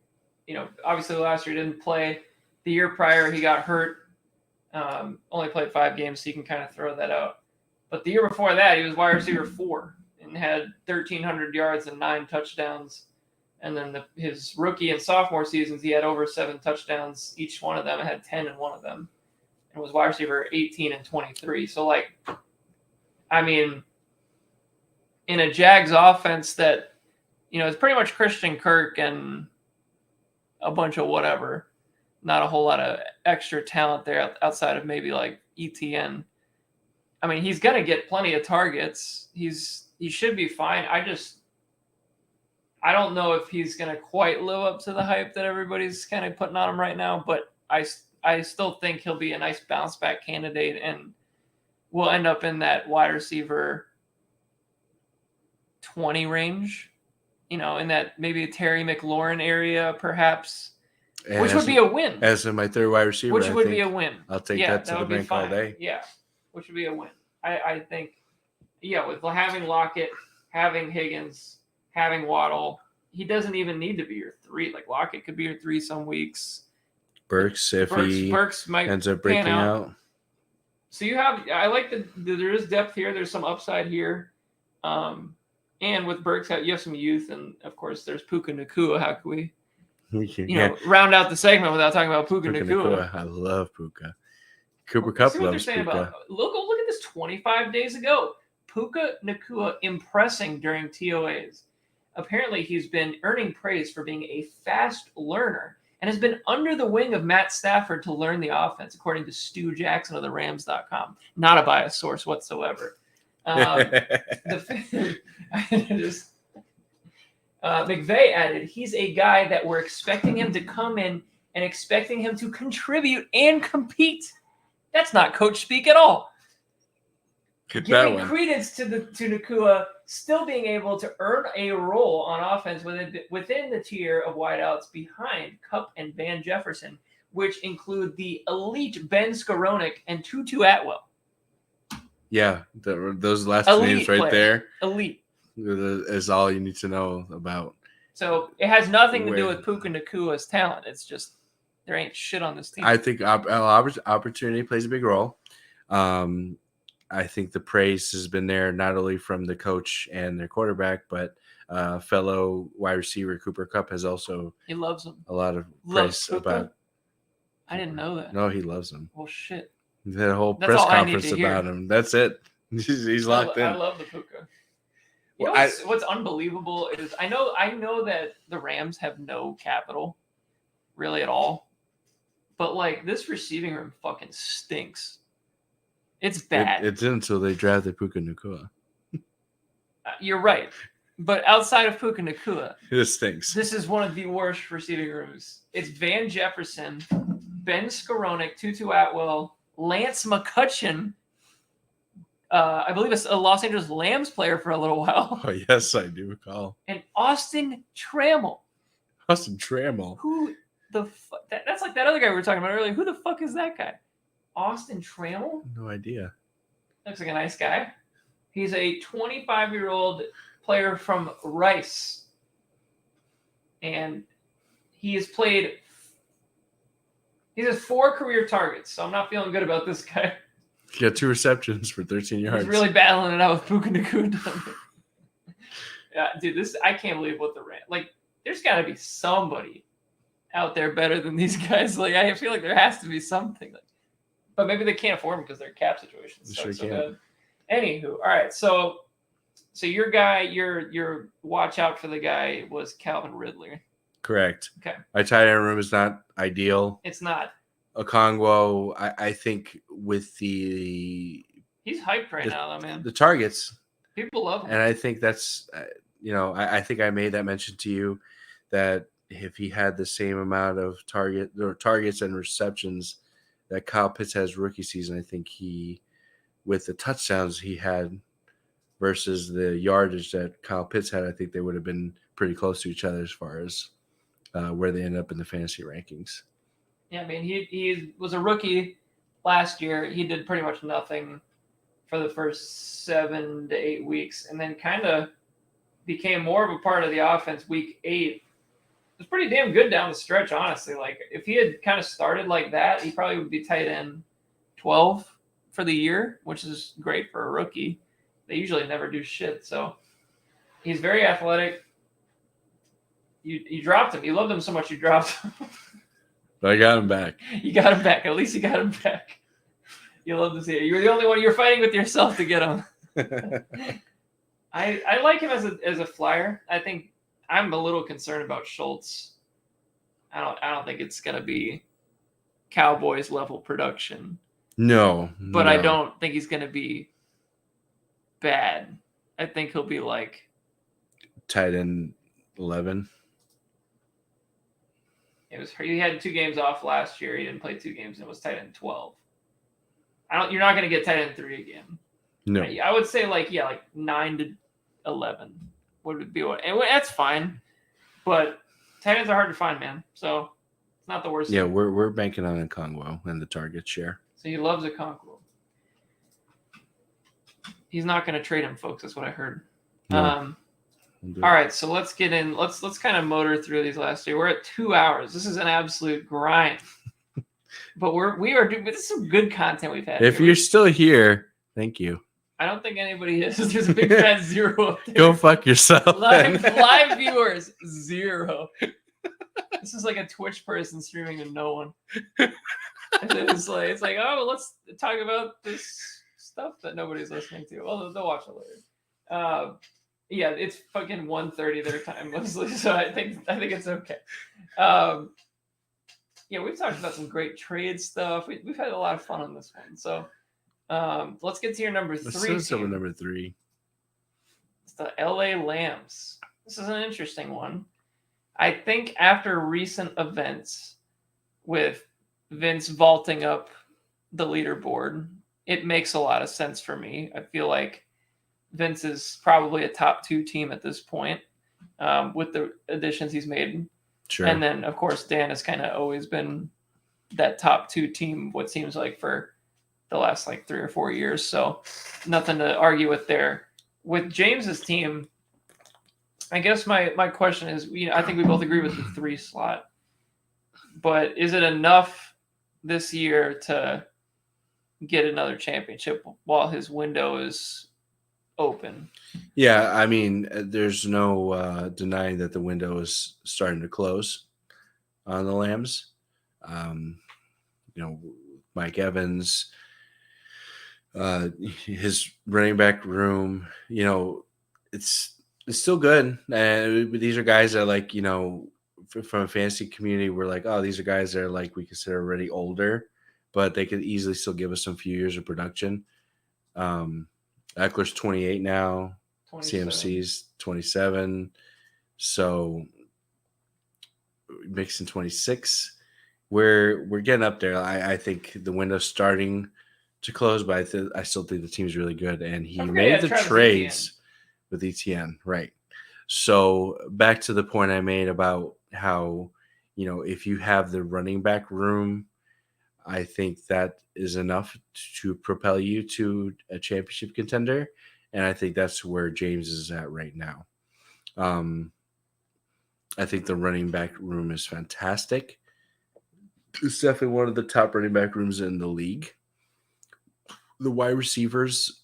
obviously last year didn't play. The year prior, he got hurt. Only played 5 games, so you can kind of throw that out. But the year before that, he was wide receiver 4 and had 1,300 yards and 9 touchdowns. And then his rookie and sophomore seasons, he had over 7 touchdowns. Each one of them had 10 in one of them. And was wide receiver 18 and 23. So, in a Jags offense that, is pretty much Christian Kirk and a bunch of whatever. Not a whole lot of extra talent there outside of maybe like ETN. I mean, he's going to get plenty of targets. He should be fine. I don't know if he's going to quite live up to the hype that everybody's kind of putting on him right now, but I still think he'll be a nice bounce back candidate and will end up in that wide receiver 20 range, in that maybe Terry McLaurin area, perhaps, which would be a win. As in my third wide receiver, which would be a win. I'll take that to the bank all day. Yeah, which would be a win. I think, with having Lockett, having Higgins, having Waddle, he doesn't even need to be your 3. Like Lockett could be your 3 some weeks. Burks might ends up breaking out. So I like there is depth here. There's some upside here. And with Burks, you have some youth. And, of course, there's Puka Nacua. How can we round out the segment without talking about Puka Nacua? I love Puka. Cooper Let's Cup see what they're loves saying Puka. about. Look at this 25 days ago. Puka Nacua impressing during TOAs. Apparently, he's been earning praise for being a fast learner and has been under the wing of Matt Stafford to learn the offense, according to Stu Jackson of the Rams.com. Not a biased source whatsoever. McVay added, he's a guy that we're expecting him to come in and expecting him to contribute and compete. That's not coach speak at all. Giving credence to Nacua still being able to earn a role on offense within the tier of wideouts behind Kupp and Van Jefferson, which include the elite Ben Skowronek and Tutu Atwell. Yeah, those last two names right there. Elite. Is all you need to know about. So it has nothing to do with Puka Nacua's talent. It's just there ain't shit on this team. I think opportunity plays a big role. I think the praise has been there not only from the coach and their quarterback, but fellow wide receiver Cooper Kupp has also. He loves him. A lot of praise about. I didn't know that. No, he loves him. Well, shit. He had a whole press conference about him. That's it. He's locked in. I love the Puka. You know what's unbelievable is I know that the Rams have no capital, really at all, but like this receiving room fucking stinks. It's bad. It didn't until they drafted Puka Nacua. You're right, but outside of Puka Nacua, it stinks. This is one of the worst receiving rooms. It's Van Jefferson, Ben Skowronek, Tutu Atwell, Lance McCutcheon. I believe it's a Los Angeles Lambs player for a little while. Oh, yes, I do recall. And Austin Trammell. Austin Trammell. Who the fuck? That's like that other guy we were talking about earlier. Who the fuck is that guy? Austin Trammell? No idea. Looks like a nice guy. He's a 25-year-old player from Rice. And he has 4 career targets, so I'm not feeling good about this guy. He got 2 receptions for 13 yards. He's really battling it out with Puka Nacua. Yeah, dude, I can't believe what the Rams. Like, there's got to be somebody out there better than these guys. Like, I feel like there has to be something. But maybe they can't afford them because their cap situation sucks so bad. Anywho, all right. So your guy, your watch out for the guy was Calvin Ridley. Correct. Okay. My tight end room is not ideal. It's not. Okongwu, I think with he's hyped right now, though, man. The targets, people love him, and I think that's I think I made that mention to you that if he had the same amount of targets and receptions that Kyle Pitts has rookie season, I think with the touchdowns he had versus the yardage that Kyle Pitts had, I think they would have been pretty close to each other as far as where they end up in the fantasy rankings. Yeah, I mean, he was a rookie last year. He did pretty much nothing for the first 7 to 8 weeks, and then kind of became more of a part of the offense week 8. It was pretty damn good down the stretch, honestly. Like, if he had kind of started like that, he probably would be tight end 12 for the year, which is great for a rookie. They usually never do shit, so he's very athletic. You dropped him. You loved him so much you dropped him. But I got him back. You got him back. At least you got him back. You love to see it. You're the only one. You're fighting with yourself to get him. I like him as a flyer. I think I'm a little concerned about Schultz. I don't think it's gonna be Cowboys level production. No. But I don't think he's gonna be bad. I think he'll be like tight end 11. He had 2 games off last year. He didn't play 2 games and it was tight end 12. You're not going to get tight end 3 again. No. I would say like 9 to 11 would be what, and that's fine. But tight ends are hard to find, man. So it's not the worst. Yeah, we're banking on Okongwu and the target share. So he loves Okongwu. He's not going to trade him, folks. That's what I heard. No. All right, so let's get in. Let's kind of motor through these last 2. We're at 2 hours. This is an absolute grind. But we are doing. This is some good content we've had. If you're still here, thank you. I don't think anybody is. There's a big fat 0 up there. Go fuck yourself. Live viewers 0. This is like a Twitch person streaming to no one. It's like, oh, let's talk about this stuff that nobody's listening to. Well, they'll watch it later. Yeah, it's fucking 1:30 their time mostly, so I think it's okay. Um, yeah, we've talked about some great trade stuff. We've had a lot of fun on this one. So let's get to your number three team. Number 3. It's the LA Lambs. This is an interesting one. I think after recent events with Vince vaulting up the leaderboard, it makes a lot of sense for me. I feel like Vince is probably a top 2 team at this point with the additions he's made. Sure. And then, of course, Dan has kind of always been that top 2 team, what seems like for the last like 3 or 4 years. So nothing to argue with there. With James's team, I guess my question is, I think we both agree with the 3 slot. But is it enough this year to get another championship while his window is open? Yeah, I mean, there's no denying that the window is starting to close on the Lambs. Mike Evans, his running back room, it's still good. And these are guys that, like, from a fantasy community, we're like, oh, these are guys that are like we consider already older, but they could easily still give us some few years of production. Eckler's 28 now. 27. CMC's 27. So mixing 26. We're getting up there. I think the window's starting to close, but I still think the team's really good. And he made the trades with ETN, right? So back to the point I made about how, if you have the running back room, I think that is enough to propel you to a championship contender. And I think that's where James is at right now. I think the running back room is fantastic. It's definitely one of the top running back rooms in the league. The wide receivers,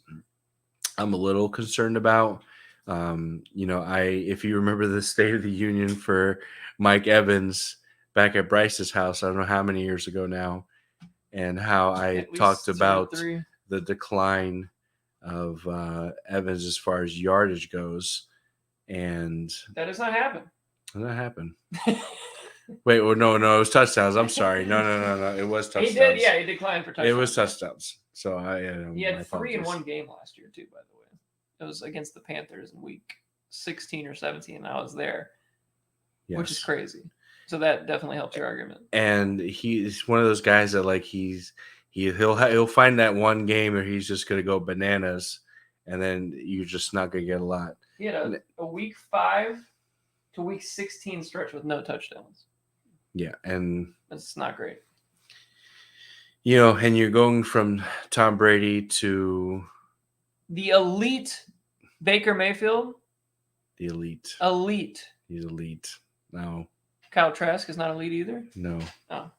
I'm a little concerned about. If you remember the State of the Union for Mike Evans back at Bryce's house, I don't know how many years ago now, and how I talked about the decline of Evans as far as yardage goes, and that does not happen. Did that happen? Wait, no, it was touchdowns. I'm sorry. No, it was touchdowns. He did, he declined for touchdowns. It was touchdowns. So he had 3 in one game last year too, by the way. It was against the Panthers in week 16 or 17, and I was there, which is crazy. So that definitely helps your argument. And he's one of those guys that, like, he'll find that one game where he's just gonna go bananas, and then you're just not gonna get a lot. He had a week 5 to week 16 stretch with no touchdowns. Yeah, and it's not great. And you're going from Tom Brady to the elite Baker Mayfield. The elite. He's elite. No. Kyle Trask is not elite either. No. Oh.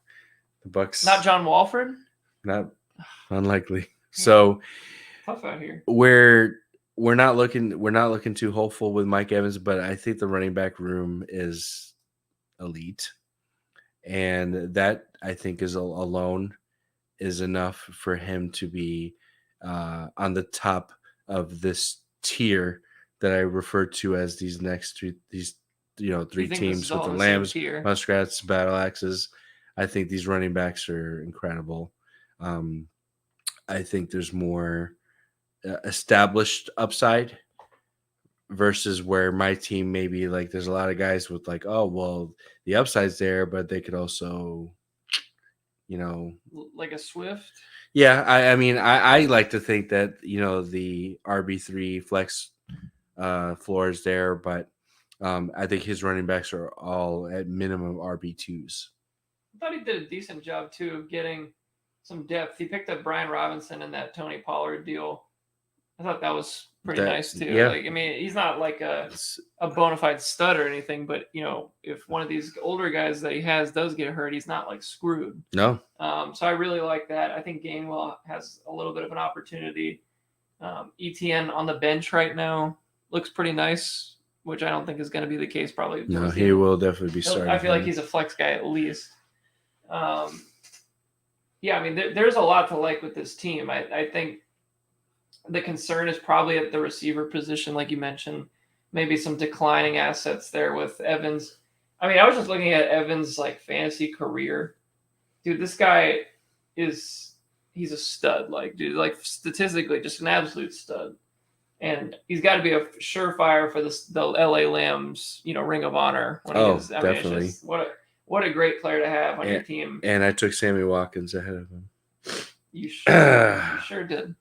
The Bucks. Not John Walford. Not unlikely. So tough out here. We're not looking too hopeful with Mike Evans, but I think the running back room is elite, and that, I think, is alone is enough for him to be on the top of this tier that I refer to as these next three teams with the Lambs, Muskrats, Battle Axes. I think these running backs are incredible. I think there's more established upside versus where my team maybe, like, there's a lot of guys with, like, oh, well, the upside's there, but they could also, like a Swift. Yeah, I mean, I like to think that, the RB3 flex floor is there, but I think his running backs are all at minimum RB2s. I thought he did a decent job too of getting some depth. He picked up Brian Robinson in that Tony Pollard deal. I thought that was pretty nice too. Yeah. Like, I mean, he's not like a bona fide stud or anything, but if one of these older guys that he has does get hurt, he's not like screwed. No. So I really like that. I think Gainwell has a little bit of an opportunity. ETN on the bench right now looks pretty nice, which I don't think is going to be the case probably. No, he will definitely be starting. I feel like he's a flex guy at least. Yeah, I mean, there's a lot to like with this team. I think the concern is probably at the receiver position, like you mentioned. Maybe some declining assets there with Evans. I mean, I was just looking at Evans' like fantasy career. Dude, this guy is he's a stud. Like, dude, like statistically, just an absolute stud. And he's got to be a surefire for the LA Lambs, Ring of Honor when he Oh, is. I mean, it's definitely. just what a great player to have on your team. And I took Sammy Watkins ahead of him. You sure did.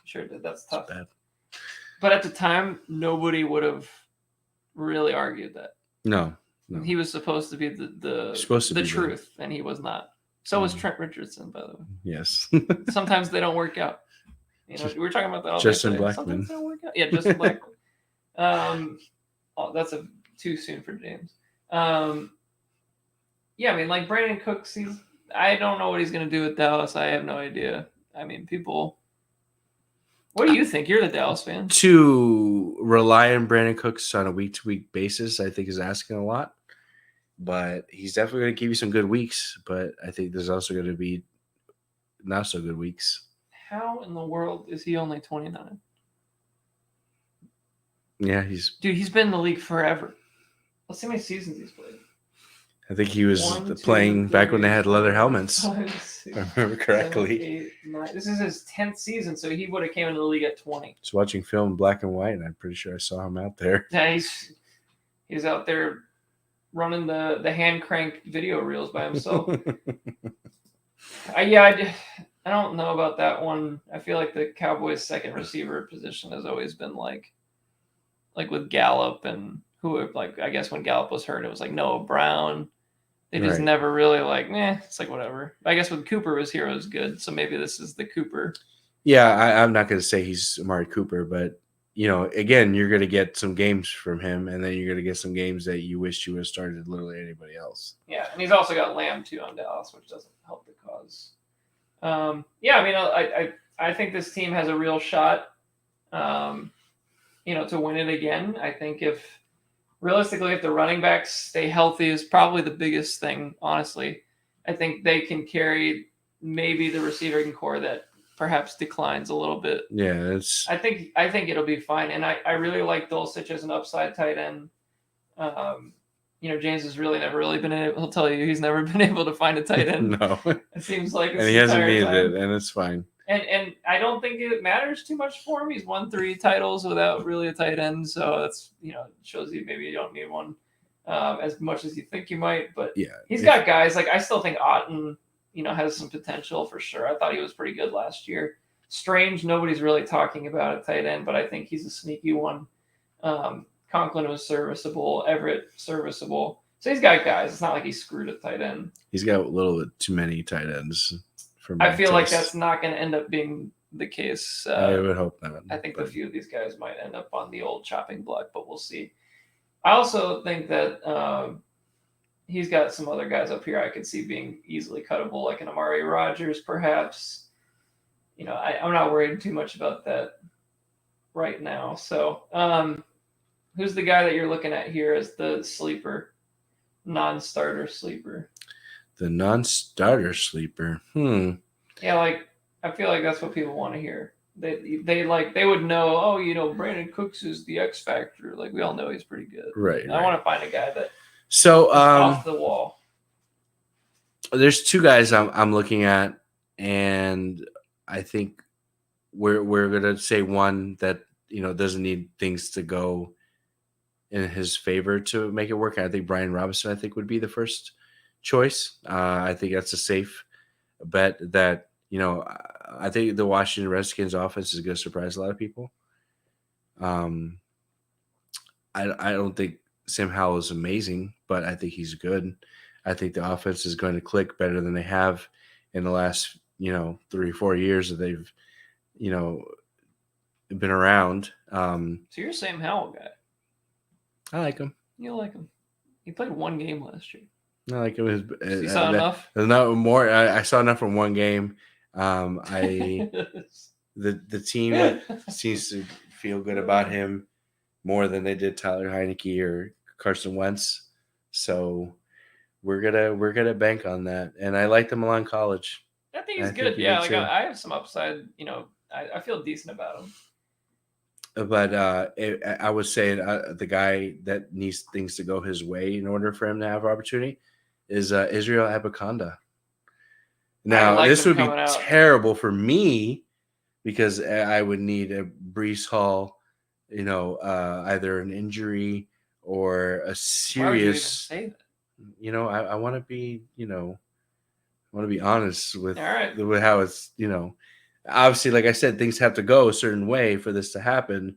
Sure did. That's tough. Bad. But at the time, nobody would have really argued that. No. He was supposed to be the truth, and he was not. So was Trent Richardson, by the way. Yes. Sometimes they don't work out. We were talking about that all Justin day. Blackmon. Sometimes they don't work out. Yeah, Justin Blackmon. That's too soon for James. Yeah, I mean, like Brandon Cooks, I don't know what he's going to do with Dallas. I have no idea. I mean, people. What do you think? You're the Dallas fan. To rely on Brandon Cooks on a week-to-week basis, I think is asking a lot. But he's definitely going to give you some good weeks. But I think there's also going to be not so good weeks. How in the world is he only 29? Yeah, he's been in the league forever. Let's see how many seasons he's played. I think he was playing back when they had leather helmets. 5, 6, if I remember correctly. 7, 8, 9. This is his 10th season, so he would have came into the league at 20. Just watching film in black and white, and I'm pretty sure I saw him out there. Yeah, he's out there running the hand crank video reels by himself. I don't know about that one. I feel like the Cowboys' second receiver position has always been like with Gallup and I guess when Gallup was hurt, it was like Noah Brown. They just never really it's like whatever. I guess when Cooper was here, it was good. So maybe this is the Cooper. Yeah, I'm not going to say he's Amari Cooper, but again, you're going to get some games from him, and then you're going to get some games that you wish you would have started literally anybody else. Yeah, and he's also got Lamb too on Dallas, which doesn't help the cause. Yeah, I mean, I think this team has a real shot, to win it again. I think realistically, if the running backs stay healthy is probably the biggest thing, honestly. I think they can carry maybe the receiving core that perhaps declines a little bit. Yeah, I think it'll be fine. And I really like Dulcich as an upside tight end. James has never been able, he'll tell you he's never been able to find a tight end. No. It seems like and he hasn't needed it, and it's fine. And I don't think it matters too much for him. He's won 3 titles without really a tight end, so that's shows you maybe you don't need one as much as you think you might. But yeah, he's got guys I still think Otten has some potential for sure. I thought he was pretty good last year. Strange, nobody's really talking about at tight end, but I think he's a sneaky one. Conklin was serviceable, Everett serviceable. So he's got guys. It's not like he's screwed at tight end. He's got a little bit too many tight ends. I feel like that's not going to end up being the case. I would hope not. I think a few of these guys might end up on the old chopping block, but we'll see. I also think that he's got some other guys up here I could see being easily cuttable, like an Amari Rodgers, perhaps. I'm not worried too much about that right now. So who's the guy that you're looking at here as the sleeper, non-starter sleeper? The non-starter sleeper. Yeah, I feel like that's what people want to hear. They would know. Brandon Cooks is the X factor. Like we all know he's pretty good. Right. I want to find a guy that. So off the wall. There's 2 guys I'm looking at, and I think we're gonna say one that doesn't need things to go in his favor to make it work. I think Brian Robinson would be the first choice. I think that's a safe bet that, I think the Washington Redskins offense is going to surprise a lot of people. I don't think Sam Howell is amazing, but I think he's good. I think the offense is going to click better than they have in the last, 3 or 4 years that they've, been around. So you're a Sam Howell guy. I like him. You like him. He played 1 game last year. I like him. You saw enough? No more. I saw enough from 1 game. The team seems to feel good about him more than they did Tyler Heineke or Carson Wentz. So we're gonna bank on that. And I liked him along college. think he's I think good. he Yeah, did like too. I have some upside. I feel decent about him. But I was saying the guy that needs things to go his way in order for him to have opportunity is Israel Abaconda. I Now, liked this him would be coming out. terrible for me because I would need a Brees Hall, either an injury or a Why would you even serious. say that? I want to be, I want to be honest All right. with how it's, obviously, like I said, things have to go a certain way for this to happen.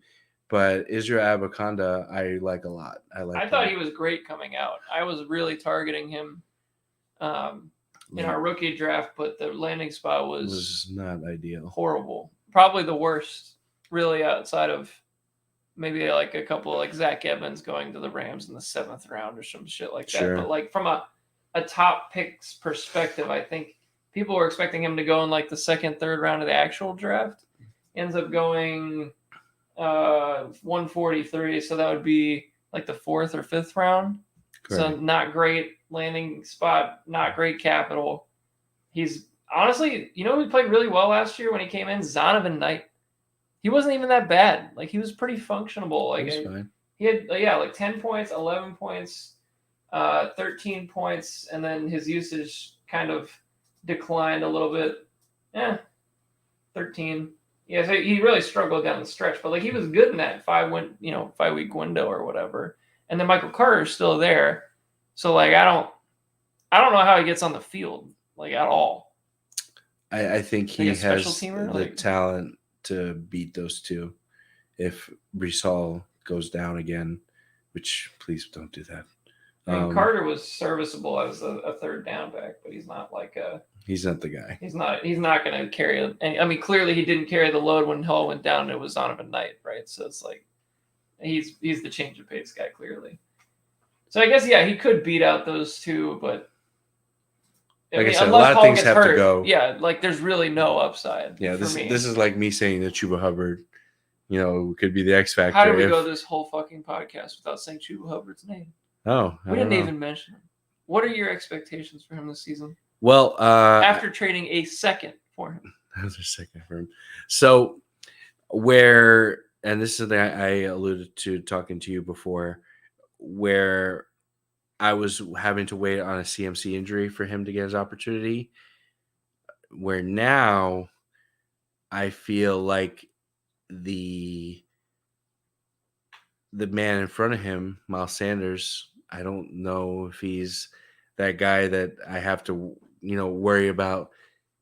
But Israel Abaconda, I like a lot. I thought he was great coming out. I was really targeting him in our rookie draft, but the landing spot was not ideal. Horrible. Probably the worst, really, outside of maybe like a couple like Zach Evans going to the Rams in the 7th round or some shit like that. Sure. But like from a top picks perspective, I think people were expecting him to go in like the 2nd, 3rd round of the actual draft. Ends up going 143, so that would be like the 4th or 5th round. Correct. So not great landing spot, not great capital. He's honestly, he played really well last year when he came in? Zonovan Knight. He wasn't even that bad. Like he was pretty functionable. Like He's fine. He had like 10 points, 11 points, 13 points, and then his usage kind of declined a little bit. 13. Yeah, so he really struggled down the stretch, but like he was good in that 5-week window or whatever. And then Michael Carter's still there. So like I don't know how he gets on the field like at all. I think he has the talent to beat those two. If Brees Hall goes down again, which please don't do that. I mean, Carter was serviceable as a 3rd down back, but he's not like a. He's not the guy. He's not going to carry. I mean, clearly he didn't carry the load when Hall went down. And it was Zonovan Knight, right? So it's like he's the change of pace guy clearly. So I guess he could beat out those two, but. Like I said, a lot of things have to go. Yeah, like there's really no upside. Yeah, this is like me saying that Chuba Hubbard, could be the X factor. How did we go this whole fucking podcast without saying Chuba Hubbard's name? Oh, we didn't even mention him. What are your expectations for him this season? Well, after trading a 2nd for him, another 2nd for him. So and this is the I alluded to talking to you before, where I was having to wait on a CMC injury for him to get his opportunity, where now I feel like the man in front of him, Miles Sanders, I don't know if he's that guy that I have to, worry about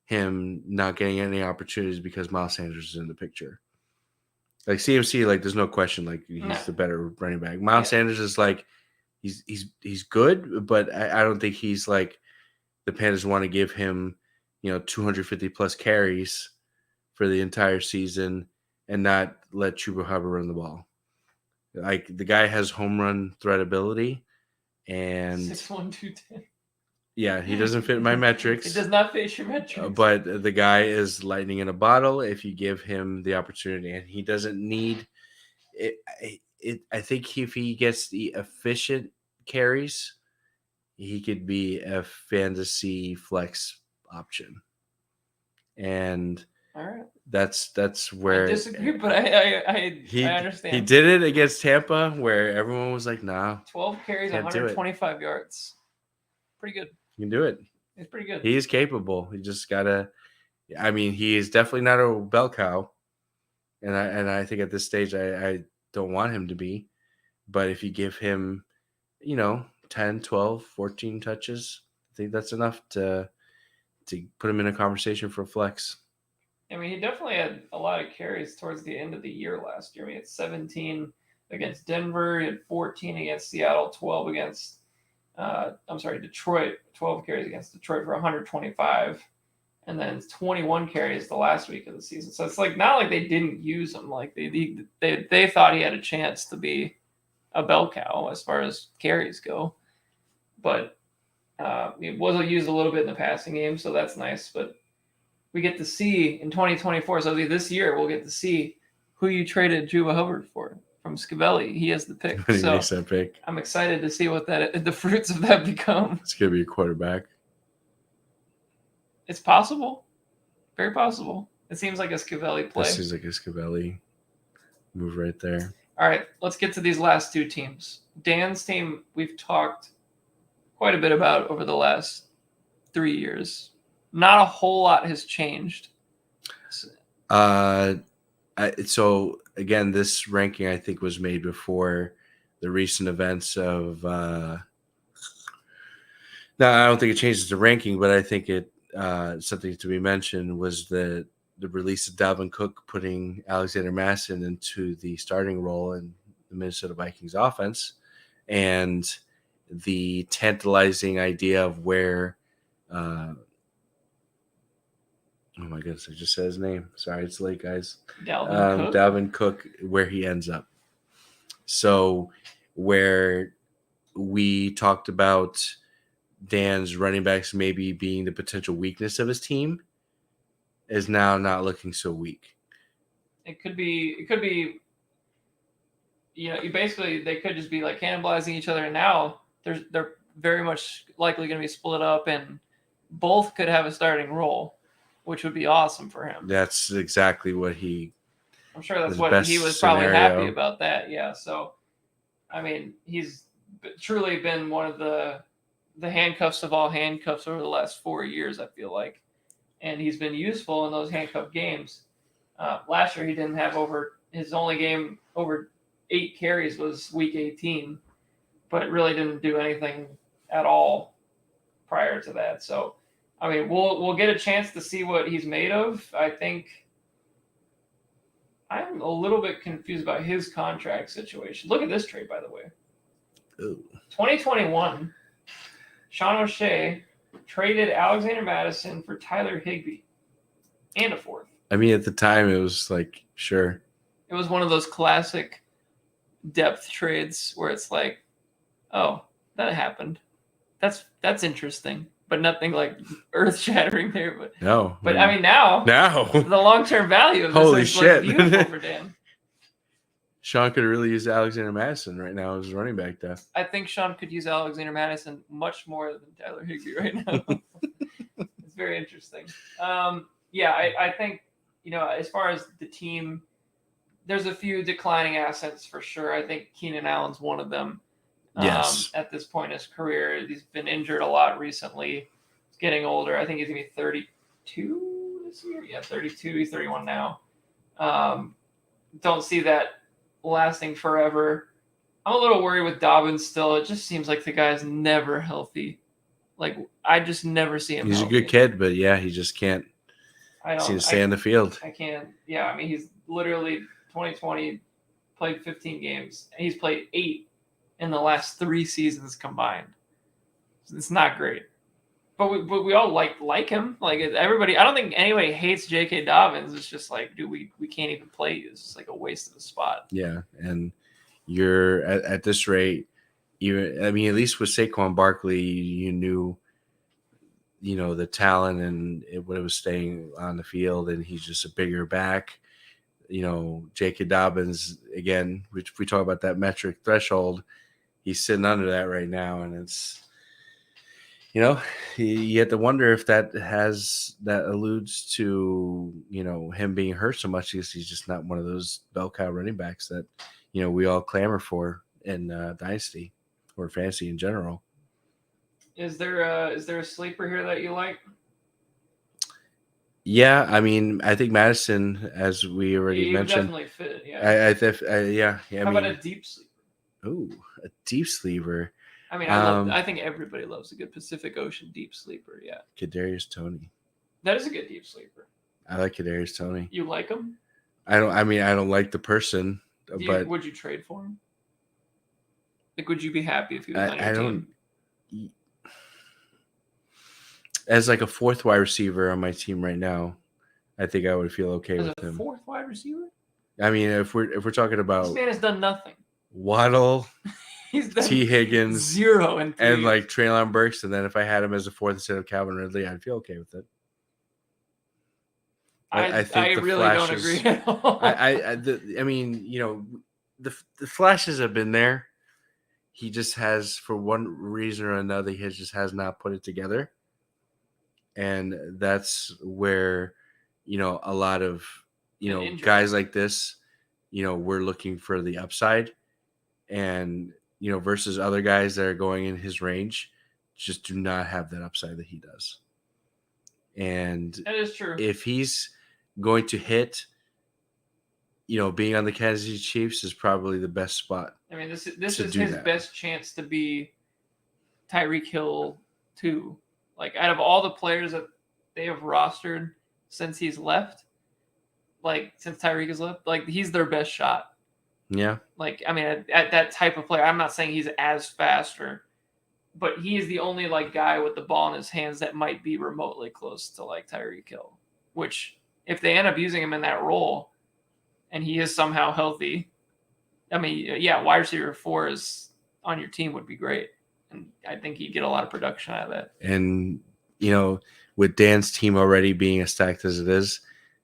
him not getting any opportunities because Miles Sanders is in the picture. Like CMC, like there's no question, like he's the better running back. Miles Sanders is like, he's good, but I don't think he's like the Panthers want to give him, 250 plus carries for the entire season and not let Chuba Hubbard run the ball. Like the guy has home run threat ability, and 6'1", 210. Yeah, he doesn't fit my metrics. He does not fit your metrics. But the guy is lightning in a bottle if you give him the opportunity, and he doesn't need it. I think if he gets the efficient carries, he could be a fantasy flex option. And all right, that's where I disagree, but I understand. He did it against Tampa, where everyone was like, "Nah." 12 carries, 125 yards. Pretty good. You can do it. It's pretty good. He is capable. He just gotta. I mean, he is definitely not a bell cow, and I think at this stage I don't want him to be. But if you give him, 10, 12, 14 touches, I think that's enough to put him in a conversation for flex. I mean, he definitely had a lot of carries towards the end of the year last year. He had 17 against Denver, he had 14 against Seattle, 12 against Detroit, 12 carries against Detroit for 125, and then 21 carries the last week of the season. So it's like not like they didn't use him. Like they thought he had a chance to be a bell cow as far as carries go, but it was used a little bit in the passing game, so that's nice. But we get to see in 2024, so this year we'll get to see who you traded Chuba Hubbard for from Scavelli. He has the pick. He makes that pick. I'm excited to see what the fruits of that become. It's gonna be a quarterback. It's possible. Very possible. It seems like a Scavelli play. This is like a Scavelli move right there. All right, let's get to these last two teams. Dan's team, we've talked quite a bit about over the last 3 years. Not a whole lot has changed. So again, this ranking I think was made before the recent events of. Now I don't think it changes the ranking, but I think it something to be mentioned was the release of Dalvin Cook putting Alexander Madison into the starting role in the Minnesota Vikings offense, and the tantalizing idea of where. Oh my goodness! I just said his name. Sorry, it's late, guys. Dalvin Cook, where he ends up. So, where we talked about Dan's running backs maybe being the potential weakness of his team, is now not looking so weak. It could be. You know, they could just be like cannibalizing each other. And now they're very much likely going to be split up, and both could have a starting role, which would be awesome for him. That's exactly what I'm sure that's what he was probably happy about that. Yeah. So, I mean, he's truly been one of the handcuffs of all handcuffs over the last 4 years, I feel like. And he's been useful in those handcuff games. Last year, he didn't have his only game over 8 carries was week 18, but really didn't do anything at all prior to that. So, I mean, we'll get a chance to see what he's made of. I think I'm a little bit confused about his contract situation. Look at this trade, by the way. Ooh. 2021, Sean O'Shea traded Alexander Madison for Tyler Higbee and a fourth. I mean, at the time, it was like, sure. It was one of those classic depth trades where it's like, oh, that happened. That's interesting, but nothing like earth-shattering there. But I mean, now the long-term value of this holy is shit, beautiful for Dan. Sean could really use Alexander Madison right now as running back, though. I think Sean could use Alexander Madison much more than Tyler Higbee right now. It's very interesting. Yeah, I think, you know, as far as the team, there's a few declining assets for sure. I think Keenan Allen's one of them. Yes. At this point in his career, he's been injured a lot recently. He's getting older. I think he's going to be 32 this year. Yeah, 32. He's 31 now. Don't see that lasting forever. I'm a little worried with Dobbins still. It just seems like the guy's never healthy. Like, I just never see him He's healthy. A good kid, but yeah, he just can't seem to stay on the field. I can't. Yeah, I mean, he's literally 2020 played 15 games, and he's played 8 in the last 3 seasons combined. It's not great. But we all like him. Like, everybody, I don't think anybody hates J.K. Dobbins. It's just like, dude, we can't even play you. It's just like a waste of a spot. Yeah, and you're at this rate, even, I mean, at least with Saquon Barkley, you knew, you know, the talent and what it was staying on the field, and he's just a bigger back. You know, J.K. Dobbins, again, we talk about that metric threshold, he's sitting under that right now, and it's, you know, you have to wonder if that alludes to, you know, him being hurt so much because he's just not one of those bell cow running backs that, you know, we all clamor for in Dynasty or fantasy in general. Is there a sleeper here that you like? Yeah, I mean, I think Madison, as we already mentioned, definitely fit. Yeah. Yeah. How about a deep sleeper? Ooh, a deep sleeper. I mean, I think everybody loves a good Pacific Ocean deep sleeper. Yeah. Kadarius Toney. That is a good deep sleeper. I like Kadarius Toney. You like him? I don't like the person, but would you trade for him? Like, would you be happy if he was on your team? As like a fourth wide receiver on my team right now, I think I would feel okay with him. Fourth wide receiver? I mean, if we're talking about, this man has done nothing. Waddle, he's done T. Higgins, 0 and 3. And like Treylon Burks, and then if I had him as a fourth instead of Calvin Ridley, I'd feel okay with it. I think really don't agree at all. I mean, you know, the flashes have been there. He just has, for one reason or another, he just has not put it together. And that's where a lot of, Been injured. guys like this, we're looking for the upside, and, versus other guys that are going in his range just do not have that upside that he does. And That is true. if he's going to hit, being on the Kansas City Chiefs is probably the best spot. I mean, this is his best chance to be Tyreek Hill too. Like, out of all the players that they have rostered since he's left, like since Tyreek has left, like he's their best shot. Yeah. Like, I mean, at that type of player, I'm not saying he's as fast but he is the only like guy with the ball in his hands that might be remotely close to like Tyreek Hill. Which, if they end up using him in that role, and he is somehow healthy, I mean, yeah, wide receiver 4 is on your team would be great, and I think he'd get a lot of production out of that. And with Dan's team already being as stacked as it is,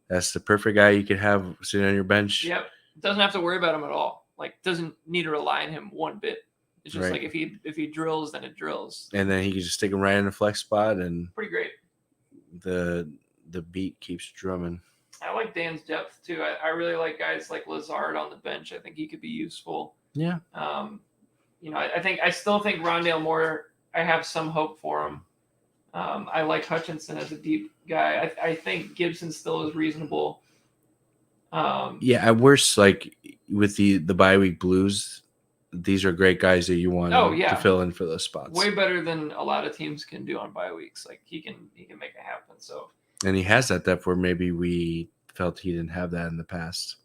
that's the perfect guy you could have sitting on your bench. Yep, doesn't have to worry about him at all. Like, doesn't need to rely on him one bit. It's just like if he drills, then it drills. And then he can just stick him right in the flex spot, and pretty great. The beat keeps drumming. I like Dan's depth too. I really like guys like Lazard on the bench. I think he could be useful. Yeah. I still think Rondale Moore, I have some hope for him. I like Hutchinson as a deep guy. I think Gibson still is reasonable. At worst, like with the bye week blues, these are great guys that you want to fill in for those spots. Way better than a lot of teams can do on bye weeks. Like he can make it happen. So. And he has that depth where maybe we felt he didn't have that in the past,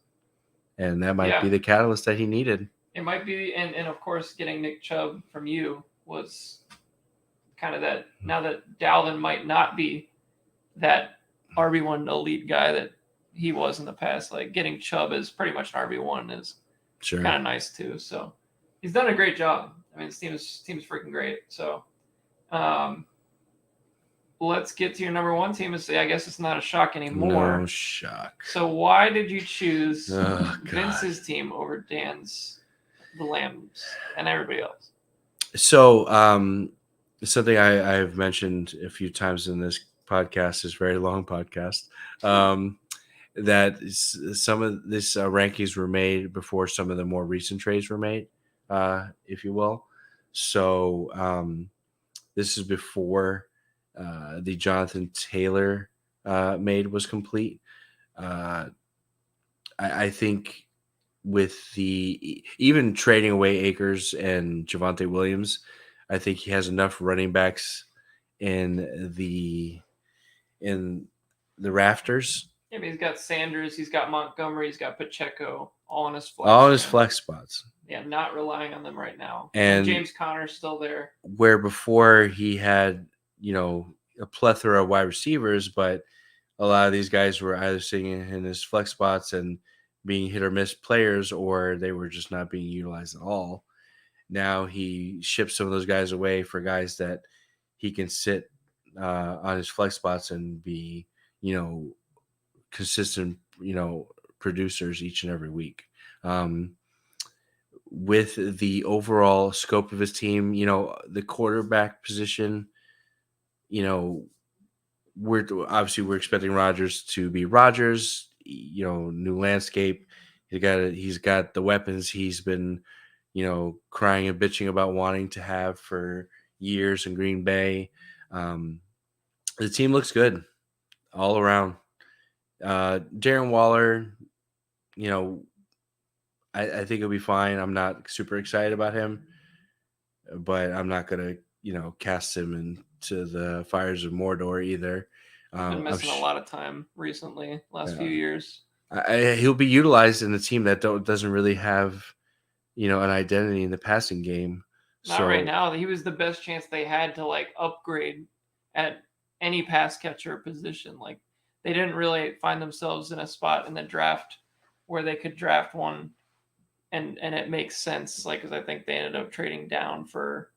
and that might be the catalyst that he needed. It might be, and of course, getting Nick Chubb from you was kind of that. Now that Dalvin might not be that RB1 elite guy that he was in the past, like getting Chubb as pretty much an RB1 is kind of nice too. So he's done a great job. I mean, this team is freaking great. So let's get to your number 1 team and say, I guess it's not a shock anymore. No shock. So why did you choose Vince's team over Dan's, the Lambs, and everybody else? So something I've mentioned a few times in this podcast, this very long podcast, that some of this rankings were made before some of the more recent trades were made, if you will. So this is before the Jonathan Taylor made was complete. I think with the even trading away Akers and Javonte Williams, I think he has enough running backs in the rafters. Yeah, but he's got Sanders, he's got Montgomery, he's got Pacheco, all in his flex spots. Yeah, not relying on them right now. And James Conner's still there. Where before he had, a plethora of wide receivers, but a lot of these guys were either sitting in his flex spots and being hit or miss players, or they were just not being utilized at all. Now he ships some of those guys away for guys that he can sit on his flex spots and be, consistent, producers each and every week. With the overall scope of his team, the quarterback position, we're expecting Rodgers to be Rodgers, new landscape. He's got the weapons he's been, crying and bitching about wanting to have for years in Green Bay. The team looks good all around. Darren Waller, I think he'll be fine. I'm not super excited about him, but I'm not going to, cast him into the fires of Mordor either. Been missing a lot of time recently, last few years. He'll be utilized in a team that doesn't really have, an identity in the passing game. Not right now. He was the best chance they had to like upgrade at any pass catcher position. Like they didn't really find themselves in a spot in the draft where they could draft one, and it makes sense. Like, because I think they ended up trading down for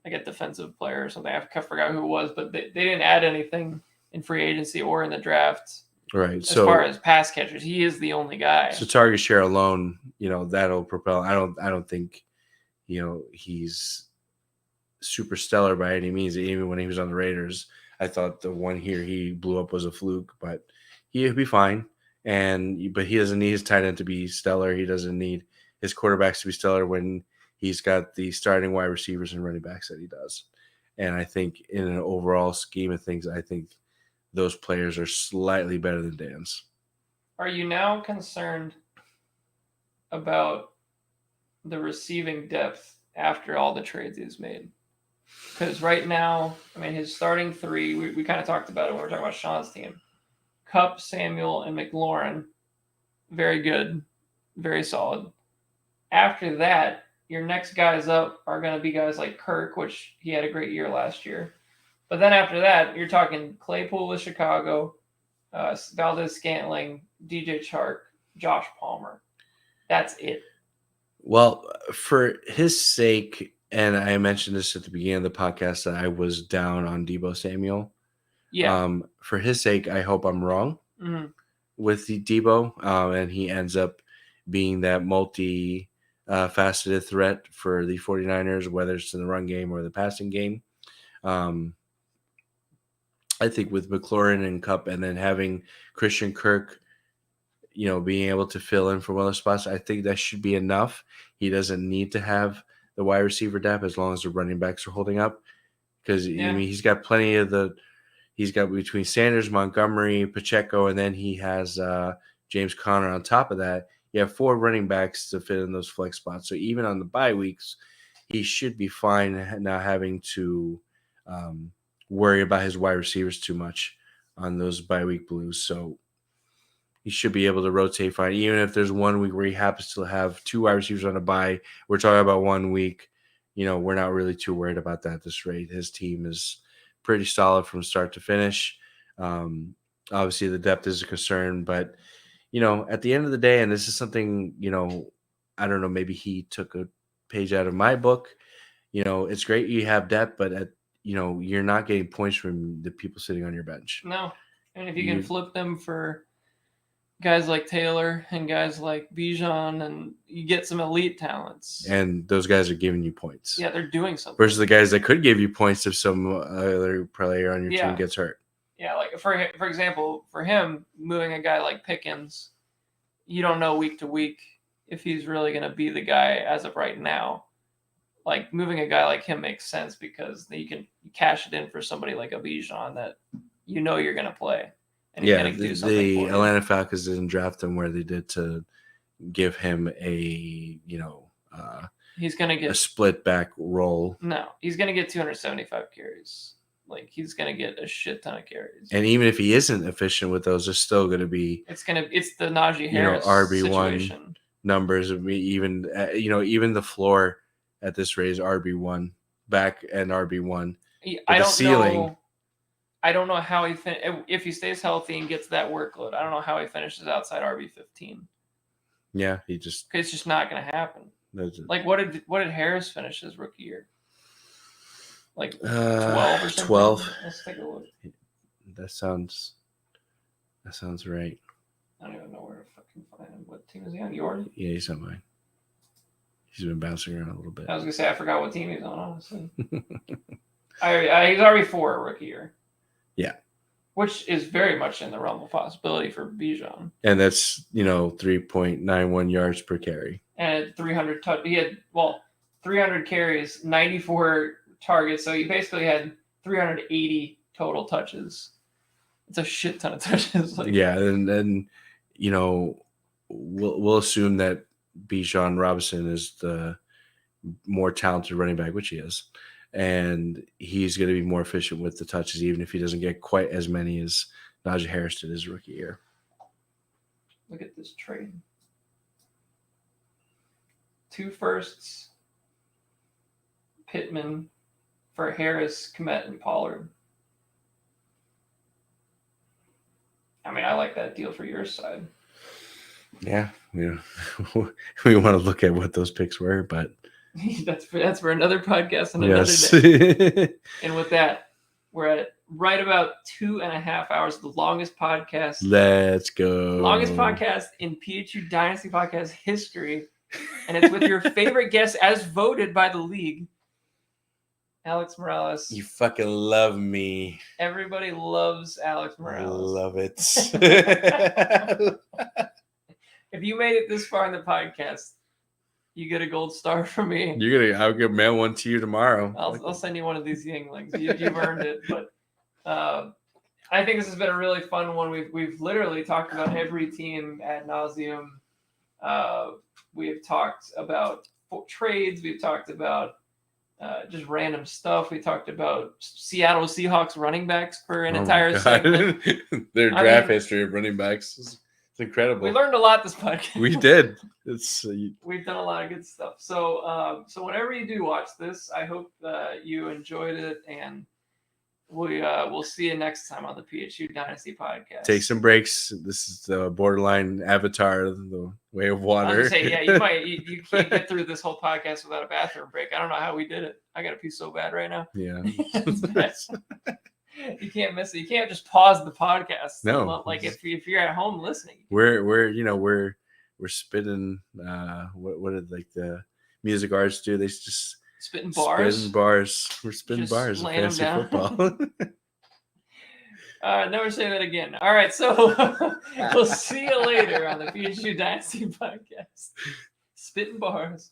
like a defensive player or something. I forgot who it was, but they didn't add anything in free agency or in the draft. Right. As far as pass catchers, he is the only guy. So target share alone, that'll propel. I don't think, he's super stellar by any means. Even when he was on the Raiders, I thought the one here he blew up was a fluke, but he'll be fine. But he doesn't need his tight end to be stellar. He doesn't need his quarterbacks to be stellar when he's got the starting wide receivers and running backs that he does. And I think in an overall scheme of things, I think those players are slightly better than Dan's. Are you now concerned about the receiving depth after all the trades he's made? Because right now, I mean, his starting three, we kind of talked about it when we were talking about Sean's team. Kupp, Samuel, and McLaurin, very good, very solid. After that, your next guys up are going to be guys like Kirk, which he had a great year last year. But then after that, you're talking Claypool with Chicago, Valdez-Scantling, DJ Chark, Josh Palmer. That's it. Well, for his sake, and I mentioned this at the beginning of the podcast that I was down on Deebo Samuel. Yeah. For his sake, I hope I'm wrong with the Deebo, and he ends up being that multi-faceted threat for the 49ers, whether it's in the run game or the passing game. I think with McLaurin and Kupp, and then having Christian Kirk, being able to fill in for one of those spots, I think that should be enough. He doesn't need to have the wide receiver depth as long as the running backs are holding up, because I mean he's got plenty of he's got between Sanders, Montgomery, Pacheco, and then he has James Conner on top of that. You have 4 running backs to fit in those flex spots. So even on the bye weeks, he should be fine not having to worry about his wide receivers too much on those bye week blues. So he should be able to rotate fine. Even if there's 1 week where he happens to have 2 wide receivers on a bye, we're talking about 1 week. We're not really too worried about that at this rate. His team is pretty solid from start to finish. Obviously, the depth is a concern, but at the end of the day, and this is something I don't know, maybe he took a page out of my book. It's great you have depth, but you're not getting points from the people sitting on your bench. No, and if you can flip them for guys like Taylor and guys like Bijan, and you get some elite talents. And those guys are giving you points. Yeah, they're doing something. Versus the guys that could give you points if some other player on your team gets hurt. Yeah, like for example, for him, moving a guy like Pickens, you don't know week to week if he's really going to be the guy as of right now. Like moving a guy like him makes sense because you can cash it in for somebody like a Bijan that you're going to play. And the Atlanta Falcons didn't draft him where they did to give him a he's going to get a split back role. No, he's going to get 275 carries. Like he's going to get a shit ton of carries. And even if he isn't efficient with those, there's still going to be it's the Najee Harris RB1 situation. Numbers. Even even the floor at this rate is RB1 back and RB1. I don't know how if he stays healthy and gets that workload. I don't know how he finishes outside RB15. Yeah, it's just not going to happen. Like what did Harris finish his rookie year? Like 12 or something. 12. Let's take a look. That sounds right. I don't even know where to fucking find him. What team is he on? Yours? Yeah, he's on mine. He's been bouncing around a little bit. I was gonna say I forgot what team he's on. Honestly, he's RB4 rookie year. Yeah, which is very much in the realm of possibility for Bijan. And that's 3.91 yards per carry. And 300 he had 300 carries, 94 targets, so he basically had 380 total touches. It's a shit ton of touches. And then we'll assume that Bijan Robinson is the more talented running back, which he is, and he's going to be more efficient with the touches, even if he doesn't get quite as many as Najee Harris did his rookie year. Look at this trade. 2 firsts, Pittman for Harris, Kmet, and Pollard. I mean, I like that deal for your side. Yeah, we want to look at what those picks were, but that's for another podcast and another day. And with that, we're at right about 2.5 hours, the longest podcast. Let's go. Longest podcast in PHU Dynasty podcast history. And it's with your favorite guest as voted by the league. Alex Morales. You fucking love me. Everybody loves Alex I Morales. love it. If you made it this far in the podcast, you get a gold star from me. I'll give mail one to you tomorrow. I'll send you one of these Yinglings. You've earned it. But I think this has been a really fun one. We've literally talked about every team ad nauseum. We have talked about trades. We've talked about just random stuff. We talked about Seattle Seahawks running backs for an entire segment. Their draft history of running backs is incredible. We learned a lot this podcast. We did. We've done a lot of good stuff. So whenever you do watch this, I hope you enjoyed it, and we'll see you next time on the PHU Dynasty podcast. Take some breaks. This is the borderline Avatar, the Way of Water. I say, yeah, you can't get through this whole podcast without a bathroom break. I don't know how we did it. I got to pee so bad right now. Yeah. You can't miss it. You can't just pause the podcast. No. Like if you're at home listening. We're spitting what did like the music artists do? They just spitting bars. We're spitting just bars in fantasy football. Never say that again. All right, so we'll see you later on the PHU Dynasty podcast. Spitting bars.